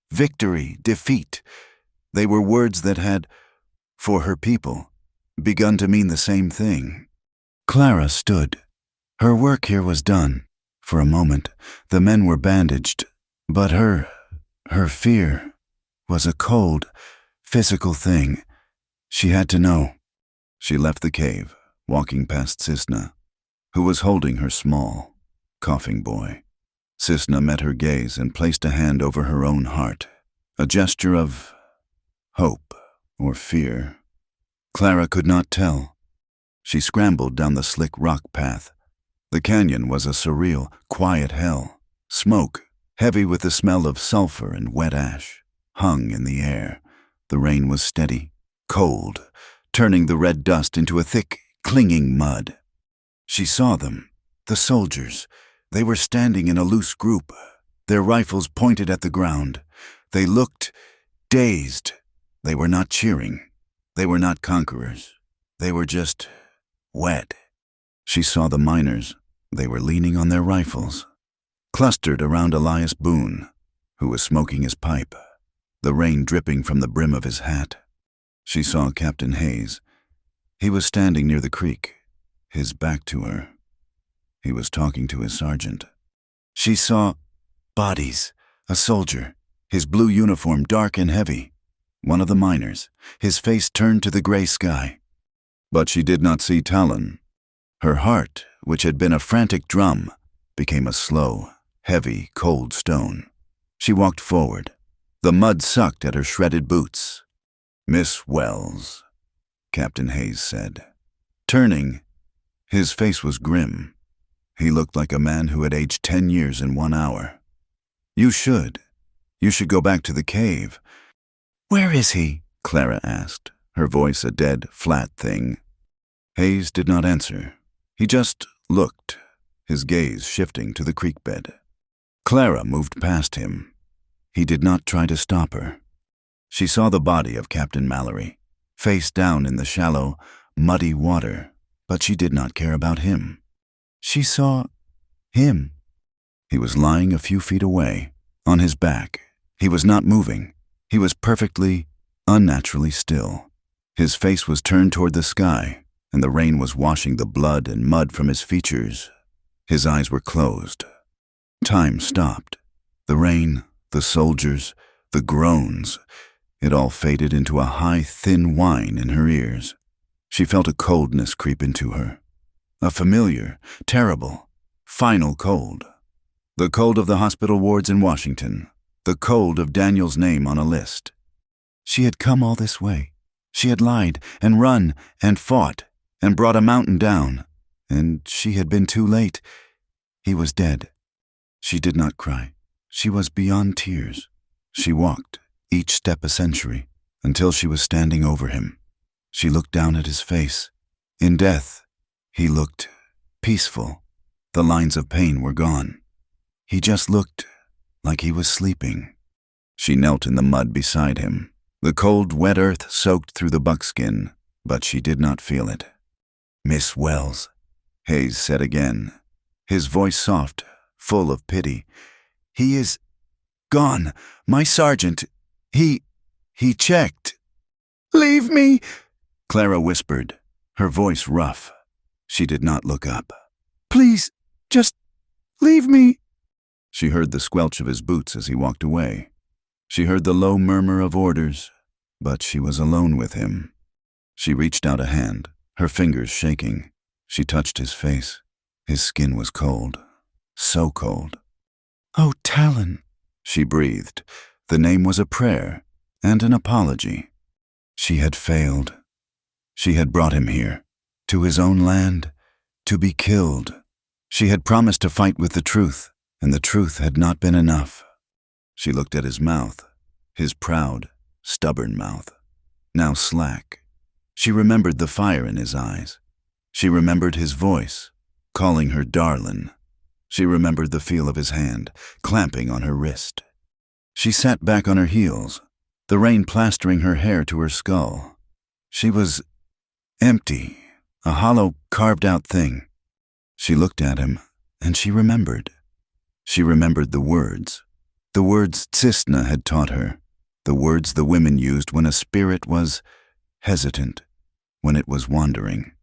Victory, defeat. They were words that had, for her people, begun to mean the same thing. Clara stood. Her work here was done. For a moment, the men were bandaged, but her fear was a cold, physical thing. She had to know. She left the cave, walking past Cisna, who was holding her small, coughing boy. Cisna met her gaze and placed a hand over her own heart, a gesture of hope or fear. Clara could not tell. She scrambled down the slick rock path. The canyon was a surreal, quiet hell. Smoke, heavy with the smell of sulfur and wet ash, hung in the air. The rain was steady, cold, turning the red dust into a thick, clinging mud. She saw them, the soldiers. They were standing in a loose group, their rifles pointed at the ground. They looked dazed. They were not cheering. They were not conquerors. They were just wet. She saw the miners. They were leaning on their rifles, clustered around Elias Boone, who was smoking his pipe, the rain dripping from the brim of his hat. She saw Captain Hayes. He was standing near the creek, his back to her. He was talking to his sergeant. She saw bodies, a soldier, his blue uniform dark and heavy, one of the miners, his face turned to the gray sky. But she did not see Talon. Her heart, which had been a frantic drum, became a slow, heavy, cold stone. She walked forward. The mud sucked at her shredded boots. "Miss Wells," Captain Hayes said. Turning, his face was grim. He looked like a man who had aged 10 years in 1 hour. You should go back to the cave." "Where is he?" Clara asked, her voice a dead, flat thing. Hayes did not answer. He just looked, his gaze shifting to the creek bed. Clara moved past him. He did not try to stop her. She saw the body of Captain Mallory, face down in the shallow, muddy water, but she did not care about him. She saw him. He was lying a few feet away, on his back. He was not moving. He was perfectly, unnaturally still. His face was turned toward the sky, and the rain was washing the blood and mud from his features. His eyes were closed. Time stopped. The rain, the soldiers, the groans, it all faded into a high, thin whine in her ears. She felt a coldness creep into her. A familiar, terrible, final cold. The cold of the hospital wards in Washington. The cold of Daniel's name on a list. She had come all this way. She had lied and run and fought and brought a mountain down. And she had been too late. He was dead. She did not cry. She was beyond tears. She walked, each step a century, until she was standing over him. She looked down at his face. In death, he looked peaceful. The lines of pain were gone. He just looked like he was sleeping. She knelt in the mud beside him. The cold, wet earth soaked through the buckskin, but she did not feel it. "Miss Wells," Hayes said again, his voice soft, full of pity. "He is gone. My sergeant. He checked." "Leave me," Clara whispered, her voice rough. She did not look up. "Please, just leave me." She heard the squelch of his boots as he walked away. She heard the low murmur of orders, but she was alone with him. She reached out a hand, her fingers shaking. She touched his face. His skin was cold, so cold. "Oh, Talon," she breathed. The name was a prayer and an apology. She had failed. She had brought him here, to his own land, to be killed. She had promised to fight with the truth, and the truth had not been enough. She looked at his mouth, his proud, stubborn mouth, now slack. She remembered the fire in his eyes. She remembered his voice, calling her Darlin. She remembered the feel of his hand, clamping on her wrist. She sat back on her heels, the rain plastering her hair to her skull. She was empty, a hollow, carved-out thing. She looked at him, and she remembered. She remembered the words Tsisna had taught her, the words the women used when a spirit was hesitant, when it was wandering.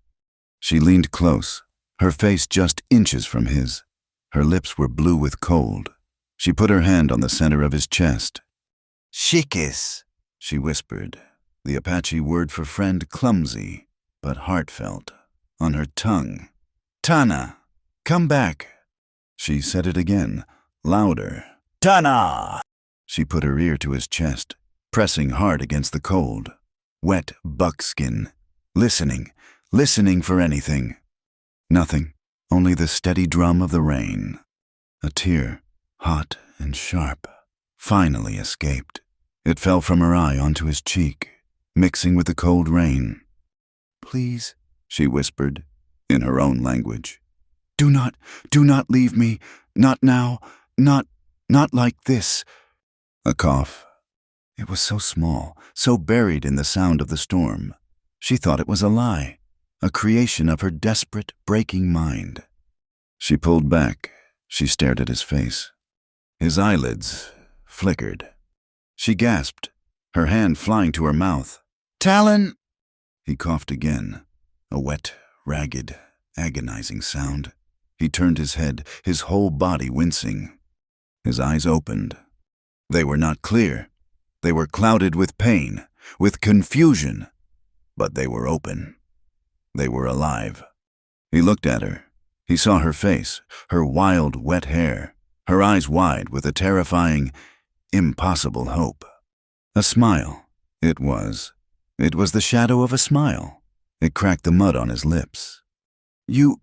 She leaned close, her face just inches from his. Her lips were blue with cold. She put her hand on the center of his chest. "Shikis," she whispered, the Apache word for friend, clumsy but heartfelt, on her tongue. "Tana, come back." She said it again, louder. "Tana!" She put her ear to his chest, pressing hard against the cold, wet buckskin, listening for anything. Nothing, only the steady drum of the rain. A tear, hot and sharp, finally escaped. It fell from her eye onto his cheek, mixing with the cold rain. "Please," she whispered, in her own language. Do not leave me. Not now. Not like this." A cough. It was so small, so buried in the sound of the storm. She thought it was a lie, a creation of her desperate, breaking mind. She pulled back. She stared at his face. His eyelids flickered. She gasped, her hand flying to her mouth. "Talon!" He coughed again, a wet, ragged, agonizing sound. He turned his head, his whole body wincing. His eyes opened. They were not clear. They were clouded with pain, with confusion, but they were open. They were alive. He looked at her. He saw her face, her wild, wet hair, her eyes wide with a terrifying, impossible hope. A smile, it was. It was the shadow of a smile. It cracked the mud on his lips. "You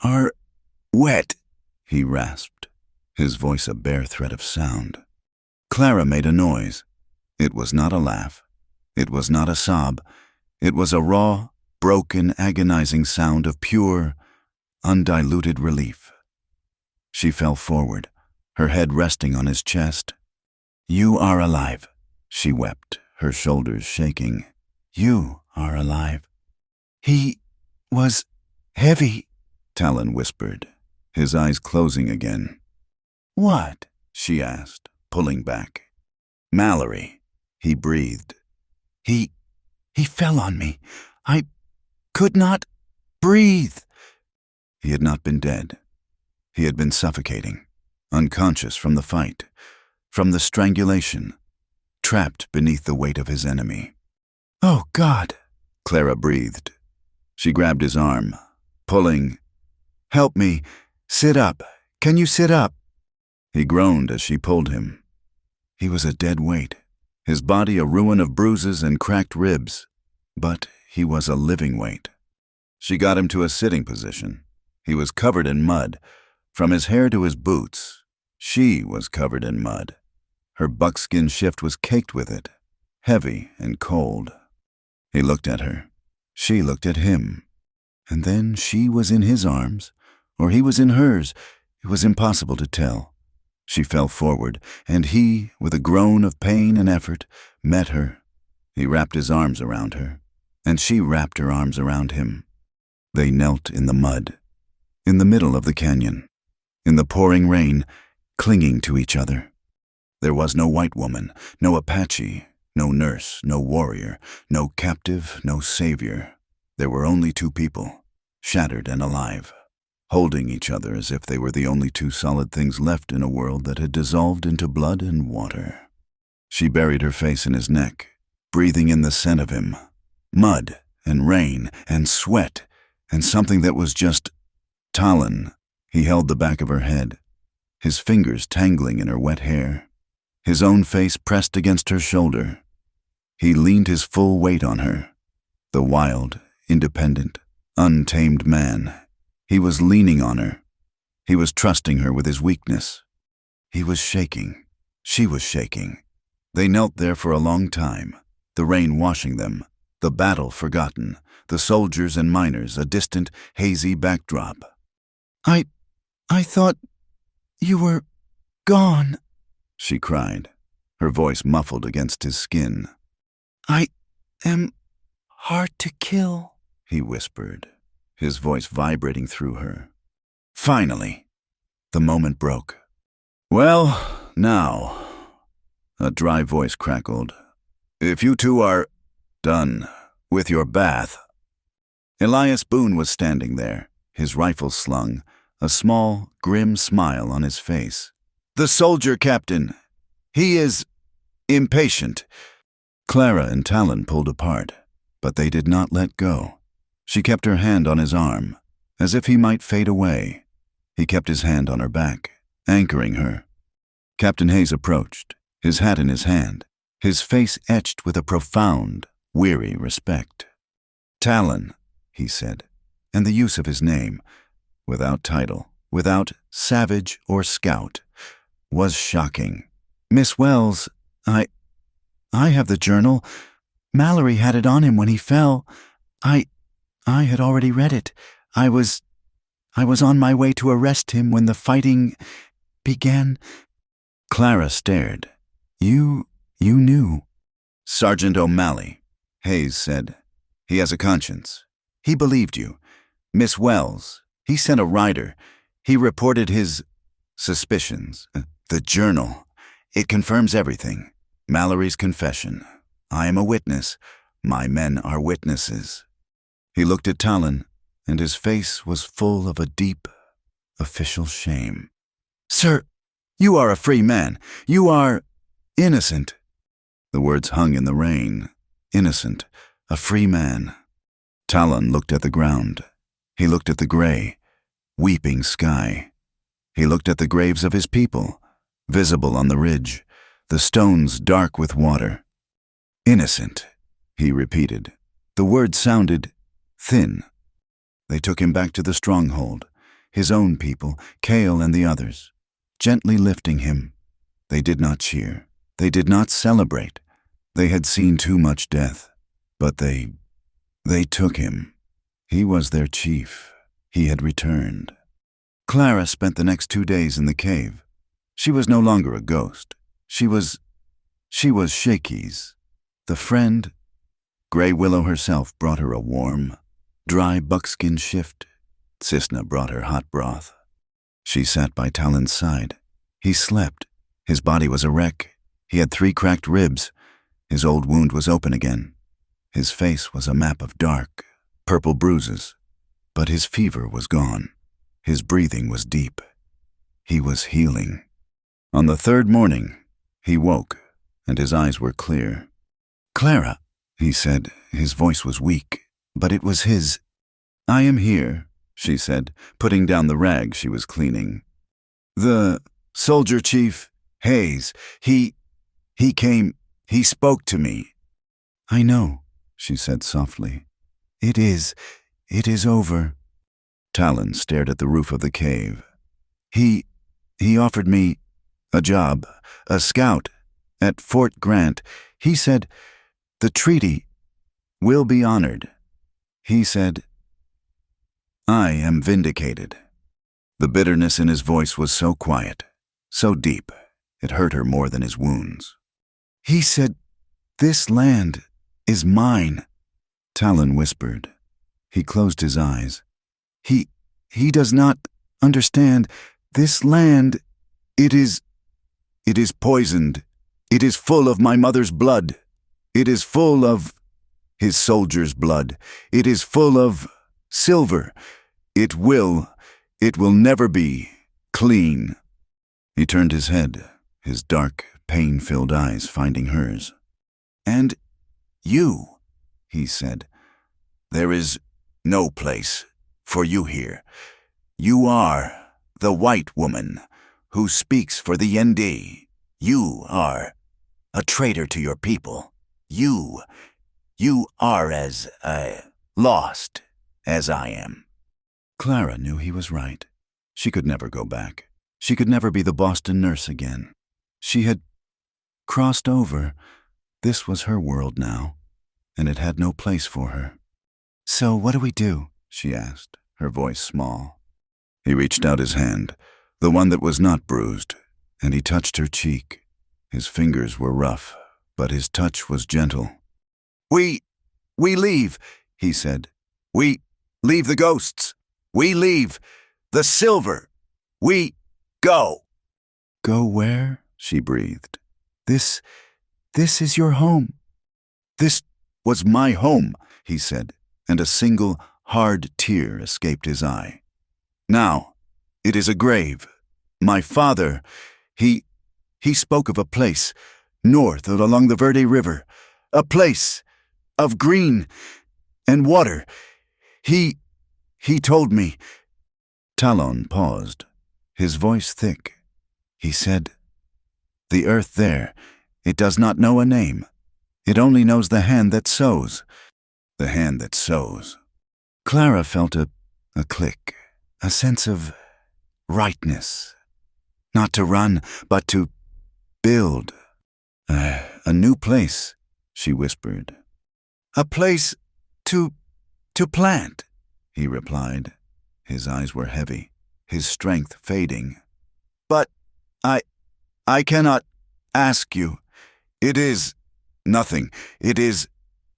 are wet," he rasped, his voice a bare thread of sound. Clara made a noise. It was not a laugh. It was not a sob. It was a raw, broken, agonizing sound of pure, undiluted relief. She fell forward, her head resting on his chest. "You are alive," she wept, her shoulders shaking. "You are alive." "He was heavy," Talon whispered, his eyes closing again. "What?" she asked, pulling back. "Mallory," he breathed. He fell on me. I could not breathe." He had not been dead. He had been suffocating, unconscious from the fight, from the strangulation, trapped beneath the weight of his enemy. "Oh, God," Clara breathed. She grabbed his arm, pulling. "Help me. Sit up. Can you sit up?" He groaned as she pulled him. He was a dead weight, his body a ruin of bruises and cracked ribs, but he was a living weight. She got him to a sitting position. He was covered in mud, from his hair to his boots. She was covered in mud. Her buckskin shift was caked with it, heavy and cold. He looked at her. She looked at him. And then she was in his arms, or he was in hers. It was impossible to tell. She fell forward, and he, with a groan of pain and effort, met her. He wrapped his arms around her, and she wrapped her arms around him. They knelt in the mud, in the middle of the canyon, in the pouring rain, clinging to each other. There was no white woman, no Apache, no nurse, no warrior, no captive, no savior. There were only two people, shattered and alive, holding each other as if they were the only two solid things left in a world that had dissolved into blood and water. She buried her face in his neck, breathing in the scent of him, mud and rain and sweat and something that was just Darlin. He held the back of her head, his fingers tangling in her wet hair, his own face pressed against her shoulder. He leaned his full weight on her, the wild, independent, untamed man. He was leaning on her. He was trusting her with his weakness. He was shaking. She was shaking. They knelt there for a long time, the rain washing them, the battle forgotten, the soldiers and miners a distant, hazy backdrop. I thought you were gone, she cried, her voice muffled against his skin. I am hard to kill, he whispered, his voice vibrating through her. Finally, the moment broke. Well, now, a dry voice crackled. If you two are done with your bath. Elias Boone was standing there, his rifle slung, a small, grim smile on his face. The soldier captain. He is impatient. Clara and Darlin pulled apart, but they did not let go. She kept her hand on his arm, as if he might fade away. He kept his hand on her back, anchoring her. Captain Hayes approached, his hat in his hand, his face etched with a profound, weary respect. Darlin, he said, and the use of his name, without title, without savage or scout, was shocking. Miss Wells, I have the journal. Mallory had it on him when he fell. I had already read it. I was on my way to arrest him when the fighting began. Clara stared. You knew. Sergeant O'Malley, Hayes said. He has a conscience. He believed you. Miss Wells, he sent a rider. He reported his suspicions. The journal. It confirms everything. Mallory's confession. I am a witness. My men are witnesses. He looked at Darlin, and his face was full of a deep, official shame. Sir, you are a free man. You are innocent. The words hung in the rain. Innocent. A free man. Darlin looked at the ground. He looked at the gray, weeping sky. He looked at the graves of his people, visible on the ridge, the stones dark with water. Innocent, he repeated. The word sounded thin. They took him back to the stronghold, his own people, Cale and the others, gently lifting him. They did not cheer. They did not celebrate. They had seen too much death. But they took him. He was their chief. He had returned. Clara spent the next 2 days in the cave. She was no longer a ghost. She was Shakey's. The friend. Gray Willow herself brought her a warm, dry buckskin shift. Cisna brought her hot broth. She sat by Darlin's side. He slept. His body was a wreck. He had 3 cracked ribs. His old wound was open again. His face was a map of dark, purple bruises. But his fever was gone. His breathing was deep. He was healing. On the 3rd morning, he woke, and his eyes were clear. Clara, he said. His voice was weak, but it was his. I am here, she said, putting down the rag she was cleaning. The soldier chief, Hayes, he came, he spoke to me. I know, she said softly. It is over. Darlin stared at the roof of the cave. He offered me a job, a scout, At Fort Grant, he said, "The treaty will be honored." He said, "I am vindicated." The bitterness in his voice was so quiet, so deep, it hurt her more than his wounds. He said, "This land is mine." Talon whispered. He closed his eyes. He does not understand. This land, it is poisoned. It is full of my mother's blood. It is full of his soldiers' blood. It is full of silver. It will never be clean. He turned his head, his dark, pain-filled eyes finding hers. "And you," he said, "there is no place for you here. You are the white woman who speaks for the ND. You are a traitor to your people. You are as lost as I am." Clara knew he was right. She could never go back. She could never be the Boston nurse again. She had crossed over. This was her world now, and it had no place for her. "So what do we do?" she asked, her voice small. He reached out his hand, the one that was not bruised, and he touched her cheek. His fingers were rough, but his touch was gentle. We leave," he said. "We leave the ghosts. We leave the silver. We go." "Go where?" she breathed. This is your home." "This was my home," he said, and a single, hard tear escaped his eye. "Now, it is a grave. My father, he spoke of a place north and along the Verde River, a place of green and water. He told me." Talon paused, his voice thick. He said, "The earth there, it does not know a name. It only knows the hand that sows." The hand that sows. Clara felt a click, a sense of rightness. Not to run, but to build. A new place, she whispered. "A place to plant," he replied. His eyes were heavy, his strength fading. "But I cannot ask you. It is nothing. It is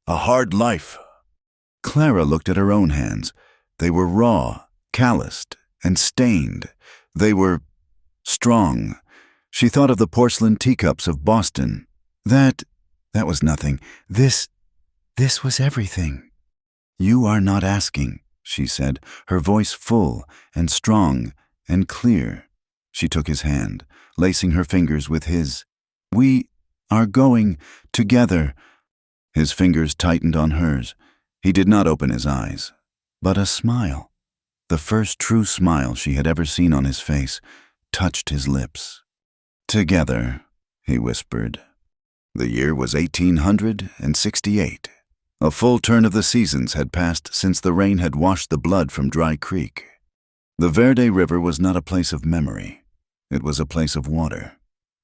a hard life." Clara looked at her own hands. They were raw, calloused, and stained. They were strong. She thought of the porcelain teacups of Boston. That was nothing. This was everything. "You are not asking," she said, her voice full and strong and clear. She took his hand, lacing her fingers with his. "We are going together." His fingers tightened on hers. He did not open his eyes, but a smile, the first true smile she had ever seen on his face, touched his lips. "Together," he whispered. The year was 1868. A full turn of the seasons had passed since the rain had washed the blood from Dry Creek. The Verde River was not a place of memory. It was a place of water.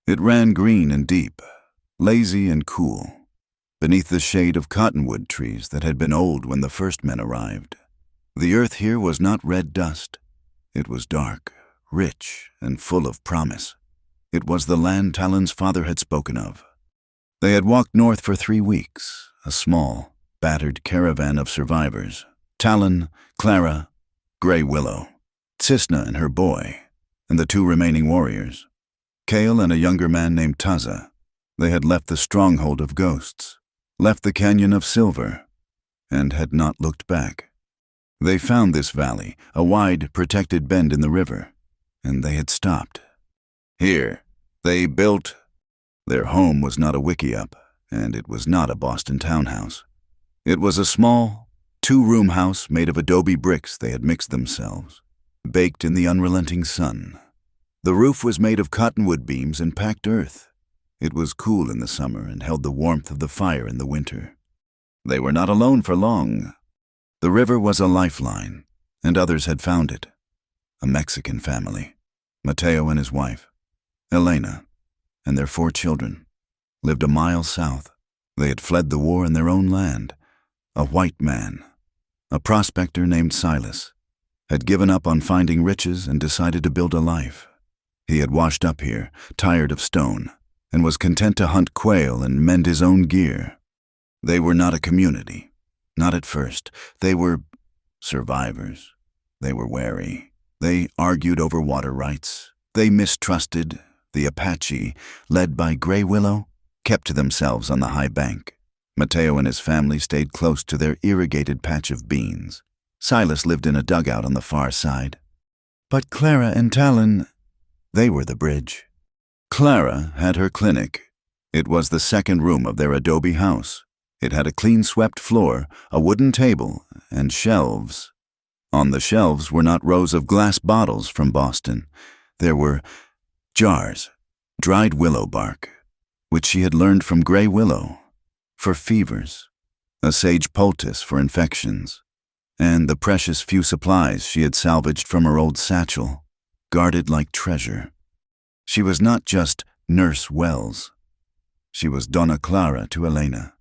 It ran green and deep, lazy and cool, beneath the shade of cottonwood trees that had been old when the first men arrived. The earth here was not red dust. It was dark, rich, and full of promise. It was the land Talon's father had spoken of. They had walked north for 3 weeks, a small, battered caravan of survivors. Talon, Clara, Gray Willow, Cisna and her boy, and the 2 remaining warriors. Cale and a younger man named Taza. They had left the stronghold of ghosts, left the canyon of silver, and had not looked back. They found this valley, a wide, protected bend in the river, and they had stopped. Here, they built. Their home was not a wickiup, and it was not a Boston townhouse. It was a small, 2-room house made of adobe bricks they had mixed themselves, baked in the unrelenting sun. The roof was made of cottonwood beams and packed earth. It was cool in the summer and held the warmth of the fire in the winter. They were not alone for long. The river was a lifeline, and others had found it. A Mexican family, Mateo and his wife, Elena, and their 4 children. lived a mile south. They had fled the war in their own land. A white man, a prospector named Silas, had given up on finding riches and decided to build a life. He had washed up here, tired of stone, and was content to hunt quail and mend his own gear. They were not a community. Not at first. They were survivors. They were wary. They argued over water rights. They mistrusted. The Apache, led by Grey Willow, kept to themselves on the high bank. Mateo and his family stayed close to their irrigated patch of beans. Silas lived in a dugout on the far side. But Clara and Talon, they were the bridge. Clara had her clinic. It was the second room of their adobe house. It had a clean-swept floor, a wooden table, and shelves. On the shelves were not rows of glass bottles from Boston. There were jars, dried willow bark, which she had learned from Grey Willow, for fevers, a sage poultice for infections, and the precious few supplies she had salvaged from her old satchel, guarded like treasure. She was not just Nurse Wells. She was Donna Clara to Elena.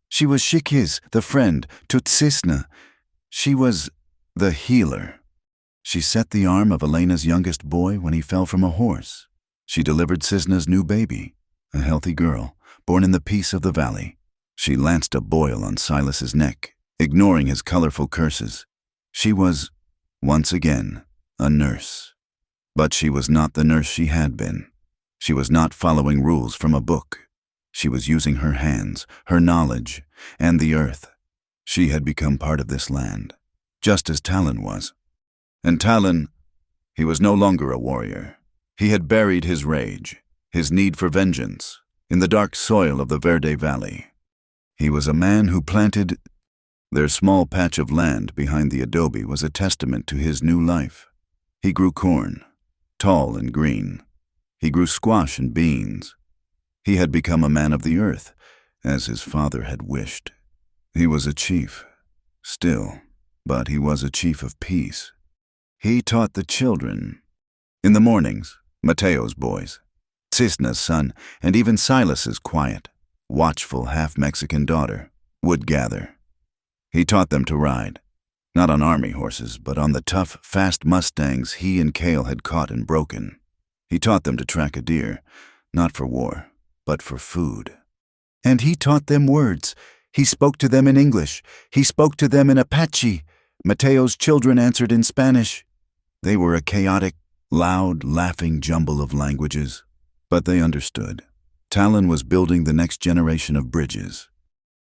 She was Shikhiz, the friend, to Tsisna. She was the healer. She set the arm of Elena's youngest boy when he fell from a horse. She delivered Cisna's new baby, a healthy girl, born in the peace of the valley. She lanced a boil on Silas's neck, ignoring his colorful curses. She was, once again, a nurse. But she was not the nurse she had been. She was not following rules from a book. She was using her hands, her knowledge, and the earth. She had become part of this land, just as Talon was. And Talon, he was no longer a warrior. He had buried his rage, his need for vengeance, in the dark soil of the Verde Valley. He was a man who planted. Their small patch of land behind the adobe was a testament to his new life. He grew corn, tall and green. He grew squash and beans. He had become a man of the earth, as his father had wished. He was a chief, still, but he was a chief of peace. He taught the children. In the mornings, Mateo's boys, Cisna's son, and even Silas's quiet, watchful half-Mexican daughter, would gather. He taught them to ride, not on army horses, but on the tough, fast Mustangs he and Cale had caught and broken. He taught them to track a deer, not for war, but for food. And he taught them words. He spoke to them in English. He spoke to them in Apache. Mateo's children answered in Spanish. They were a chaotic, loud, laughing jumble of languages, but they understood. Talon was building the next generation of bridges.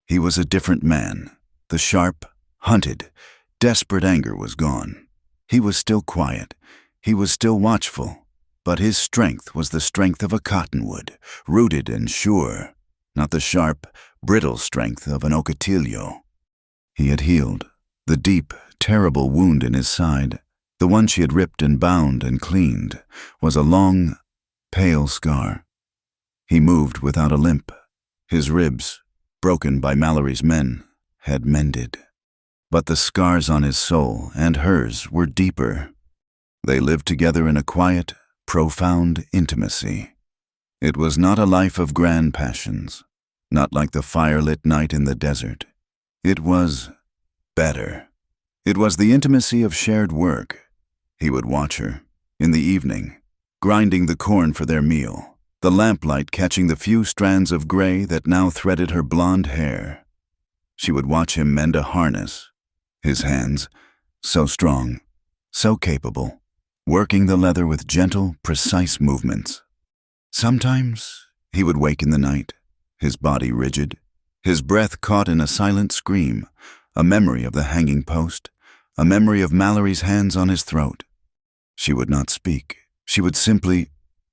He was a different man. The sharp, hunted, desperate anger was gone. He was still quiet. He was still watchful. But his strength was the strength of a cottonwood, rooted and sure, not the sharp, brittle strength of an ocotillo. He had healed. The deep, terrible wound in his side, the one she had ripped and bound and cleaned, was a long, pale scar. He moved without a limp. His ribs, broken by Mallory's men, had mended. But the scars on his soul and hers were deeper. They lived together in a quiet, profound intimacy. It was not a life of grand passions, not like the firelit night in the desert. It was better. It was the intimacy of shared work. He would watch her, in the evening, grinding the corn for their meal, the lamplight catching the few strands of gray that now threaded her blonde hair. She would watch him mend a harness, his hands, so strong, so capable, working the leather with gentle, precise movements. Sometimes he would wake in the night, his body rigid, his breath caught in a silent scream, a memory of the hanging post, a memory of Mallory's hands on his throat. She would not speak. She would simply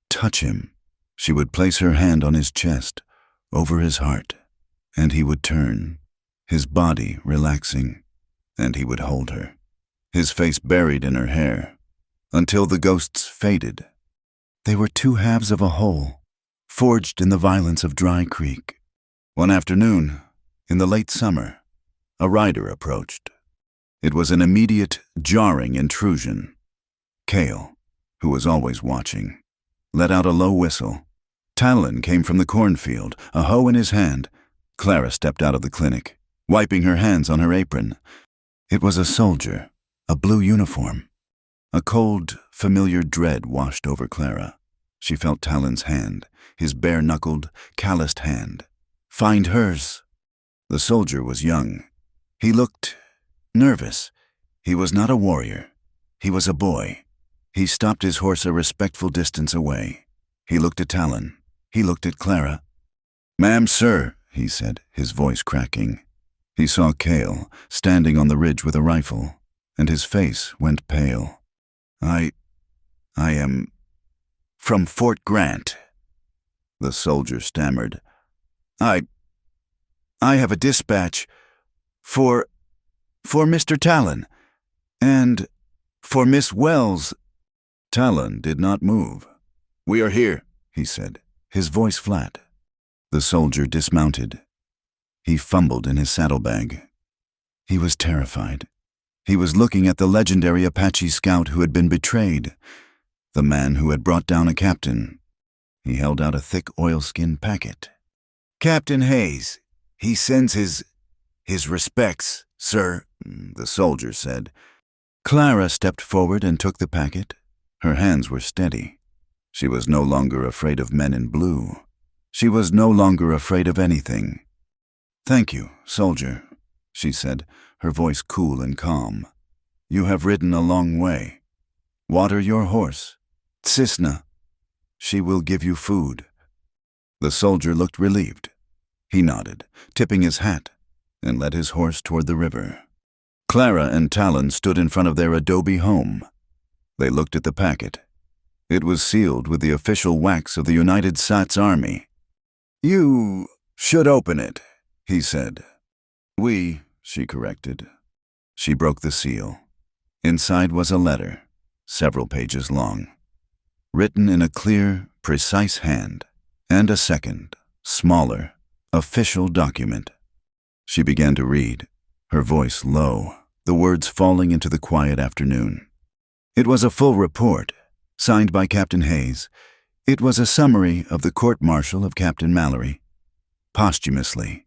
touch him. She would place her hand on his chest, over his heart, and he would turn, his body relaxing, and he would hold her, his face buried in her hair, until the ghosts faded. They were two halves of a whole, forged in the violence of Dry Creek. One afternoon, in the late summer, a rider approached. It was an immediate, jarring intrusion. Cale, who was always watching, let out a low whistle. Darlin came from the cornfield, a hoe in his hand. Clara stepped out of the clinic, wiping her hands on her apron. It was a soldier, a blue uniform. A cold, familiar dread washed over Clara. She felt Darlin's hand, his bare-knuckled, calloused hand. Find hers. The soldier was young. He looked nervous. He was not a warrior. He was a boy. He stopped his horse a respectful distance away. He looked at Darlin. He looked at Clara. "Ma'am, sir," he said, his voice cracking. He saw Cale standing on the ridge with a rifle, and his face went pale. I am from Fort Grant." The soldier stammered. I have a dispatch for Mr. Darlin, and for Miss Wells." Darlin did not move. "We are here," he said, his voice flat. The soldier dismounted. He fumbled in his saddlebag. He was terrified. He was looking at the legendary Apache scout who had been betrayed, the man who had brought down a captain. He held out a thick oilskin packet. "Captain Hayes, he sends his respects, sir," the soldier said. Clara stepped forward and took the packet. Her hands were steady. She was no longer afraid of men in blue. She was no longer afraid of anything. "Thank you, soldier," she said, her voice cool and calm. "You have ridden a long way. Water your horse. Cisna. She will give you food." The soldier looked relieved. He nodded, tipping his hat, and led his horse toward the river. Clara and Darlin stood in front of their adobe home. They looked at the packet. It was sealed with the official wax of the United States Army. "You should open it," he said. She corrected. She broke the seal. Inside was a letter, several pages long, written in a clear, precise hand, and a second, smaller, official document. She began to read, her voice low, the words falling into the quiet afternoon. It was a full report, signed by Captain Hayes. It was a summary of the court-martial of Captain Mallory. Posthumously,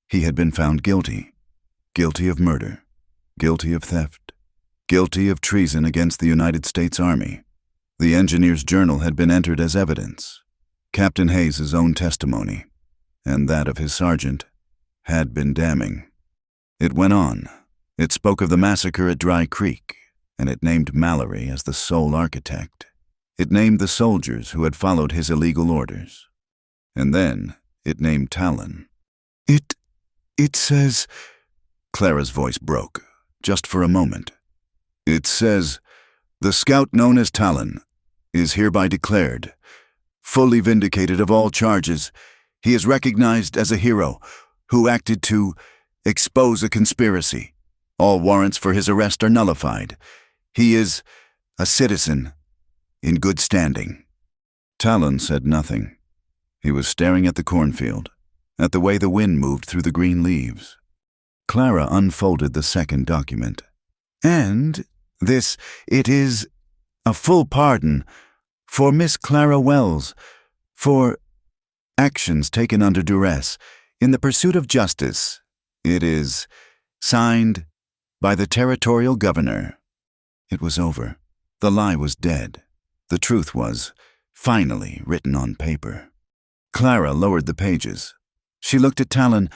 he had been found guilty. Guilty of murder, guilty of theft, guilty of treason against the United States Army. The engineer's journal had been entered as evidence. Captain Hayes' own testimony, and that of his sergeant, had been damning. It went on. It spoke of the massacre at Dry Creek, and it named Mallory as the sole architect. It named the soldiers who had followed his illegal orders. And then it named Darlin. It says... Clara's voice broke, just for a moment. "It says, the scout known as Darlin is hereby declared, fully vindicated of all charges. He is recognized as a hero who acted to expose a conspiracy. All warrants for his arrest are nullified. He is a citizen in good standing." Darlin said nothing. He was staring at the cornfield, at the way the wind moved through the green leaves. Clara unfolded the second document. "And it is a full pardon for Miss Clara Wells for actions taken under duress in the pursuit of justice. It is signed by the territorial governor." It was over. The lie was dead. The truth was, finally, written on paper. Clara lowered the pages. She looked at Darlin.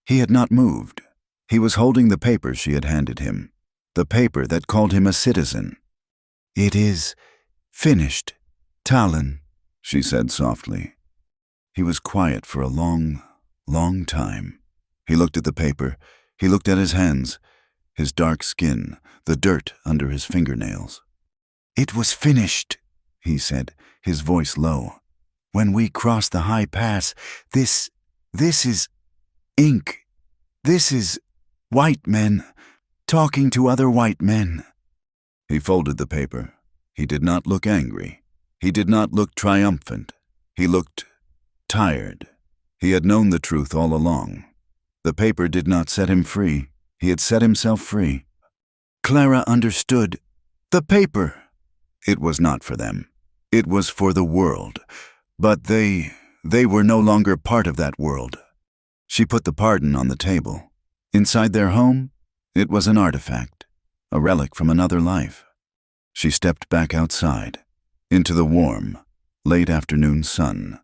He had not moved. He was holding the paper she had handed him, the paper that called him a citizen. "It is finished, Darlin," she said softly. He was quiet for a long, long time. He looked at the paper. He looked at his hands, his dark skin, the dirt under his fingernails. "It was finished," he said, his voice low. "When we crossed the high pass, this is ink. This is white men talking to other white men." He folded the paper. He did not look angry. He did not look triumphant. He looked tired. He had known the truth all along. The paper did not set him free. He had set himself free. Clara understood. The paper. It was not for them. It was for the world. But they They were no longer part of that world. She put the pardon on the table. Inside their home, it was an artifact, a relic from another life. She stepped back outside, into the warm, late afternoon sun.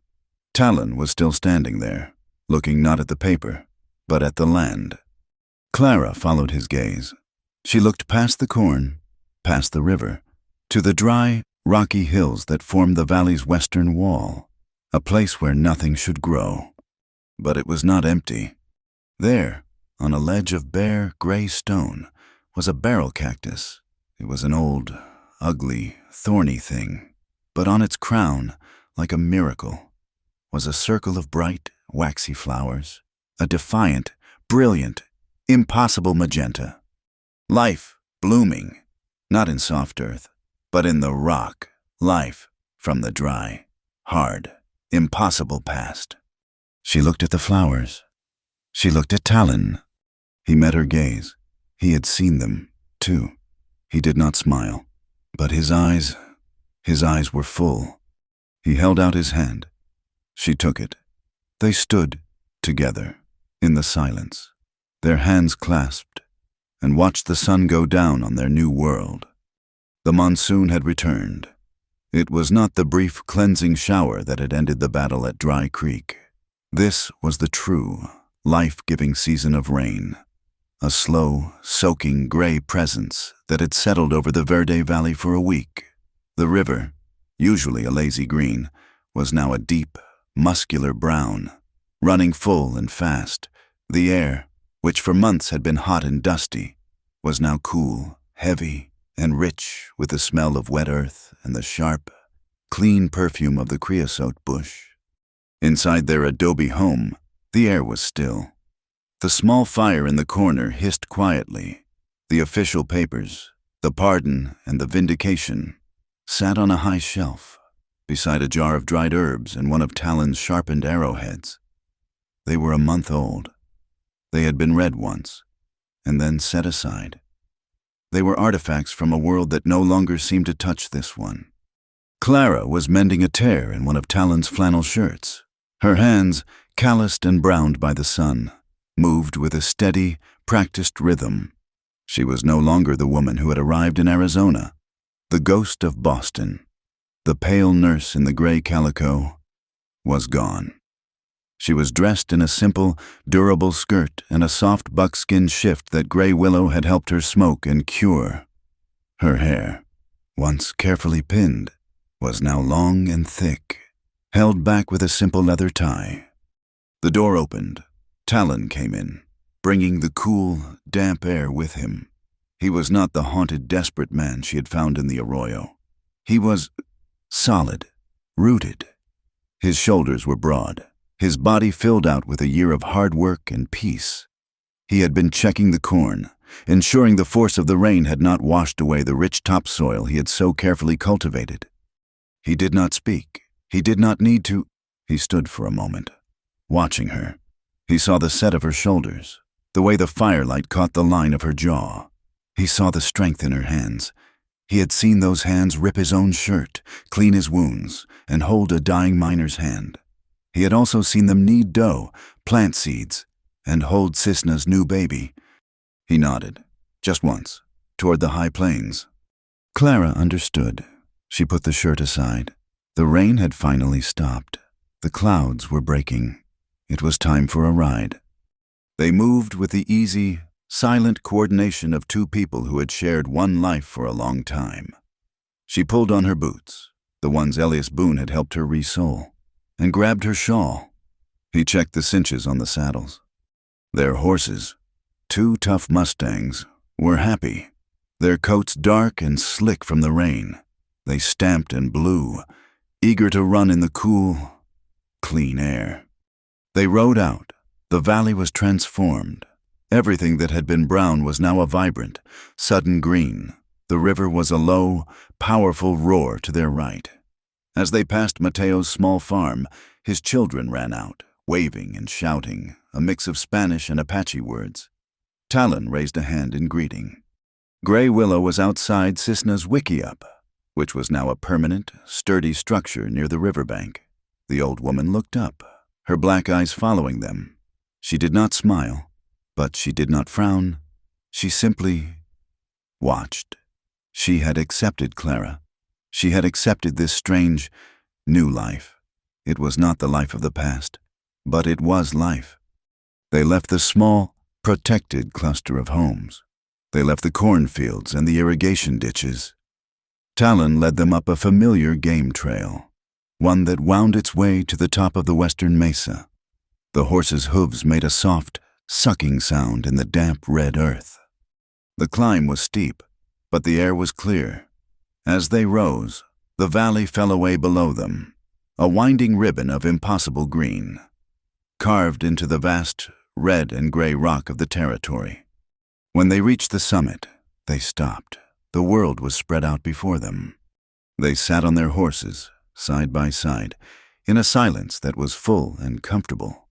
Talon was still standing there, looking not at the paper, but at the land. Clara followed his gaze. She looked past the corn, past the river, to the dry, rocky hills that formed the valley's western wall, a place where nothing should grow. But it was not empty. There, on a ledge of bare, gray stone, was a barrel cactus. It was an old, ugly, thorny thing, but on its crown, like a miracle, was a circle of bright, waxy flowers, a defiant, brilliant, impossible magenta. Life blooming, not in soft earth, but in the rock, life from the dry, hard, impossible past. She looked at the flowers. She looked at Talon. He met her gaze. He had seen them, too. He did not smile, but his eyes were full. He held out his hand. She took it. They stood together in the silence, their hands clasped, and watched the sun go down on their new world. The monsoon had returned. It was not the brief cleansing shower that had ended the battle at Dry Creek. This was the true, life-giving season of rain, a slow, soaking gray presence that had settled over the Verde Valley for a week. The river, usually a lazy green, was now a deep, muscular brown, running full and fast. The air, which for months had been hot and dusty, was now cool, heavy, and rich with the smell of wet earth and the sharp, clean perfume of the creosote bush. Inside their adobe home, the air was still. The small fire in the corner hissed quietly. The official papers, the pardon and the vindication, sat on a high shelf, beside a jar of dried herbs and one of Talon's sharpened arrowheads. They were a month old. They had been read once, and then set aside. They were artifacts from a world that no longer seemed to touch this one. Clara was mending a tear in one of Talon's flannel shirts. Her hands, calloused and browned by the sun, moved with a steady, practiced rhythm. She was no longer the woman who had arrived in Arizona, the ghost of Boston. The pale nurse in the gray calico was gone. She was dressed in a simple, durable skirt and a soft buckskin shift that Gray Willow had helped her smoke and cure. Her hair, once carefully pinned, was now long and thick, held back with a simple leather tie. The door opened. Talon came in, bringing the cool, damp air with him. He was not the haunted, desperate man she had found in the arroyo. He was solid, rooted. His shoulders were broad, his body filled out with a year of hard work and peace. He had been checking the corn, ensuring the force of the rain had not washed away the rich topsoil he had so carefully cultivated. He did not speak. He did not need to. He stood for a moment, watching her. He saw the set of her shoulders, the way the firelight caught the line of her jaw. He saw the strength in her hands. He had seen those hands rip his own shirt, clean his wounds, and hold a dying miner's hand. He had also seen them knead dough, plant seeds, and hold Cisna's new baby. He nodded, just once, toward the high plains. Clara understood. She put the shirt aside. The rain had finally stopped. The clouds were breaking. It was time for a ride. They moved with the easy, silent coordination of two people who had shared one life for a long time. She pulled on her boots, the ones Elias Boone had helped her resole, and grabbed her shawl. He checked the cinches on the saddles. Their horses, two tough Mustangs, were happy, their coats dark and slick from the rain. They stamped and blew, eager to run in the cool, clean air. They rode out. The valley was transformed. Everything that had been brown was now a vibrant, sudden green. The river was a low, powerful roar to their right. As they passed Mateo's small farm, his children ran out, waving and shouting, a mix of Spanish and Apache words. Talon raised a hand in greeting. Gray Willow was outside Cisna's wickiup, which was now a permanent, sturdy structure near the riverbank. The old woman looked up, her black eyes following them. She did not smile, but she did not frown. She simply watched. She had accepted Clara. She had accepted this strange, new life. It was not the life of the past, but it was life. They left the small, protected cluster of homes. They left the cornfields and the irrigation ditches. Talon led them up a familiar game trail, one that wound its way to the top of the western mesa. The horses' hooves made a soft, sucking sound in the damp red earth. The climb was steep, but the air was clear. As they rose, the valley fell away below them, a winding ribbon of impossible green, carved into the vast red and gray rock of the territory. When they reached the summit, they stopped. The world was spread out before them. They sat on their horses, side by side, in a silence that was full and comfortable.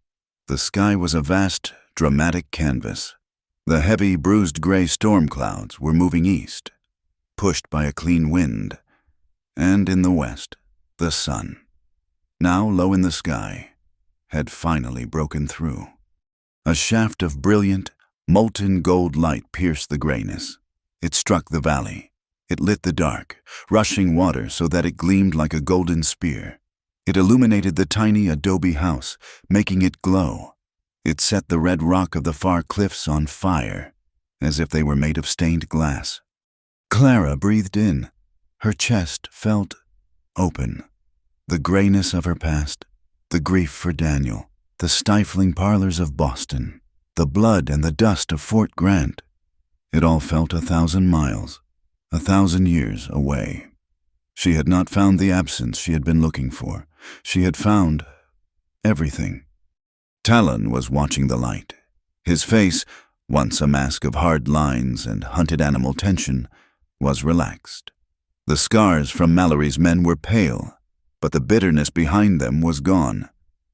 The sky was a vast, dramatic canvas. The heavy, bruised gray storm clouds were moving east, pushed by a clean wind. And in the west, the sun, now low in the sky, had finally broken through. A shaft of brilliant, molten gold light pierced the grayness. It struck the valley. It lit the dark, rushing water so that it gleamed like a golden spear. It illuminated the tiny adobe house, making it glow. It set the red rock of the far cliffs on fire, as if they were made of stained glass. Clara breathed in. Her chest felt open. The grayness of her past, the grief for Daniel, the stifling parlors of Boston, the blood and the dust of Fort Grant. It all felt 1,000 miles, 1,000 years away. She had not found the absence she had been looking for. She had found everything. Talon was watching the light. His face, once a mask of hard lines and hunted animal tension, was relaxed. The scars from Mallory's men were pale, but the bitterness behind them was gone.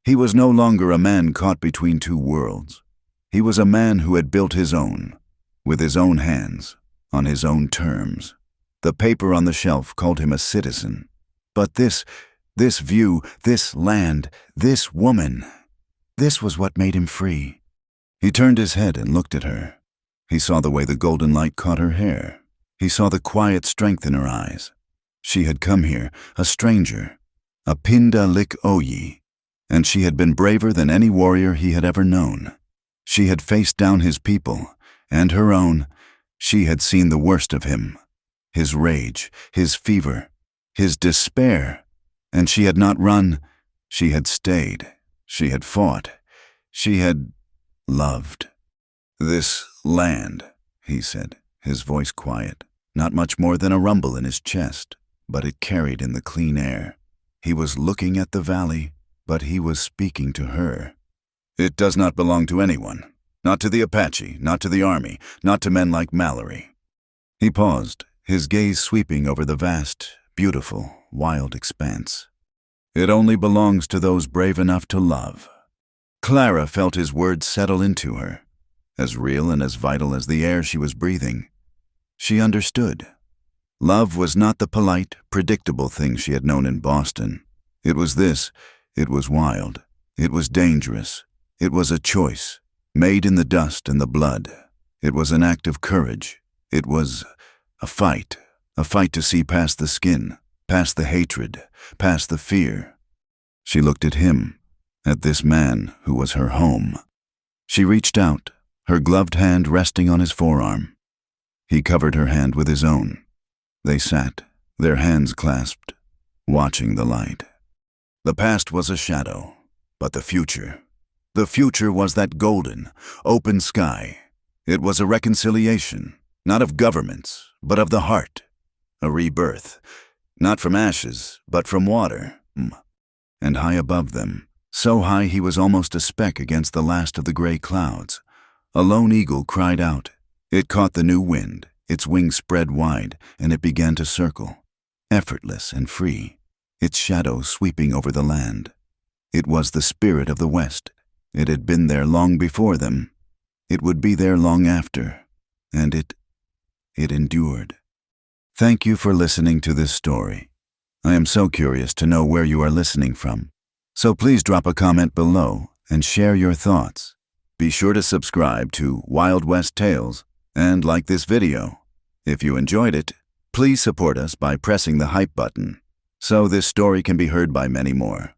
He was no longer a man caught between two worlds. He was a man who had built his own, with his own hands, on his own terms. The paper on the shelf called him a citizen. But this view, this land, this woman, this was what made him free. He turned his head and looked at her. He saw the way the golden light caught her hair. He saw the quiet strength in her eyes. She had come here, a stranger, a Pinda Lik Oyi, and she had been braver than any warrior he had ever known. She had faced down his people, and her own. She had seen the worst of him, his rage, his fever, his despair, and she had not run. She had stayed. She had fought. She had loved. "This land," he said, his voice quiet, not much more than a rumble in his chest, but it carried in the clean air. He was looking at the valley, but he was speaking to her. "It does not belong to anyone. Not to the Apache, not to the army, not to men like Mallory." He paused, his gaze sweeping over the vast, beautiful, wild expanse. "It only belongs to those brave enough to love." Clara felt his words settle into her, as real and as vital as the air she was breathing. She understood. Love was not the polite, predictable thing she had known in Boston. It was this. It was wild. It was dangerous. It was a choice, made in the dust and the blood. It was an act of courage. It was a fight to see past the skin, past the hatred, past the fear. She looked at him, at this man who was her home. She reached out, her gloved hand resting on his forearm. He covered her hand with his own. They sat, their hands clasped, watching the light. The past was a shadow, but the future was that golden, open sky. It was a reconciliation, not of governments, but of the heart. A rebirth, not from ashes, but from water. And high above them, so high he was almost a speck against the last of the gray clouds, a lone eagle cried out. It caught the new wind, its wings spread wide, and it began to circle, effortless and free, its shadow sweeping over the land. It was the spirit of the West. It had been there long before them. It would be there long after, and it endured. Thank you for listening to this story. I am so curious to know where you are listening from. So please drop a comment below and share your thoughts. Be sure to subscribe to Wild West Tales and like this video. If you enjoyed it, please support us by pressing the hype button so this story can be heard by many more.